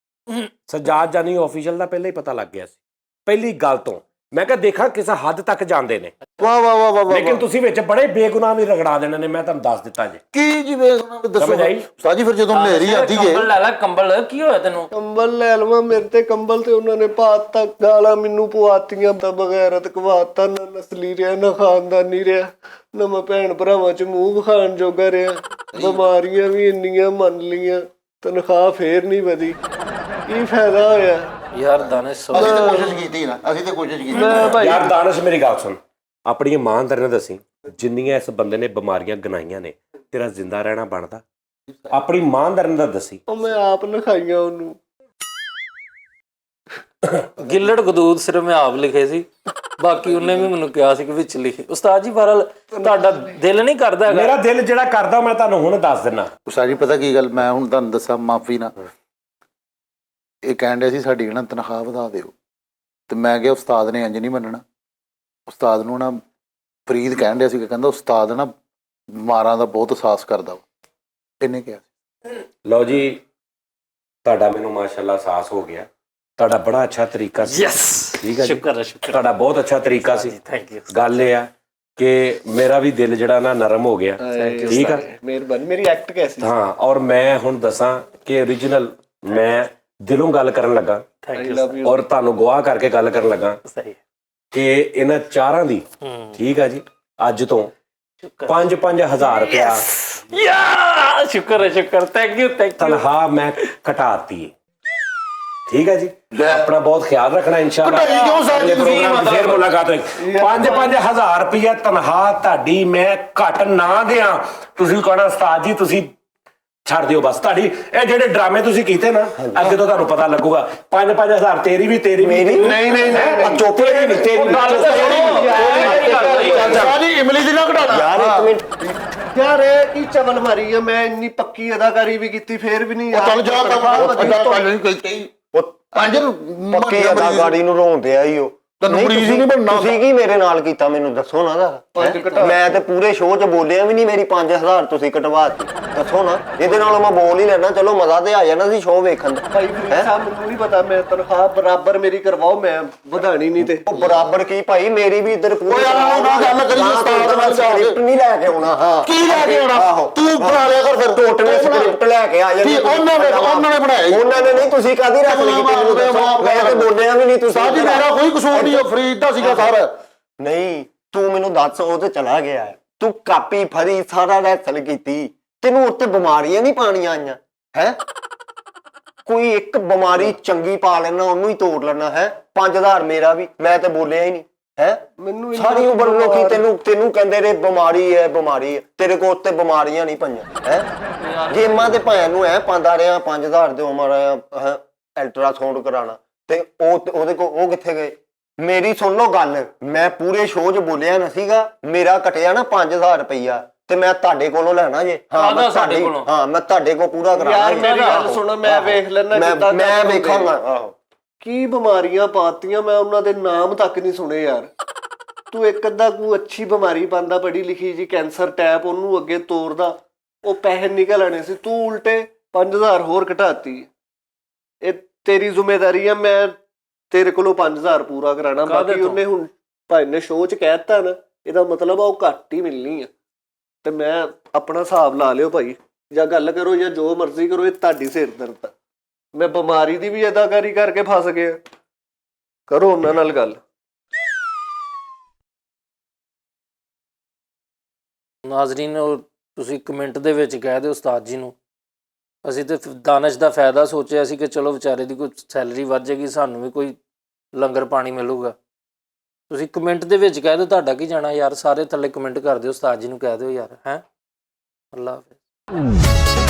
ਸਜਾਦ ਜਾਨੀ ਆਫੀਸ਼ੀਅਲ ਦਾ ਪਹਿਲਾਂ ਹੀ ਪਤਾ ਲੱਗ ਗਿਆ ਸੀ, ਪਹਿਲੀ ਗੱਲ ਤੋਂ। ਮੈਂ ਕਿਹਾ ਦੇਖਾਂ ਕਿਸੇ ਹੱਦ ਤੱਕ ਜਾਂਦੇ ਨੇ। ਵਾਹ ਲੇਕਿਨ ਤੁਸੀਂ ਵਿੱਚ ਬੜੇ ਬੇਗੁਨਾਹ ਵੀ ਰਗੜਾ ਦੇਣੇ ਨੇ, ਮੈਂ ਤੁਹਾਨੂੰ ਦੱਸ ਦਿੱਤਾ ਜੀ। ਕੀ ਜੀ ਵੇਖਣਾ ਵੀ ਦੱਸੋ ਸਮਝ ਆਈ? ਉਸਤਾਦ ਜੀ ਫਿਰ ਜਦੋਂ ਹਨੇਰੀ ਆਦੀ ਹੈ। ਕੰਬਲ ਲੈ ਲੈ, ਕੰਬਲ ਕੀ ਹੋਇਆ ਤੈਨੂੰ? ਕੰਬਲ ਲੈ ਲਵਾਂ ਮੇਰੇ ਤੇ ਕੰਬਲ, ਤੇ ਉਹਨਾਂ ਨੇ ਪਾਤਾ ਗਾਲਾਂ ਮੈਨੂੰ ਪਵਾਤੀਆਂ, ਤਾਂ ਬਗੈਰਤ ਕਵਾਤਾ, ਨਾ ਨਸਲੀ ਰਿਹਾ, ਨਾ ਖਾਨਦਾਨੀ ਰਿਹਾ, ਨਾ ਮੈਂ ਭੈਣ ਭਰਾਵਾਂ ਚ ਮੂੰਹ ਵਿਖਾਣ ਜੋਗਾ ਰਿਹਾ। ਬਿਮਾਰੀਆਂ ਵੀ ਇੰਨੀਆਂ ਮੰਨ ਲੀਆਂ, ਤਨਖਾਹ ਫੇਰ ਨਹੀਂ ਵਧੀ, ਕੀ ਫਾਇਦਾ ਹੋਇਆ? ਯਾਰ ਦਾਨਿਸ਼ ਅਸੀਂ ਤਾਂ ਕੋਸ਼ਿਸ਼ ਕੀਤੀ ਨਾ, ਅਸੀਂ ਤਾਂ ਕੋਸ਼ਿਸ਼ ਕੀਤੀ। ਯਾਰ ਦਾਨਿਸ਼ ਮੇਰੀ ਗੱਲ ਸੁਣ, ਆਪਣੀ ਇਮਾਨਦਾਰੀ ਨਾਲ ਦੱਸੀ, ਜਿੰਨੀਆਂ ਇਸ ਬੰਦੇ ਨੇ ਬਿਮਾਰੀਆਂ ਗਨਾਈਆਂ ਨੇ, ਤੇਰਾ ਜ਼ਿੰਦਾ ਰਹਿਣਾ ਬਣਦਾ? ਆਪਣੀ ਇਮਾਨਦਾਰੀ ਨਾਲ ਦੱਸੀ। ਉਹ ਮੈਂ ਆਪ ਲਿਖਾਈਆਂ ਉਹਨੂੰ। ਗਿੱਲੜ ਗਦੂਦ ਸਿਰਫ ਮੈਂ ਆਪ ਲਿਖੇ ਸੀ, ਬਾਕੀ ਉਹਨੇ ਵੀ ਮੈਨੂੰ ਕਿਹਾ ਸੀ ਕਿ ਵਿੱਚ ਲਿਖੇ। ਉਸਤਾਦ ਜੀ ਬਹਰਾਲ ਤੁਹਾਡਾ ਦਿਲ ਨਹੀਂ ਕਰਦਾ ਹੈਗਾ? ਮੇਰਾ ਦਿਲ ਜਿਹੜਾ ਕਰਦਾ ਮੈਂ ਤੁਹਾਨੂੰ ਹੁਣ ਦੱਸ ਦਿੰਦਾ। ਉਸਤਾਦ ਜੀ ਪਤਾ ਕੀ ਗੱਲ, ਮੈਂ ਹੁਣ ਤੁਹਾਨੂੰ ਦੱਸਾਂ ਮਾਫੀ ਨਾ, ਇਹ ਕਹਿਣ ਡਿਆ ਸੀ ਸਾਡੀ ਨਾ ਤਨਖਾਹ ਵਧਾ ਦਿਓ, ਤੇ ਮੈਂ ਕਿਹਾ ਉਸਤਾਦ ਨੇ ਇੰਜ ਨਹੀਂ ਮੰਨਣਾ। ਉਸਤਾਦ ਨੂੰ ਨਾ ਫਰੀਦ ਕਹਿਣ ਡਿਆ ਸੀ ਕਿ ਕਹਿੰਦਾ ਉਸਤਾਦ ਨਾ ਮਾਰਾਂ ਦਾ ਬਹੁਤ ਅਹਿਸਾਸ ਕਰਦਾ ਵਾ, ਇਹਨੇ ਕਿਹਾ। ਲਓ ਜੀ, ਤੁਹਾਡਾ ਮੈਨੂੰ ਮਾਸ਼ਾਅੱਲਾ ਅਹਿਸਾਸ ਹੋ ਗਿਆ। ਤੁਹਾਡਾ ਬੜਾ ਅੱਛਾ ਤਰੀਕਾ ਸੀ। ਯੈਸ, ਠੀਕ ਹੈ ਜੀ, ਸ਼ੁਕਰ ਹੈ, ਸ਼ੁਕਰ। ਤੁਹਾਡਾ ਬਹੁਤ ਅੱਛਾ ਤਰੀਕਾ ਸੀ। Thank you. ਗੱਲ ਇਹ ਆ ਕਿ ਮੇਰਾ ਵੀ ਦਿਲ ਜਿਹੜਾ ਨਾ ਨਰਮ ਹੋ ਗਿਆ। ਠੀਕ ਆ, ਮਿਹਰਬਾਨੀ। ਮੇਰੀ ਐਕਟ ਕੈਸੀ? ਹਾਂ, ਔਰ ਮੈਂ ਹੁਣ ਦੱਸਾਂ ਕਿ ਓਰੀਜਨਲ ਮੈਂ ਦਿਲੋਂ ਗੱਲ ਕਰਨ ਲੱਗਾ ਥੈਂਕ ਯੂ। ਔਰ ਤੁਹਾਨੂੰ ਗਵਾਹ ਕਰਕੇ ਗੱਲ ਕਰਨ ਲੱਗਾ ਸਹੀ ਕਿ ਇਹਨਾਂ ਚਾਰਾਂ ਦੀ, ਠੀਕ ਆ ਜੀ, ਅੱਜ ਤੋਂ 5-5 ਰੁਪਇਆ ਯਾ ਸ਼ੁਕਰ ਹੈ, ਸ਼ੁਕਰ। Thank you, thank you. ਤਨਖਾਹ ਮੈਂ ਘਟਾਤੀ ਹੈ। ਠੀਕ ਹੈ ਜੀ, ਆਪਣਾ ਬਹੁਤ ਖਿਆਲ ਰੱਖਣਾ ਇਨਸ਼ਾਅੱਲਾ। ਅਗਲੇ ਪ੍ਰੋਗਰਾਮ 'ਚ ਫੇਰ ਮੁਲਾਕਾਤ ਹੋਏਗੀ। 5-5 ਰੁਪਇਆ ਤਨਖਾਹ ਤੁਹਾਡੀ ਮੈਂ ਘੱਟ ਨਾ ਦਿਆਂ। ਤੁਸੀਂ ਕਹਣਾ ਉਸਤਾਦ ਜੀ ਤੁਸੀਂ ਛੱਡ ਦਿਓ ਬਸ। ਤੁਹਾਡੀ ਇਹ ਜਿਹੜੇ ਡਰਾਮੇ ਤੁਸੀਂ ਕੀਤੇ ਨਾ, ਅੱਗੇ ਤੋਂ ਤੁਹਾਨੂੰ ਪਤਾ ਲੱਗੂਗਾ। 5-5 ਤੇਰੀ ਵੀ ਨਹੀਂ ਚੁੱਪ ਰਹੀ ਨਹੀਂ ਤੇਰੀ ਇਮਲੀ ਦੀ ਨਾ ਘਟਾਣਾ ਯਾਰ। ਇੱਕ ਮਿੰਟ ਯਾਰ, ਇਹ ਕੀ ਚਵਲ ਮਾਰੀ ਆ? ਮੈਂ ਇੰਨੀ ਪੱਕੀ ਅਦਾਕਾਰੀ ਵੀ ਕੀਤੀ ਫੇਰ ਵੀ ਨਹੀਂ ਯਾਰ। ਚੱਲ ਜਾ ਪੰਜ ਪੱਕੀ ਅਦਾਕਾਰੀ ਨੂੰ ਰੋਂਦੇ ਆਈ ਉਹ। ਤੈਨੂੰ ਮਰੀਜ਼ ਹੀ ਨਹੀਂ ਬਣਨਾ। ਤੁਸੀਂ ਕੀ ਮੇਰੇ ਨਾਲ ਕੀਤਾ ਮੈਨੂੰ ਦੱਸੋ ਨਾ ਦਾ। ਮੈਂ ਤੇ ਪੂਰੇ ਸ਼ੋਅ 'ਚ ਬੋਲਿਆ ਵੀ ਨਹੀਂ, ਮੇਰੀ 5000 ਤੁਸੀਂ ਕਟਵਾਤੀ। ਦੱਸੋ ਨਾ, ਇਹਦੇ ਨਾਲੋਂ ਮੈਂ ਬੋਲ ਹੀ ਲੈਣਾ। ਚਲੋ ਮਜ਼ਾ ਤੇ ਆ ਜਾਣਾ ਸੀ ਸ਼ੋਅ ਵੇਖਣ ਦਾ। ਭਾਈ ਸਾਹਿਬ ਮੈਨੂੰ ਨਹੀਂ ਪਤਾ, ਮੈਂ ਤਨਖਾਹ ਬਰਾਬਰ ਮੇਰੀ ਕਰਵਾਓ, ਮੈਂ ਵਧਾਣੀ ਨਹੀਂ। ਤੇ ਉਹ ਬਰਾਬਰ ਕੀ ਭਾਈ, ਮੇਰੀ ਵੀ ਇੱਧਰ ਪੂਰੀ ਗੱਲ ਕਰੀ ਉਸਤਾਦ ਨਾਲ ਸਕ੍ਰਿਪਟ ਨਹੀਂ ਲੈ ਕੇ ਆਉਣਾ। ਹਾਂ, ਕੀ ਲੈ ਕੇ ਆਉਣਾ? ਤੂੰ ਬਣਾ ਲਿਆ ਕਰ ਫਿਰ। ਟੋਟਲ ਸਕ੍ਰਿਪਟ ਲੈ ਕੇ ਆ ਜਾਂਦੇ। ਉਹਨਾਂ ਨੇ ਬਣਾਇਆ। ਉਹਨਾਂ ਨੇ ਨਹੀਂ, ਤੁਸੀਂ ਕਾਹਦੀ ਰੱਖ ਲਈ ਕੀਤੀ ਮੈਨੂੰ ਦੱਸੋ। ਮੈਂ ਤੇ ਬੋਲਿਆ ਵੀ ਨਹੀਂ। ਤੁਸੀਂ ਸਾਡੀ ਮੇਰਾ ਕੋਈ ਕਸੂਰ ਨਹੀਂ, ਫਰੀਦ ਦਾ ਸੀਗਾ ਸਾਰਾ। ਨਹੀਂ, ਤੂੰ ਮੈਨੂੰ ਦੱਸ, ਉਹ ਤੇ ਚਲਾ ਗਿਆ। ਤੂੰ ਕਾਪੀ ਫੜੀ, ਸਾਰਾ ਰੈਸਲ ਕੀਤੀ, ਤੈਨੂੰ ਉੱਤੇ ਬਿਮਾਰੀਆਂ ਨਹੀਂ ਪਾਣੀਆਂ ਆਈਆਂ ਹੈ? ਕੋਈ ਇੱਕ ਬਿਮਾਰੀ ਚੰਗੀ ਪਾ ਲੈਣਾ, ਉਹਨੂੰ ਹੀ ਤੋੜ ਲੈਣਾ ਹੈ। 5000 ਮੇਰਾ ਵੀ, ਮੈਂ ਤੇ ਬੋਲਿਆ ਹੀ ਨਹੀਂ ਹੈ। ਮੈਨੂੰ ਸਾਰੀ ਉਮਰ ਲੋਕੀ ਤੈਨੂੰ ਕਹਿੰਦੇ ਰਹੇ ਬਿਮਾਰੀ ਹੈ, ਬਿਮਾਰੀ ਹੈ। ਤੇਰੇ ਕੋਲ ਉੱਤੇ ਬਿਮਾਰੀਆਂ ਨਹੀਂ ਪਈਆਂ ਹੈ। ਗੇਮਾਂ ਤੇ ਭਾਇਆ ਨੂੰ ਐ ਪਾਉਂਦਾ ਰਿਹਾ 5000 ਦੇ ਉਮਰ ਹੈ ਅਲਟਰਾਸਾਊਂਡ ਕਰਾਉਣਾ, ਤੇ ਉਹਦੇ ਕੋਲ ਉਹ ਕਿੱਥੇ ਗਏ? ਮੇਰੀ ਸੁਣ ਲਓ ਗੱਲ, ਮੈਂ ਪੂਰੇ ਸ਼ੋਅ 'ਚ ਬੋਲਿਆ ਨਾ ਸੀਗਾ, ਮੇਰਾ ਘਟਿਆ ਨਾ 5000 ਰੁਪਈਆ, ਤੇ ਮੈਂ ਤੁਹਾਡੇ ਕੋਲੋਂ ਲੈਣਾ ਜੇ। ਹਾਂ, ਮੈਂ ਤੁਹਾਡੇ ਕੋਲ ਪੂਰਾ ਕਰਾਉਣਾ। ਯਾਰ ਮੇਰੀ ਗੱਲ ਸੁਣੋ, ਮੈਂ ਵੇਖ ਲੈਣਾ ਕਿੱਦਾਂ ਮੈਂ ਵੇਖਾਂਗਾ। ਆਹੋ, ਕੀ ਬਿਮਾਰੀਆਂ ਪਾਤੀਆਂ, ਮੈਂ ਉਹਨਾਂ ਦੇ ਨਾਮ ਤੱਕ ਨਹੀਂ ਸੁਣੇ ਯਾਰ। ਤੂੰ ਇੱਕ ਅੱਧਾ ਕੋਈ ਅੱਛੀ ਬਿਮਾਰੀ ਪਾਉਂਦਾ, ਪੜ੍ਹੀ ਲਿਖੀ ਜੀ, ਕੈਂਸਰ ਟੈਪ, ਉਹਨੂੰ ਅੱਗੇ ਤੋਰਦਾ, ਉਹ ਪੈਸੇ ਨਿਕਲ ਆਣੇ ਸੀ। ਤੂੰ ਉਲਟੇ 5000 ਹੋਰ ਘਟਾਤੀ। ਇਹ ਤੇਰੀ ਜ਼ਿੰਮੇਵਾਰੀ ਆ, ਮੈਂ ਤੇਰੇ ਕੋਲੋਂ 5000 ਪੂਰਾ ਕਰਾਣਾ। ਬਾਕੀ ਉਹਨੇ ਹੁਣ ਭਾਈ ਨੇ ਸ਼ੋਅ 'ਚ ਕਹਿ ਦਿੱਤਾ ਨਾ, ਇਹਦਾ ਮਤਲਬ ਆ ਉਹ ਘੱਟ ਹੀ ਮਿਲਣੀ ਆ। ਤੇ ਮੈਂ ਆਪਣਾ ਹਿਸਾਬ ਲਾ ਲਿਓ ਭਾਈ, ਜਾਂ ਗੱਲ ਕਰੋ ਜਾਂ ਜੋ ਮਰਜ਼ੀ ਕਰੋ, ਇਹ ਤੁਹਾਡੀ ਸਿਰ ਦਰਦ ਆ। ਮੈਂ ਬਿਮਾਰੀ ਦੀ ਵੀ ਅਦਾਕਾਰੀ ਕਰਕੇ ਫਸ ਗਿਆ। ਕਰੋ ਉਹਨਾਂ ਨਾਲ ਗੱਲ। ਨਾਜ਼ਰੀਨ, ਤੁਸੀਂ ਕਮੈਂਟ ਦੇ ਵਿੱਚ ਕਹਿ ਦਿਓ ਉਸਤਾਦ ਜੀ ਨੂੰ, ਅਸੀਂ ਤੇ ਦਾਨਿਸ਼ ਦਾ ਫਾਇਦਾ ਸੋਚਿਆ ਸੀ ਕਿ ਚਲੋ ਵਿਚਾਰੇ ਦੀ ਕੋਈ ਸੈਲਰੀ ਵੱਧ ਜਾਏਗੀ, ਸਾਨੂੰ ਵੀ ਕੋਈ ਲੰਗਰ ਪਾਣੀ ਮਿਲੂਗਾ। ਤੁਸੀਂ ਕਮੈਂਟ ਦੇ ਵਿੱਚ ਕਹਿ ਦਿਓ, ਤੁਹਾਡਾ ਕੀ ਜਾਣਾ ਯਾਰ। ਸਾਰੇ ਥੱਲੇ ਕਮੈਂਟ ਕਰ ਦਿਓ, ਉਸਤਾਦ ਜੀ ਨੂੰ ਕਹਿ ਦਿਓ ਯਾਰ। ਹੈ, ਅੱਲਾ ਹਾਫਿਜ਼।